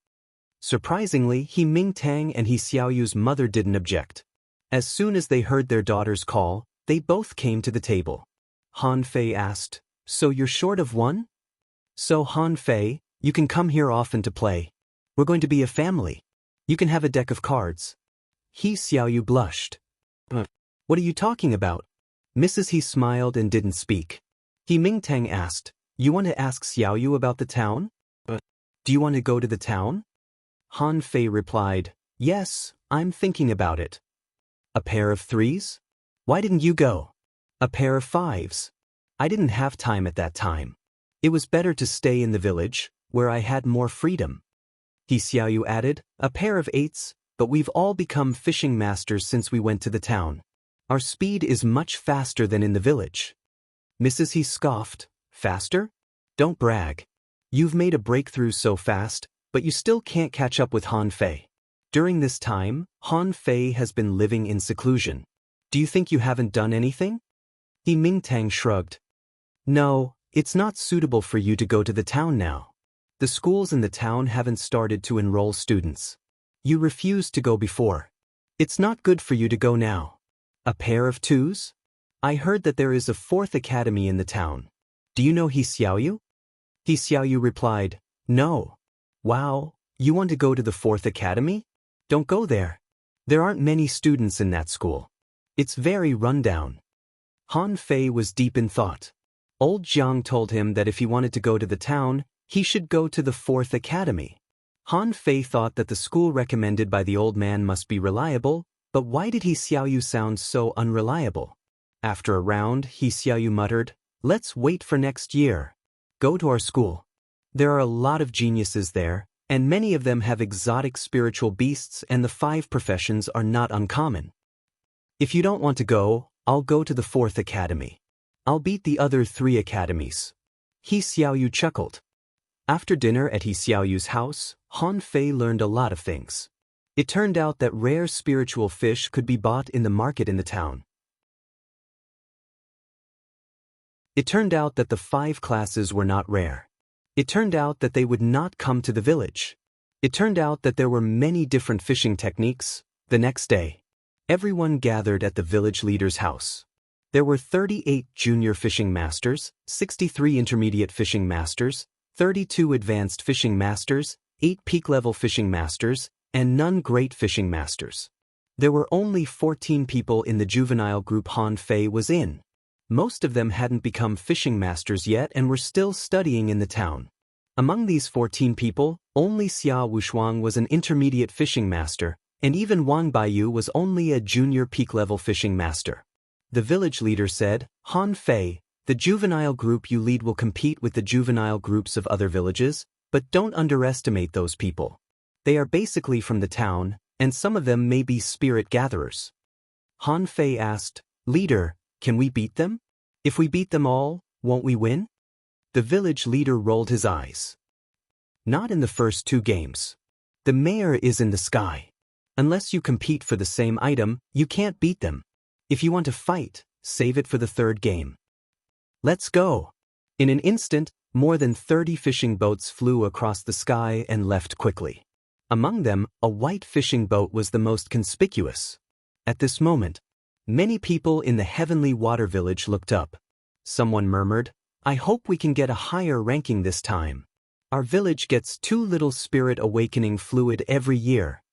Surprisingly, He Mingtang and He Xiaoyu's mother didn't object. As soon as they heard their daughter's call, they both came to the table. Han Fei asked, So you're short of one? So Han Fei, you can come here often to play. We're going to be a family. You can have a deck of cards. He Xiaoyu blushed. What are you talking about? Mrs. He smiled and didn't speak. He Mingtang asked, You want to ask Xiaoyu about the town? Do you want to go to the town? Han Fei replied, Yes, I'm thinking about it. A pair of 3s? Why didn't you go? A pair of 5s. I didn't have time at that time. It was better to stay in the village, where I had more freedom. He Xiaoyu added, A pair of 8s, but we've all become fishing masters since we went to the town. Our speed is much faster than in the village. Mrs. He scoffed, Faster? Don't brag. You've made a breakthrough so fast, but you still can't catch up with Han Fei. During this time, Han Fei has been living in seclusion. Do you think you haven't done anything? He Mingtang shrugged. No, it's not suitable for you to go to the town now. The schools in the town haven't started to enroll students. You refused to go before. It's not good for you to go now. A pair of 2s? I heard that there is a 4th academy in the town. Do you know He Xiaoyu? He Xiaoyu replied, No. Wow, you want to go to the 4th academy? Don't go there. There aren't many students in that school. It's very rundown. Han Fei was deep in thought. Old Jiang told him that if he wanted to go to the town, he should go to the 4th academy. Han Fei thought that the school recommended by the old man must be reliable, but why did He Xiaoyu sound so unreliable? After a round, He Xiaoyu muttered, "Let's wait for next year. Go to our school. There are a lot of geniuses there, and many of them have exotic spiritual beasts, and the 5 professions are not uncommon. If you don't want to go, I'll go to the 4th academy. I'll beat the other 3 academies." He Xiaoyu chuckled. After dinner at He Xiaoyu's house, Han Fei learned a lot of things. It turned out that rare spiritual fish could be bought in the market in the town. It turned out that the 5 classes were not rare. It turned out that they would not come to the village. It turned out that there were many different fishing techniques. The next day, everyone gathered at the village leader's house. There were 38 junior fishing masters, 63 intermediate fishing masters, 32 advanced fishing masters, 8 peak-level fishing masters, and none great fishing masters. There were only 14 people in the juvenile group Han Fei was in. Most of them hadn't become fishing masters yet and were still studying in the town. Among these 14 people, only Xia Wushuang was an intermediate fishing master, and even Wang Baiyu was only a junior peak-level fishing master. The village leader said, "Han Fei, the juvenile group you lead will compete with the juvenile groups of other villages, but don't underestimate those people. They are basically from the town, and some of them may be spirit gatherers." Han Fei asked, "Leader, can we beat them? If we beat them all, won't we win?" The village leader rolled his eyes. "Not in the first 2 games. The mayor is in the sky. Unless you compete for the same item, you can't beat them. If you want to fight, save it for the 3rd game. Let's go." In an instant, more than 30 fishing boats flew across the sky and left quickly. Among them, a white fishing boat was the most conspicuous. At this moment, many people in the Heavenly Water Village looked up. Someone murmured, "I hope we can get a higher ranking this time. Our village gets too little spirit awakening fluid every year."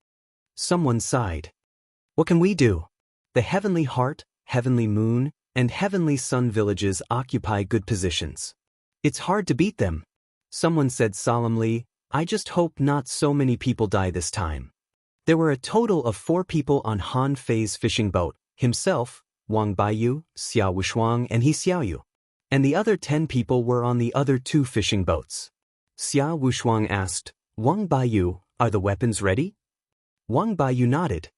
Someone sighed. "What can we do? The Heavenly Heart, Heavenly Moon, and Heavenly Sun villages occupy good positions. It's hard to beat them." Someone said solemnly, "I just hope not so many people die this time." There were a total of 4 people on Han Fei's fishing boat: himself, Wang Baiyu, Xia Wushuang, and He Xiaoyu. And the other 10 people were on the other 2 fishing boats. Xia Wushuang asked, "Wang Baiyu, are the weapons ready?" Wang Baiyu nodded.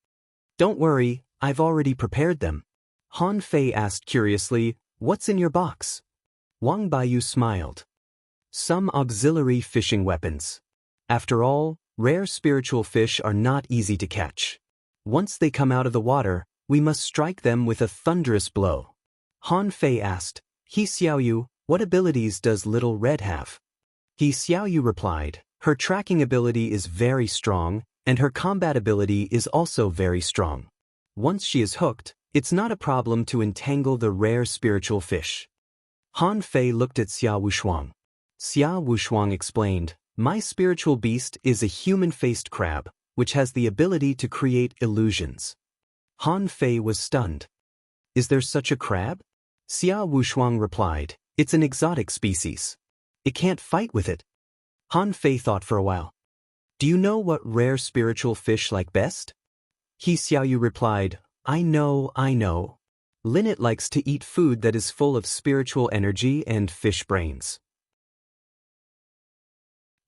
"Don't worry, I've already prepared them." Han Fei asked curiously, "What's in your box?" Wang Baiyu smiled. "Some auxiliary fishing weapons. After all, rare spiritual fish are not easy to catch. Once they come out of the water, we must strike them with a thunderous blow." Han Fei asked, "He Xiaoyu, what abilities does Little Red have?" He Xiaoyu replied, "Her tracking ability is very strong, and her combat ability is also very strong. Once she is hooked, it's not a problem to entangle the rare spiritual fish." Han Fei looked at Xia Wushuang. Xia Wushuang explained, "My spiritual beast is a human-faced crab, which has the ability to create illusions." Han Fei was stunned. "Is there such a crab?" Xia Wushuang replied, "It's an exotic species. It can't fight with it." Han Fei thought for a while. "Do you know what rare spiritual fish like best?" He Xiaoyu replied, I know. Linnet likes to eat food that is full of spiritual energy and fish brains."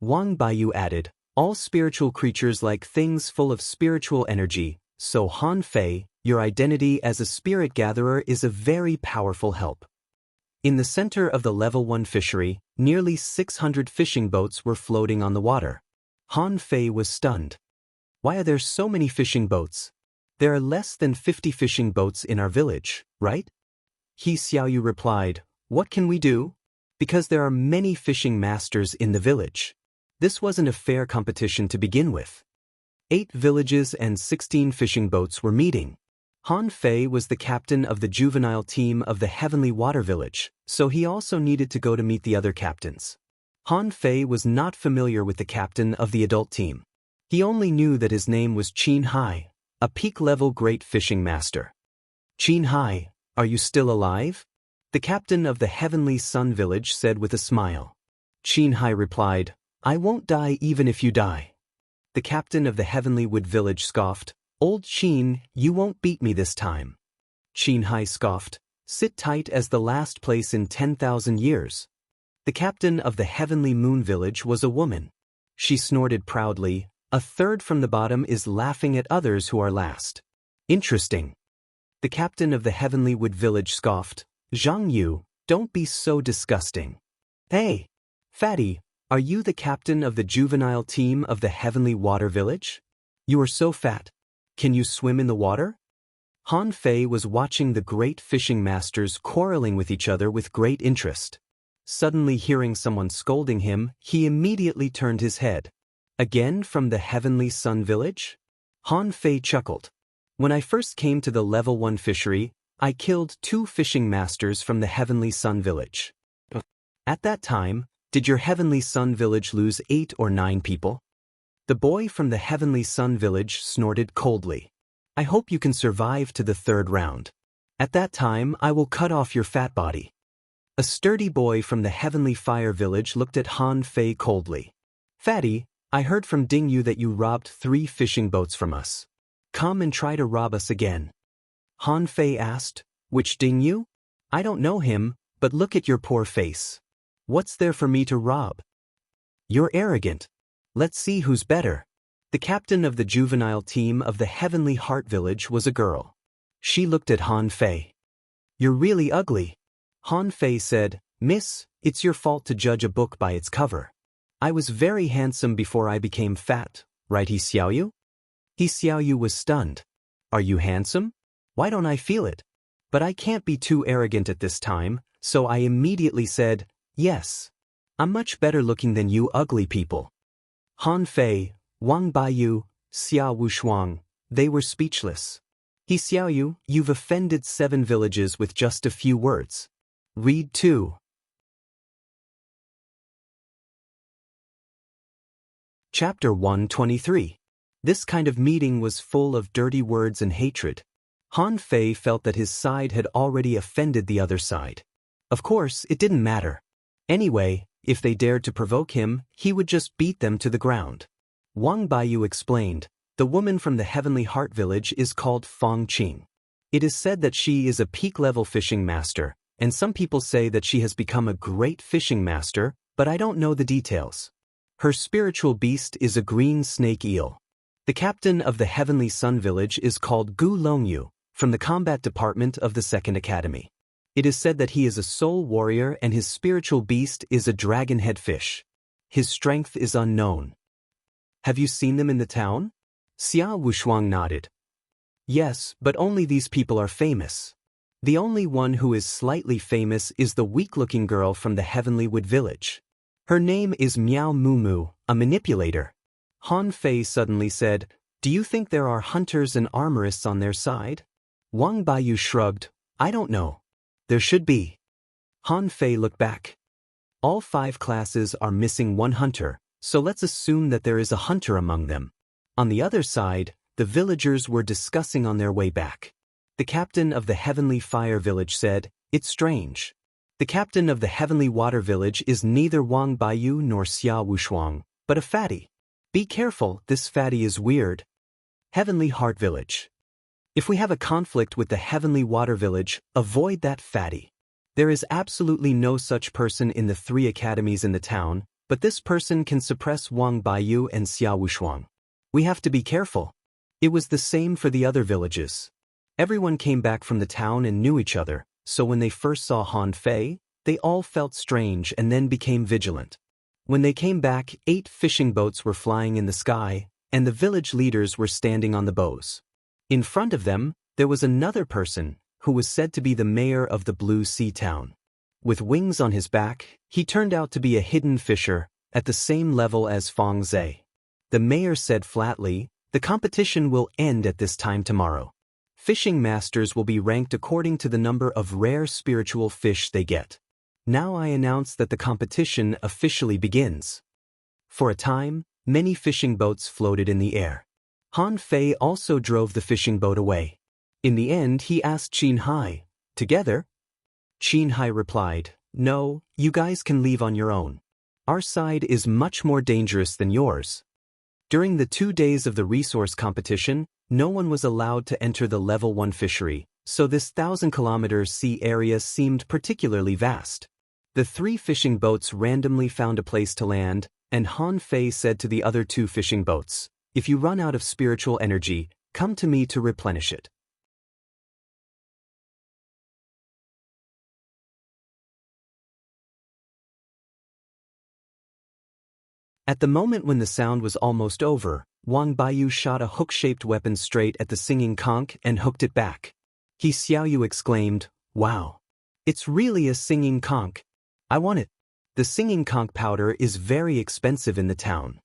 Wang Baiyu added, "All spiritual creatures like things full of spiritual energy, so Han Fei, your identity as a spirit gatherer is a very powerful help." In the center of the level 1 fishery, nearly 600 fishing boats were floating on the water. Han Fei was stunned. "Why are there so many fishing boats? There are less than 50 fishing boats in our village, right?" He Xiaoyu replied, "What can we do? Because there are many fishing masters in the village. This wasn't a fair competition to begin with." 8 villages and 16 fishing boats were meeting. Han Fei was the captain of the juvenile team of the Heavenly Water Village, so he also needed to go to meet the other captains. Han Fei was not familiar with the captain of the adult team. He only knew that his name was Qin Hai, a peak-level great fishing master. "Qin Hai, are you still alive?" the captain of the Heavenly Sun Village said with a smile. Qin Hai replied, "I won't die even if you die." The captain of the Heavenly Wood Village scoffed, "Old Qin, you won't beat me this time." Qin Hai scoffed, "Sit tight as the last place in 10,000 years." The captain of the Heavenly Moon Village was a woman. She snorted proudly, "A third from the bottom is laughing at others who are last." Interesting. The captain of the Heavenly Wood Village scoffed, "Zhang Yu, don't be so disgusting." "Hey, fatty, are you the captain of the juvenile team of the Heavenly Water Village? You are so fat. Can you swim in the water?" Han Fei was watching the great fishing masters quarreling with each other with great interest. Suddenly hearing someone scolding him, he immediately turned his head. "Again from the Heavenly Sun Village?" Han Fei chuckled. "When I first came to the level 1 fishery, I killed 2 fishing masters from the Heavenly Sun Village. At that time, did your Heavenly Sun Village lose 8 or 9 people?" The boy from the Heavenly Sun Village snorted coldly. "I hope you can survive to the 3rd round. At that time I will cut off your fat body." A sturdy boy from the Heavenly Fire Village looked at Han Fei coldly. "Fatty, I heard from Ding Yu that you robbed 3 fishing boats from us. Come and try to rob us again." Han Fei asked, "Which Ding Yu? I don't know him, but look at your poor face. What's there for me to rob? You're arrogant. Let's see who's better." The captain of the juvenile team of the Heavenly Heart Village was a girl. She looked at Han Fei. "You're really ugly." Han Fei said, "Miss, it's your fault to judge a book by its cover. I was very handsome before I became fat, right, He Xiaoyu?" He Xiaoyu was stunned. "Are you handsome? Why don't I feel it?" But I can't be too arrogant at this time, so I immediately said, "Yes. I'm much better looking than you ugly people." Han Fei, Wang Baiyu, Xia Wushuang, they were speechless. "He Xiaoyu, you've offended 7 villages with just a few words. Read 2. Chapter 123. This kind of meeting was full of dirty words and hatred. Han Fei felt that his side had already offended the other side. Of course, it didn't matter. Anyway, if they dared to provoke him, he would just beat them to the ground. Wang Baiyu explained, "The woman from the Heavenly Heart Village is called Fong Qing. It is said that she is a peak-level fishing master, and some people say that she has become a great fishing master, but I don't know the details. Her spiritual beast is a green snake eel. The captain of the Heavenly Sun Village is called Gu Longyu, from the combat department of the 2nd Academy. It is said that he is a soul warrior and his spiritual beast is a dragon-head fish. His strength is unknown." "Have you seen them in the town?" Xia Wushuang nodded. "Yes, but only these people are famous. The only one who is slightly famous is the weak-looking girl from the Heavenly Wood Village. Her name is Miao Mumu, a manipulator." Han Fei suddenly said, "Do you think there are hunters and armorists on their side?" Wang Baiyu shrugged, "I don't know. There should be." Han Fei looked back. "All 5 classes are missing 1 hunter, so let's assume that there is a hunter among them." On the other side, the villagers were discussing on their way back. The captain of the Heavenly Fire Village said, "It's strange. The captain of the Heavenly Water Village is neither Wang Baiyu nor Xia Wushuang, but a fatty. Be careful, this fatty is weird." Heavenly Heart Village. If we have a conflict with the Heavenly Water Village, avoid that fatty. There is absolutely no such person in the 3 academies in the town, but this person can suppress Wang Baiyu and Xia Wushuang. We have to be careful. It was the same for the other villages. Everyone came back from the town and knew each other, so when they first saw Han Fei, they all felt strange and then became vigilant. When they came back, 8 fishing boats were flying in the sky, and the village leaders were standing on the bows. In front of them, there was another person, who was said to be the mayor of the Blue Sea town. With wings on his back, he turned out to be a hidden fisher, at the same level as Fong Zhe. The mayor said flatly, "The competition will end at this time tomorrow. Fishing masters will be ranked according to the number of rare spiritual fish they get. Now I announce that the competition officially begins." For a time, many fishing boats floated in the air. Han Fei also drove the fishing boat away. In the end, he asked Qin Hai, "Together?" Qin Hai replied, "No, you guys can leave on your own. Our side is much more dangerous than yours." During the 2 days of the resource competition, no one was allowed to enter the Level 1 fishery, so this 1,000-kilometer sea area seemed particularly vast. The 3 fishing boats randomly found a place to land, and Han Fei said to the other 2 fishing boats, "If you run out of spiritual energy, come to me to replenish it." At the moment when the sound was almost over, Wang Baiyu shot a hook-shaped weapon straight at the singing conch and hooked it back. He Xiaoyu exclaimed, "Wow! It's really a singing conch. I want it." The singing conch powder is very expensive in the town.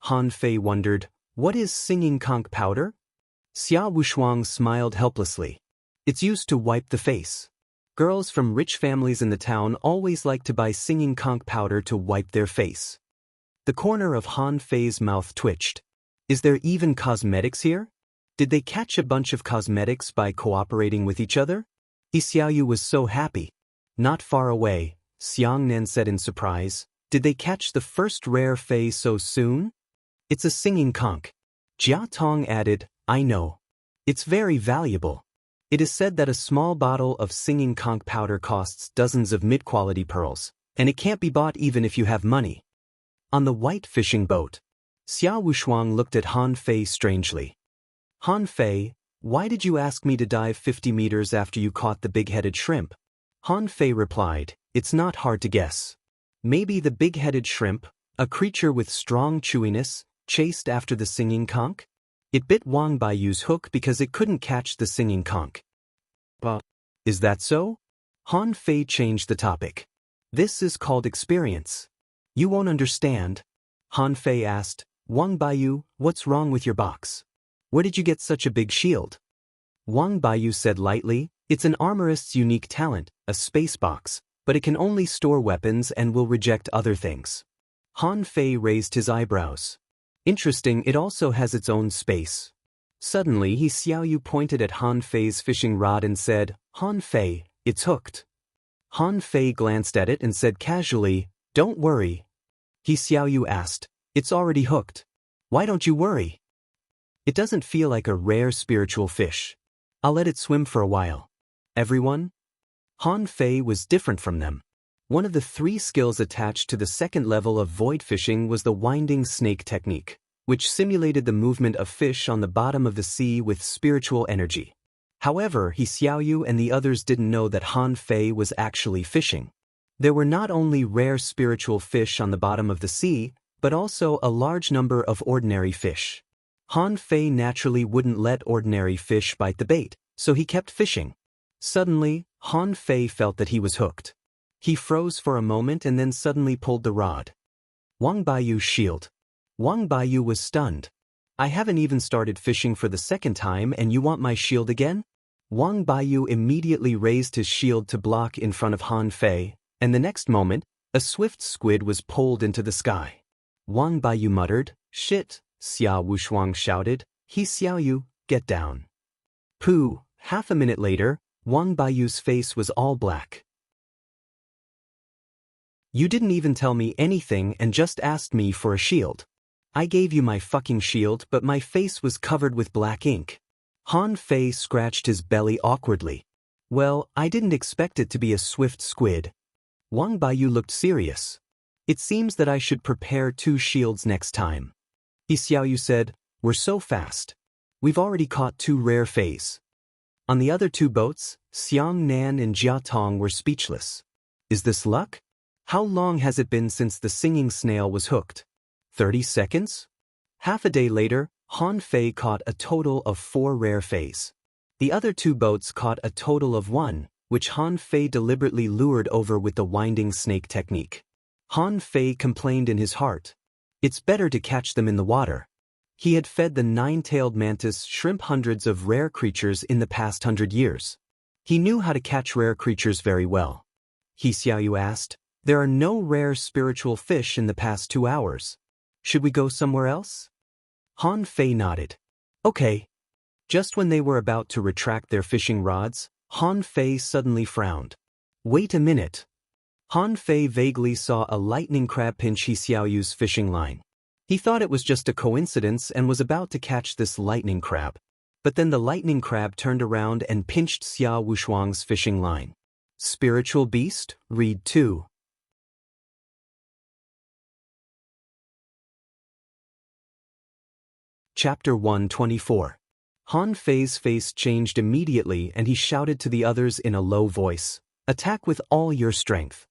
Han Fei wondered, "What is singing conch powder?" Xia Wushuang smiled helplessly. "It's used to wipe the face. Girls from rich families in the town always like to buy singing conch powder to wipe their face." The corner of Han Fei's mouth twitched. Is there even cosmetics here? Did they catch a bunch of cosmetics by cooperating with each other? Xiaoyu was so happy. Not far away, Xiangnan said in surprise, "Did they catch the first rare fei so soon?" "It's a singing conch." Jia Tong added, "I know. It's very valuable. It is said that a small bottle of singing conch powder costs dozens of mid-quality pearls, and it can't be bought even if you have money." On the white fishing boat, Xia Wushuang looked at Han Fei strangely. "Han Fei, why did you ask me to dive 50 meters after you caught the big-headed shrimp?" Han Fei replied, "It's not hard to guess. Maybe the big-headed shrimp, a creature with strong chewiness, chased after the singing conch? It bit Wang Baiyu's hook because it couldn't catch the singing conch." "But is that so?" Han Fei changed the topic. "This is called experience. You won't understand." Han Fei asked, "Wang Baiyu, what's wrong with your box? Where did you get such a big shield?" Wang Baiyu said lightly, "It's an armorist's unique talent, a space box, but it can only store weapons and will reject other things." Han Fei raised his eyebrows. "Interesting, it also has its own space." Suddenly Xiaoyu pointed at Han Fei's fishing rod and said, "Han Fei, it's hooked." Han Fei glanced at it and said casually, "Don't worry." Xiaoyu asked, "It's already hooked. Why don't you worry? It doesn't feel like a rare spiritual fish. I'll let it swim for a while." Everyone? Han Fei was different from them. One of the 3 skills attached to the second level of void fishing was the winding snake technique, which simulated the movement of fish on the bottom of the sea with spiritual energy. However, Xiaoyu and the others didn't know that Han Fei was actually fishing. There were not only rare spiritual fish on the bottom of the sea, but also a large number of ordinary fish. Han Fei naturally wouldn't let ordinary fish bite the bait, so he kept fishing. Suddenly, Han Fei felt that he was hooked. He froze for a moment and then suddenly pulled the rod. Wang Baiyu's shield. Wang Baiyu was stunned. "I haven't even started fishing for the second time and you want my shield again?" Wang Baiyu immediately raised his shield to block in front of Han Fei, and the next moment, a swift squid was pulled into the sky. Wang Baiyu muttered, "Shit," Xia Wushuang shouted, "Xiaoyu, get down." Pooh, half a minute later, Wang Baiyu's face was all black. "You didn't even tell me anything and just asked me for a shield. I gave you my fucking shield but my face was covered with black ink." Han Fei scratched his belly awkwardly. "Well, I didn't expect it to be a swift squid." Wang Baiyu looked serious. "It seems that I should prepare 2 shields next time." Xiaoyu said, "We're so fast. We've already caught 2 rare feis." On the other 2 boats, Xiang Nan and Jia Tong were speechless. Is this luck? How long has it been since the singing snail was hooked? 30 seconds? Half a day later, Han Fei caught a total of 4 rare feis. The other 2 boats caught a total of 1, which Han Fei deliberately lured over with the winding snake technique. Han Fei complained in his heart. It's better to catch them in the water. He had fed the 9-tailed mantis shrimp hundreds of rare creatures in the past 100 years. He knew how to catch rare creatures very well. Xiaoyu asked, "There are no rare spiritual fish in the past 2 hours. Should we go somewhere else?" Han Fei nodded. "Okay." Just when they were about to retract their fishing rods, Han Fei suddenly frowned. "Wait a minute." Han Fei vaguely saw a lightning crab pinch Xiaoyu's fishing line. He thought it was just a coincidence and was about to catch this lightning crab. But then the lightning crab turned around and pinched Xia Wushuang's fishing line. Spiritual beast, read 2. Chapter 124. Han Fei's face changed immediately and he shouted to the others in a low voice, "Attack with all your strength."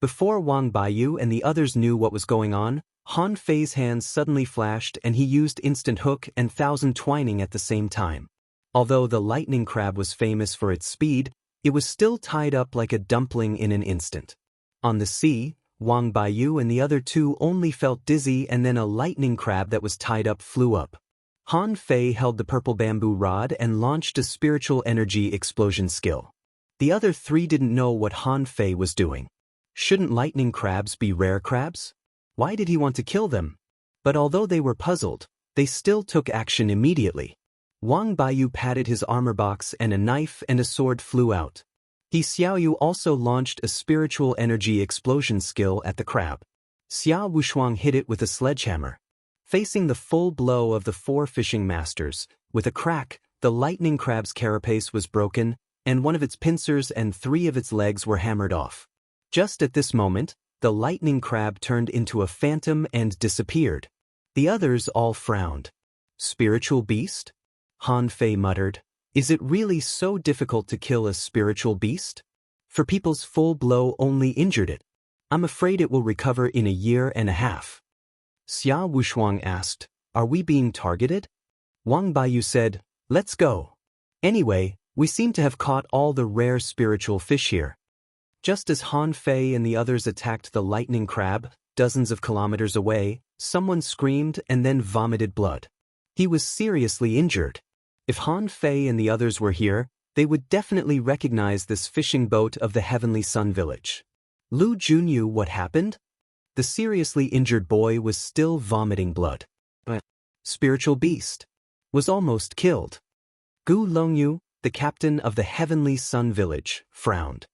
Before Wang Baiyu and the others knew what was going on, Han Fei's hands suddenly flashed and he used instant hook and thousand twining at the same time. Although the lightning crab was famous for its speed, it was still tied up like a dumpling in an instant. On the sea, Wang Baiyu and the other two only felt dizzy and then a lightning crab that was tied up flew up. Han Fei held the purple bamboo rod and launched a spiritual energy explosion skill. The other three didn't know what Han Fei was doing. Shouldn't lightning crabs be rare crabs? Why did he want to kill them? But although they were puzzled, they still took action immediately. Wang Baiyu patted his armor box and a knife and a sword flew out. He Xiaoyu also launched a spiritual energy explosion skill at the crab. Xia Wushuang hit it with a sledgehammer. Facing the full blow of the 4 fishing masters, with a crack, the lightning crab's carapace was broken, and one of its pincers and 3 of its legs were hammered off. Just at this moment, the lightning crab turned into a phantom and disappeared. The others all frowned. Spiritual beast? Han Fei muttered. Is it really so difficult to kill a spiritual beast? For people's full blow only injured it. I'm afraid it will recover in a year and a half. Xia Wushuang asked, "Are we being targeted?" Wang Baiyu said, "Let's go. Anyway, we seem to have caught all the rare spiritual fish here." Just as Han Fei and the others attacked the lightning crab, dozens of kilometers away, someone screamed and then vomited blood. He was seriously injured. If Han Fei and the others were here, they would definitely recognize this fishing boat of the Heavenly Sun Village. Lu Junyu, what happened? The seriously injured boy was still vomiting blood. Spiritual beast. Was almost killed. Gu Longyu, the captain of the Heavenly Sun Village, frowned.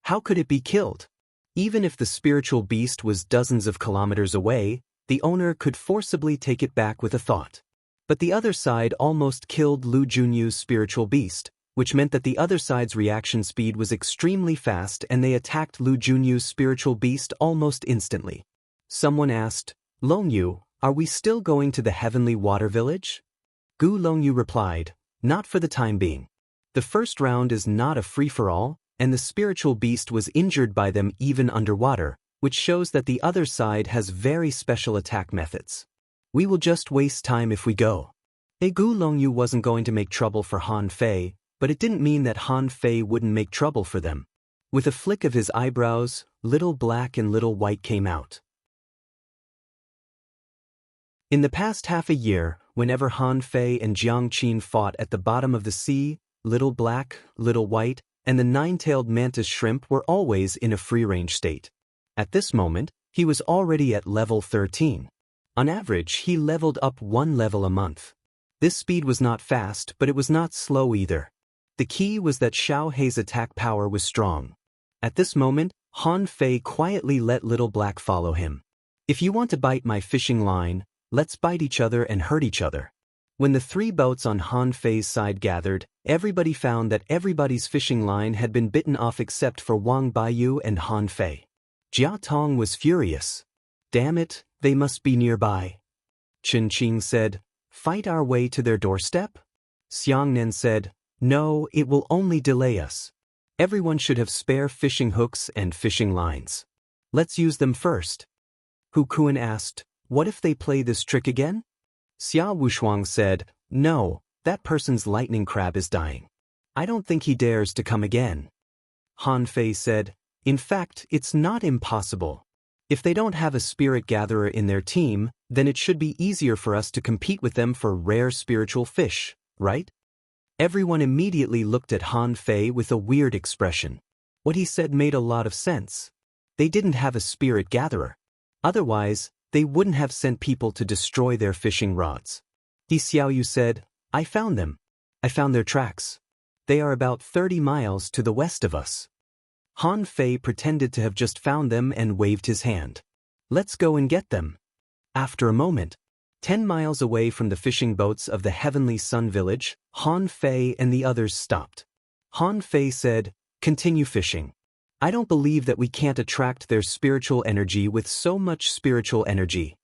How could it be killed? Even if the spiritual beast was dozens of kilometers away, the owner could forcibly take it back with a thought. But the other side almost killed Lu Junyu's spiritual beast, which meant that the other side's reaction speed was extremely fast and they attacked Lu Junyu's spiritual beast almost instantly. Someone asked, "Longyu, are we still going to the Heavenly Water Village?" Gu Longyu replied, "Not for the time being. The first round is not a free-for-all, and the spiritual beast was injured by them even underwater, which shows that the other side has very special attack methods. We will just waste time if we go." Gu Longyu wasn't going to make trouble for Han Fei, but it didn't mean that Han Fei wouldn't make trouble for them. With a flick of his eyebrows, little black and little white came out. In the past half a year, whenever Han Fei and Jiang Qin fought at the bottom of the sea, little black, little white, and the 9-tailed mantis shrimp were always in a free-range state. At this moment, he was already at level 13. On average, he leveled up 1 level a month. This speed was not fast, but it was not slow either. The key was that Xiao Hei's attack power was strong. At this moment, Han Fei quietly let Little Black follow him. "If you want to bite my fishing line, let's bite each other and hurt each other." When the 3 boats on Han Fei's side gathered, everybody found that everybody's fishing line had been bitten off except for Wang Baiyu and Han Fei. Jia Tong was furious. "Damn it, they must be nearby." Chen Qing said, "Fight our way to their doorstep?" Xiang Nen said, "No, it will only delay us. Everyone should have spare fishing hooks and fishing lines. Let's use them first." Hu Kuan asked, "What if they play this trick again?" Xia Wushuang said, "No, that person's lightning crab is dying. I don't think he dares to come again." Han Fei said, "In fact, it's not impossible. If they don't have a spirit gatherer in their team, then it should be easier for us to compete with them for rare spiritual fish, right?" Everyone immediately looked at Han Fei with a weird expression. What he said made a lot of sense. They didn't have a spirit gatherer. Otherwise, they wouldn't have sent people to destroy their fishing rods. He Xiaoyu said, "I found them. I found their tracks. They are about 30 miles to the west of us." Han Fei pretended to have just found them and waved his hand. "Let's go and get them." After a moment, 10 miles away from the fishing boats of the Heavenly Sun Village, Han Fei and the others stopped. Han Fei said, "Continue fishing. I don't believe that we can't attract their spiritual energy with so much spiritual energy."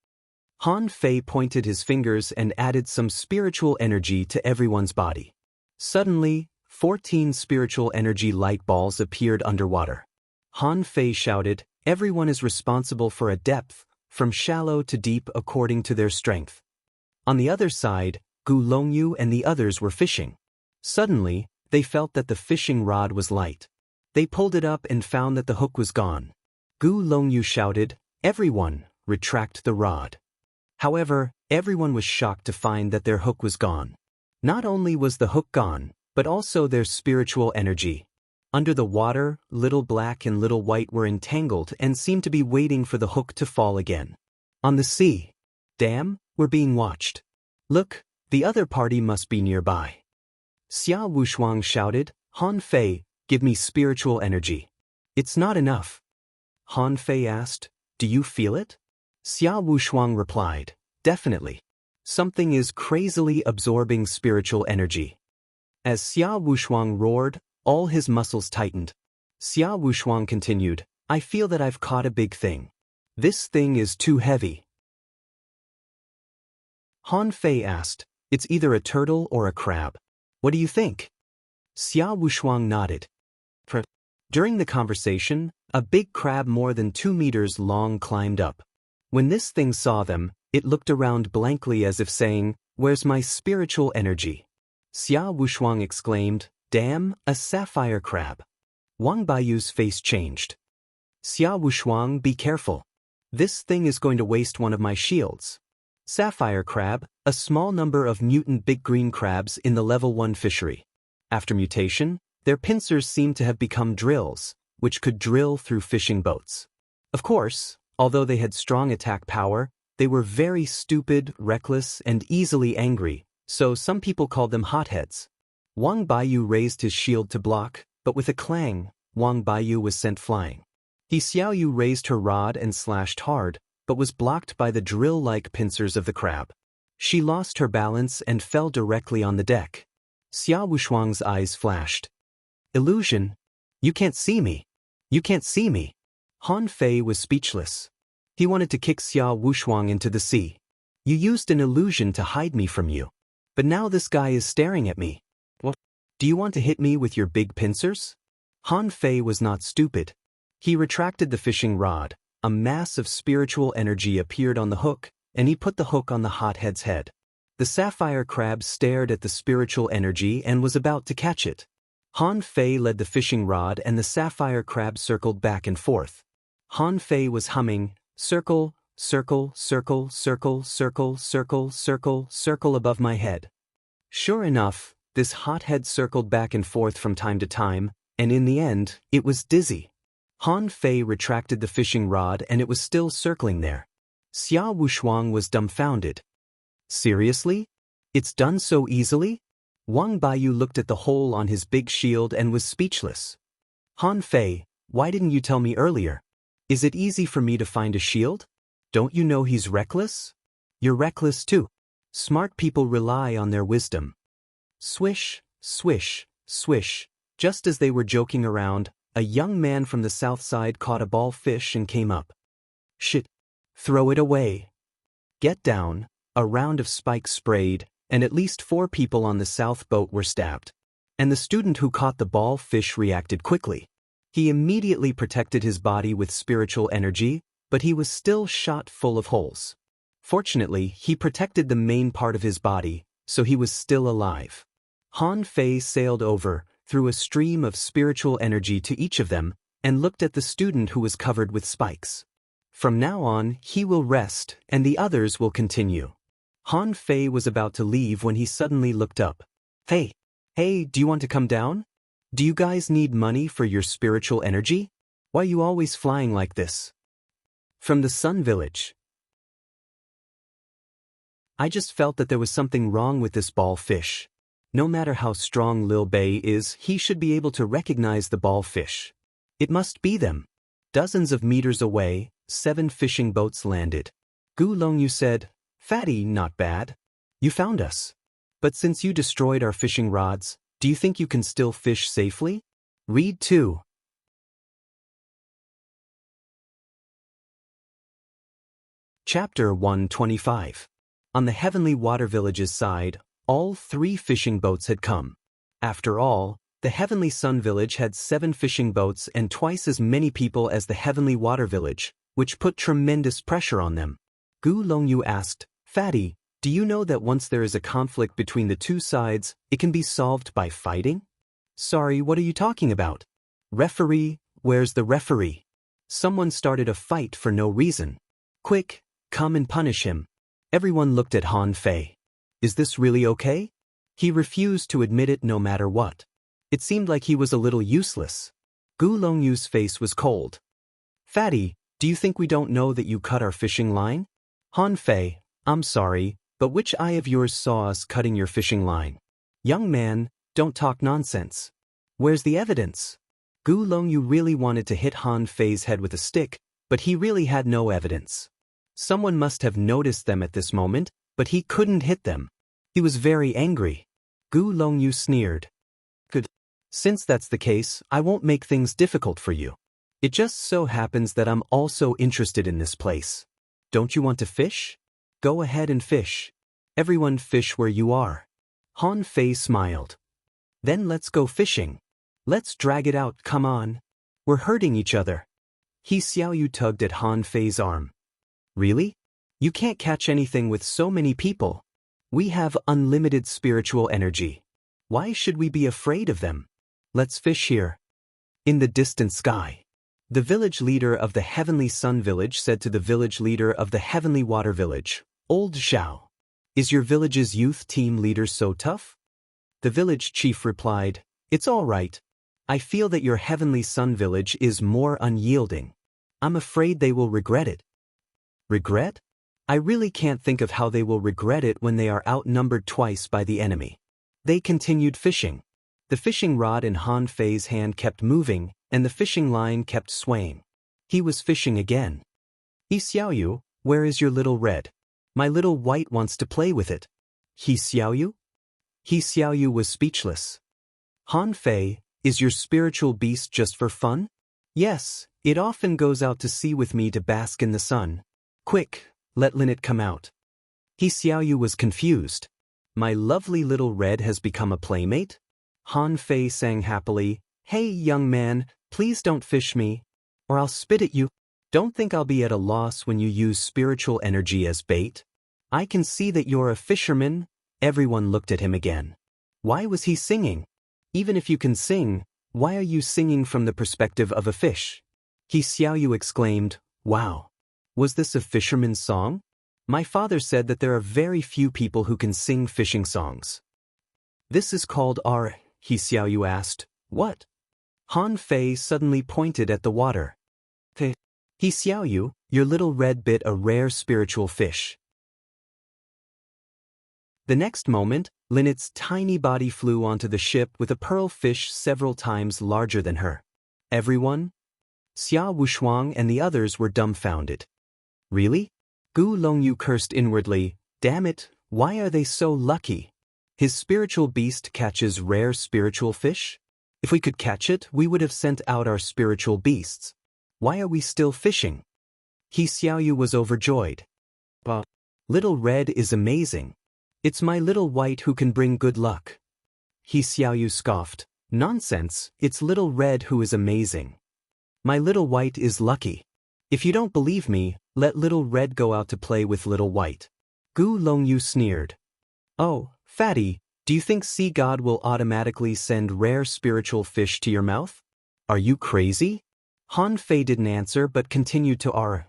Han Fei pointed his fingers and added some spiritual energy to everyone's body. Suddenly, 14 spiritual energy light balls appeared underwater. Han Fei shouted, "Everyone is responsible for a depth, from shallow to deep according to their strength." On the other side, Gu Longyu and the others were fishing. Suddenly, they felt that the fishing rod was light. They pulled it up and found that the hook was gone. Gu Longyu shouted, "Everyone, retract the rod." However, everyone was shocked to find that their hook was gone. Not only was the hook gone, but also their spiritual energy. Under the water, Little Black and Little White were entangled and seemed to be waiting for the hook to fall again. On the sea. "Damn, we're being watched. Look, the other party must be nearby." Xia Wushuang shouted, "Han Fei, give me spiritual energy." "It's not enough." Han Fei asked, "Do you feel it?" Xia Wushuang replied, "Definitely. Something is crazily absorbing spiritual energy." As Xia Wushuang roared, all his muscles tightened. Xia Wushuang continued, "I feel that I've caught a big thing. This thing is too heavy." Han Fei asked, "It's either a turtle or a crab. What do you think?" Xia Wushuang nodded. During the conversation, a big crab more than 2 meters long climbed up. When this thing saw them, it looked around blankly as if saying, "Where's my spiritual energy?" Xia Wushuang exclaimed, "Damn, a sapphire crab." Wang Baiyu's face changed. "Xia Wushuang, be careful. This thing is going to waste one of my shields." Sapphire crab, a small number of mutant big green crabs in the level 1 fishery. After mutation, their pincers seem to have become drills, which could drill through fishing boats. Of course, although they had strong attack power, they were very stupid, reckless, and easily angry, so some people called them hotheads. Wang Baiyu raised his shield to block, but with a clang, Wang Baiyu was sent flying. He Xiaoyu raised her rod and slashed hard, but was blocked by the drill-like pincers of the crab. She lost her balance and fell directly on the deck. Xia Wushuang's eyes flashed. "Illusion? You can't see me. You can't see me." Han Fei was speechless. He wanted to kick Xia Wushuang into the sea. "You used an illusion to hide me from you. But now this guy is staring at me. What? Do you want to hit me with your big pincers?" Han Fei was not stupid. He retracted the fishing rod, a mass of spiritual energy appeared on the hook, and he put the hook on the hothead's head. The sapphire crab stared at the spiritual energy and was about to catch it. Han Fei led the fishing rod and the sapphire crab circled back and forth. Han Fei was humming, "Circle, circle, circle, circle, circle, circle, circle, circle above my head." Sure enough, this hothead circled back and forth from time to time, and in the end, it was dizzy. Han Fei retracted the fishing rod and it was still circling there. Xia Wushuang was dumbfounded. "Seriously? It's done so easily?" Wang Baiyu looked at the hole on his big shield and was speechless. "Han Fei, why didn't you tell me earlier? Is it easy for me to find a shield? Don't you know he's reckless? You're reckless too. Smart people rely on their wisdom." Swish, swish, swish. Just as they were joking around, a young man from the south side caught a ball fish and came up. "Shit. Throw it away." "Get down." A round of spikes sprayed, and at least 4 people on the south boat were stabbed. And the student who caught the ball fish reacted quickly. He immediately protected his body with spiritual energy, but he was still shot full of holes. Fortunately, he protected the main part of his body, so he was still alive. Han Fei sailed over, threw a stream of spiritual energy to each of them, and looked at the student who was covered with spikes. From now on, he will rest, and the others will continue. Han Fei was about to leave when he suddenly looked up. Hey, do you want to come down? Do you guys need money for your spiritual energy? Why are you always flying like this?" From the Sun Village. I just felt that there was something wrong with this ball fish. No matter how strong Lil Bei is, he should be able to recognize the ball fish. It must be them. Dozens of meters away, 7 fishing boats landed. Gu Longyu said, Fatty, not bad. You found us. But since you destroyed our fishing rods, do you think you can still fish safely? Read 2. Chapter 125. On the Heavenly Water Village's side, all 3 fishing boats had come. After all, the Heavenly Sun Village had 7 fishing boats and twice as many people as the Heavenly Water Village, which put tremendous pressure on them. Gu Longyu asked, Fatty, do you know that once there is a conflict between the 2 sides, it can be solved by fighting? Sorry, what are you talking about? Referee, where's the referee? Someone started a fight for no reason. Quick, come and punish him. Everyone looked at Han Fei. Is this really okay? He refused to admit it no matter what. It seemed like he was a little useless. Gu Longyu's face was cold. Fatty, do you think we don't know that you cut our fishing line? Han Fei, I'm sorry, but which eye of yours saw us cutting your fishing line? Young man, don't talk nonsense. Where's the evidence? Gu Longyu really wanted to hit Han Fei's head with a stick, but he really had no evidence. Someone must have noticed them at this moment, but he couldn't hit them. He was very angry. Gu Longyu sneered. Good. Since that's the case, I won't make things difficult for you. It just so happens that I'm also interested in this place. Don't you want to fish? Go ahead and fish. Everyone fish where you are. Han Fei smiled. Then let's go fishing. Let's drag it out, come on. We're hurting each other. He Xiaoyu tugged at Han Fei's arm. Really? You can't catch anything with so many people. We have unlimited spiritual energy. Why should we be afraid of them? Let's fish here. In the distant sky. The village leader of the Heavenly Sun Village said to the village leader of the Heavenly Water Village, Old Zhao, is your village's youth team leader so tough? The village chief replied, It's all right. I feel that your Heavenly Sun Village is more unyielding. I'm afraid they will regret it. Regret? I really can't think of how they will regret it when they are outnumbered twice by the enemy. They continued fishing. The fishing rod in Han Fei's hand kept moving, and the fishing line kept swaying. He was fishing again. He Xiaoyu, where is your little red? My little white wants to play with it. He Xiaoyu? He Xiaoyu was speechless. Han Fei, is your spiritual beast just for fun? Yes, it often goes out to sea with me to bask in the sun. Quick, let Linnet come out. He Xiaoyu was confused. My lovely little red has become a playmate? Han Fei sang happily, Hey young man, please don't fish me, or I'll spit at you. Don't think I'll be at a loss when you use spiritual energy as bait. I can see that you're a fisherman. Everyone looked at him again. Why was he singing? Even if you can sing, why are you singing from the perspective of a fish? He Xiaoyu exclaimed, Wow. Was this a fisherman's song? My father said that there are very few people who can sing fishing songs. This is called our, He Xiaoyu asked. What? Han Fei suddenly pointed at the water. He Xiaoyu, your little red bit a rare spiritual fish. The next moment, Linnet's tiny body flew onto the ship with a pearl fish several times larger than her. Everyone? Xia Wushuang and the others were dumbfounded. Really? Gu Longyu cursed inwardly, damn it, why are they so lucky? His spiritual beast catches rare spiritual fish? If we could catch it, we would have sent out our spiritual beasts. Why are we still fishing? He Xiaoyu was overjoyed. But little red is amazing. It's my little white who can bring good luck. He Xiaoyu scoffed. Nonsense, it's little red who is amazing. My little white is lucky. If you don't believe me, let little red go out to play with little white. Gu Longyu sneered. Oh, Fatty, do you think Sea God will automatically send rare spiritual fish to your mouth? Are you crazy? Han Fei didn't answer but continued to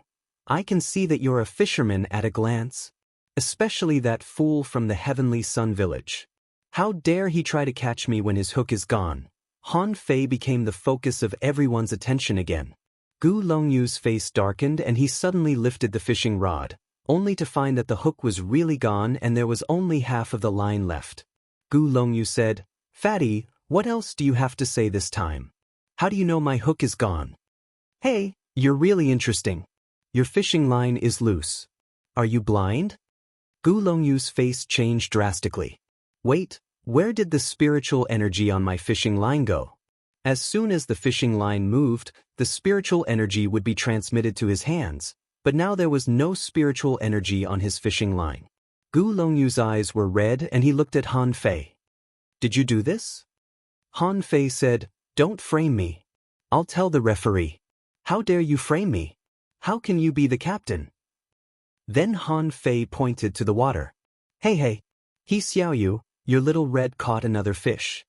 I can see that you're a fisherman at a glance. Especially that fool from the Heavenly Sun Village. How dare he try to catch me when his hook is gone? Han Fei became the focus of everyone's attention again. Gu Longyu's face darkened and he suddenly lifted the fishing rod, only to find that the hook was really gone and there was only half of the line left. Gu Longyu said, Fatty, what else do you have to say this time? How do you know my hook is gone? Hey, you're really interesting. Your fishing line is loose. Are you blind? Gu Longyu's face changed drastically. Wait, where did the spiritual energy on my fishing line go? As soon as the fishing line moved, the spiritual energy would be transmitted to his hands, but now there was no spiritual energy on his fishing line. Gu Longyu's eyes were red and he looked at Han Fei. Did you do this? Han Fei said, don't frame me. I'll tell the referee. How dare you frame me? How can you be the captain? Then Han Fei pointed to the water. Hey, He Xiaoyu, your little red caught another fish.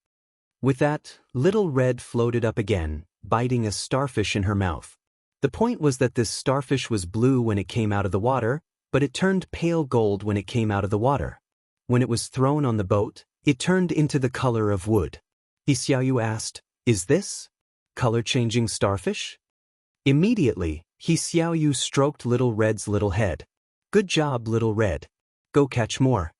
With that, little red floated up again, biting a starfish in her mouth. The point was that this starfish was blue when it came out of the water, but it turned pale gold when it came out of the water. When it was thrown on the boat, it turned into the color of wood. He Xiaoyu asked, is this color-changing starfish? Immediately, He Xiaoyu stroked Little Red's little head. Good job, Little Red. Go catch more.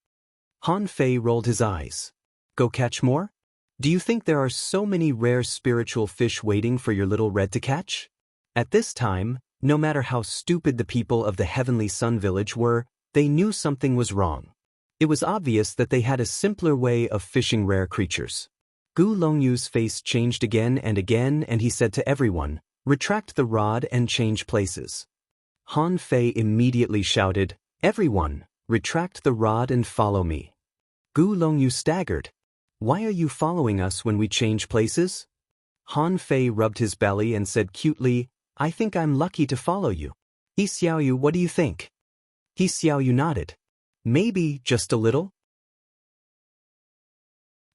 Han Fei rolled his eyes. Go catch more? Do you think there are so many rare spiritual fish waiting for your Little Red to catch? At this time, no matter how stupid the people of the Heavenly Sun Village were, they knew something was wrong. It was obvious that they had a simpler way of fishing rare creatures. Gu Longyu's face changed again and he said to everyone, retract the rod and change places. Han Fei immediately shouted, everyone, retract the rod and follow me. Gu Longyu staggered. Why are you following us when we change places? Han Fei rubbed his belly and said cutely, I think I'm lucky to follow you. He Xiaoyu, what do you think? He Xiaoyu nodded. Maybe just a little?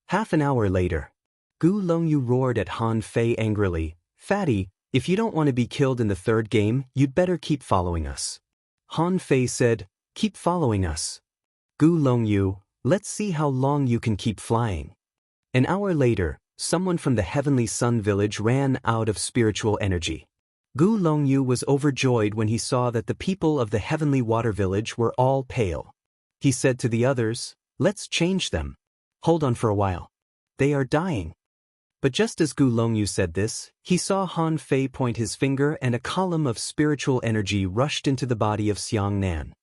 Half an hour later, Gu Longyu roared at Han Fei angrily, Fatty, if you don't want to be killed in the third game, you'd better keep following us. Han Fei said, keep following us. Gu Longyu, let's see how long you can keep flying. An hour later, someone from the Heavenly Sun Village ran out of spiritual energy. Gu Longyu was overjoyed when he saw that the people of the Heavenly Water Village were all pale. He said to the others, let's change them. Hold on for a while. They are dying. But just as Gu Longyu said this, he saw Han Fei point his finger and a column of spiritual energy rushed into the body of Xiang Nan.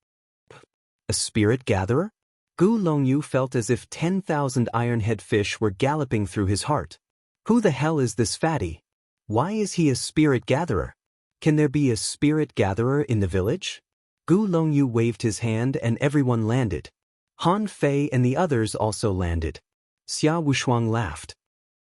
A spirit gatherer? Gu Longyu felt as if 10,000 ironhead fish were galloping through his heart. Who the hell is this fatty? Why is he a spirit gatherer? Can there be a spirit gatherer in the village? Gu Longyu waved his hand and everyone landed. Han Fei and the others also landed. Xia Wushuang laughed.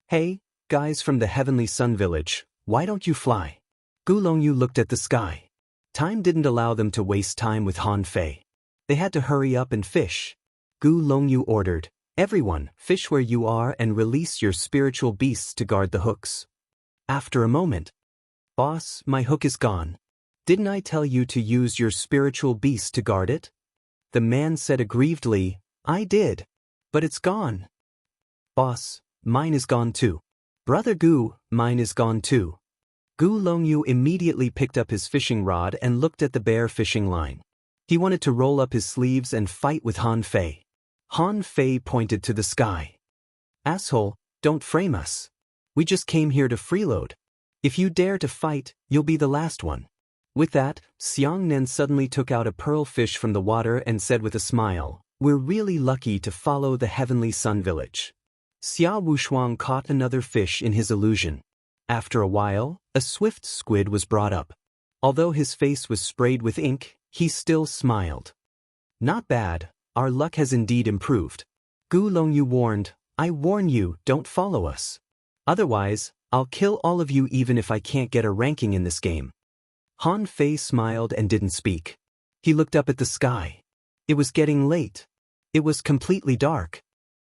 Hey, guys from the Heavenly Sun Village, why don't you fly? Gu Longyu looked at the sky. Time didn't allow them to waste time with Han Fei. They had to hurry up and fish. Gu Longyu ordered, everyone, fish where you are and release your spiritual beasts to guard the hooks. After a moment, boss, my hook is gone. Didn't I tell you to use your spiritual beast to guard it? The man said aggrievedly, I did. But it's gone. Boss, mine is gone too. Brother Gu, mine is gone too. Gu Longyu immediately picked up his fishing rod and looked at the bare fishing line. He wanted to roll up his sleeves and fight with Han Fei. Han Fei pointed to the sky. Asshole, don't frame us. We just came here to freeload. If you dare to fight, you'll be the last one. With that, Xiang Nan suddenly took out a pearl fish from the water and said with a smile, we're really lucky to follow the Heavenly Sun Village. Xia Wushuang caught another fish in his illusion. After a while, a swift squid was brought up. Although his face was sprayed with ink, he still smiled. Not bad, our luck has indeed improved. Gu Longyu warned, I warn you, don't follow us. Otherwise, I'll kill all of you even if I can't get a ranking in this game. Han Fei smiled and didn't speak. He looked up at the sky. It was getting late. It was completely dark.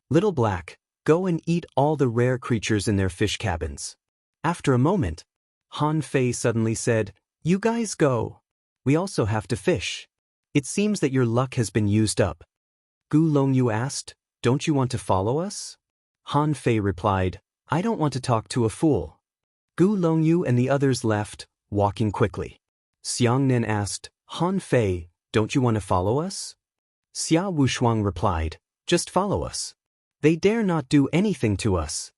Little Black, go and eat all the rare creatures in their fish cabins. After a moment, Han Fei suddenly said, you guys go. We also have to fish. It seems that your luck has been used up. Gu Longyu asked, don't you want to follow us? Han Fei replied, I don't want to talk to a fool. Gu Longyu and the others left, walking quickly. Xiang Nan asked, Han Fei, don't you want to follow us? Xia Wushuang replied, just follow us. They dare not do anything to us.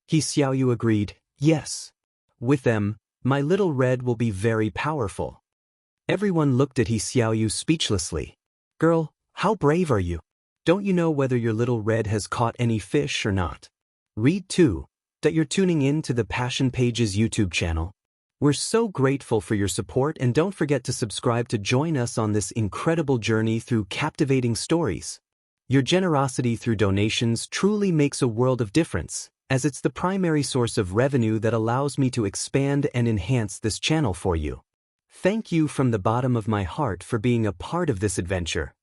He Xiaoyu agreed, yes. With them, my little red will be very powerful. Everyone looked at He Xiaoyu speechlessly. Girl, How brave are you? Don't you know whether your little red has caught any fish or not? Read too, that you're tuning in to the Passion Pages YouTube channel. We're so grateful for your support, and don't forget to subscribe to join us on this incredible journey through captivating stories. Your generosity through donations truly makes a world of difference, as it's the primary source of revenue that allows me to expand and enhance this channel for you. Thank you from the bottom of my heart for being a part of this adventure.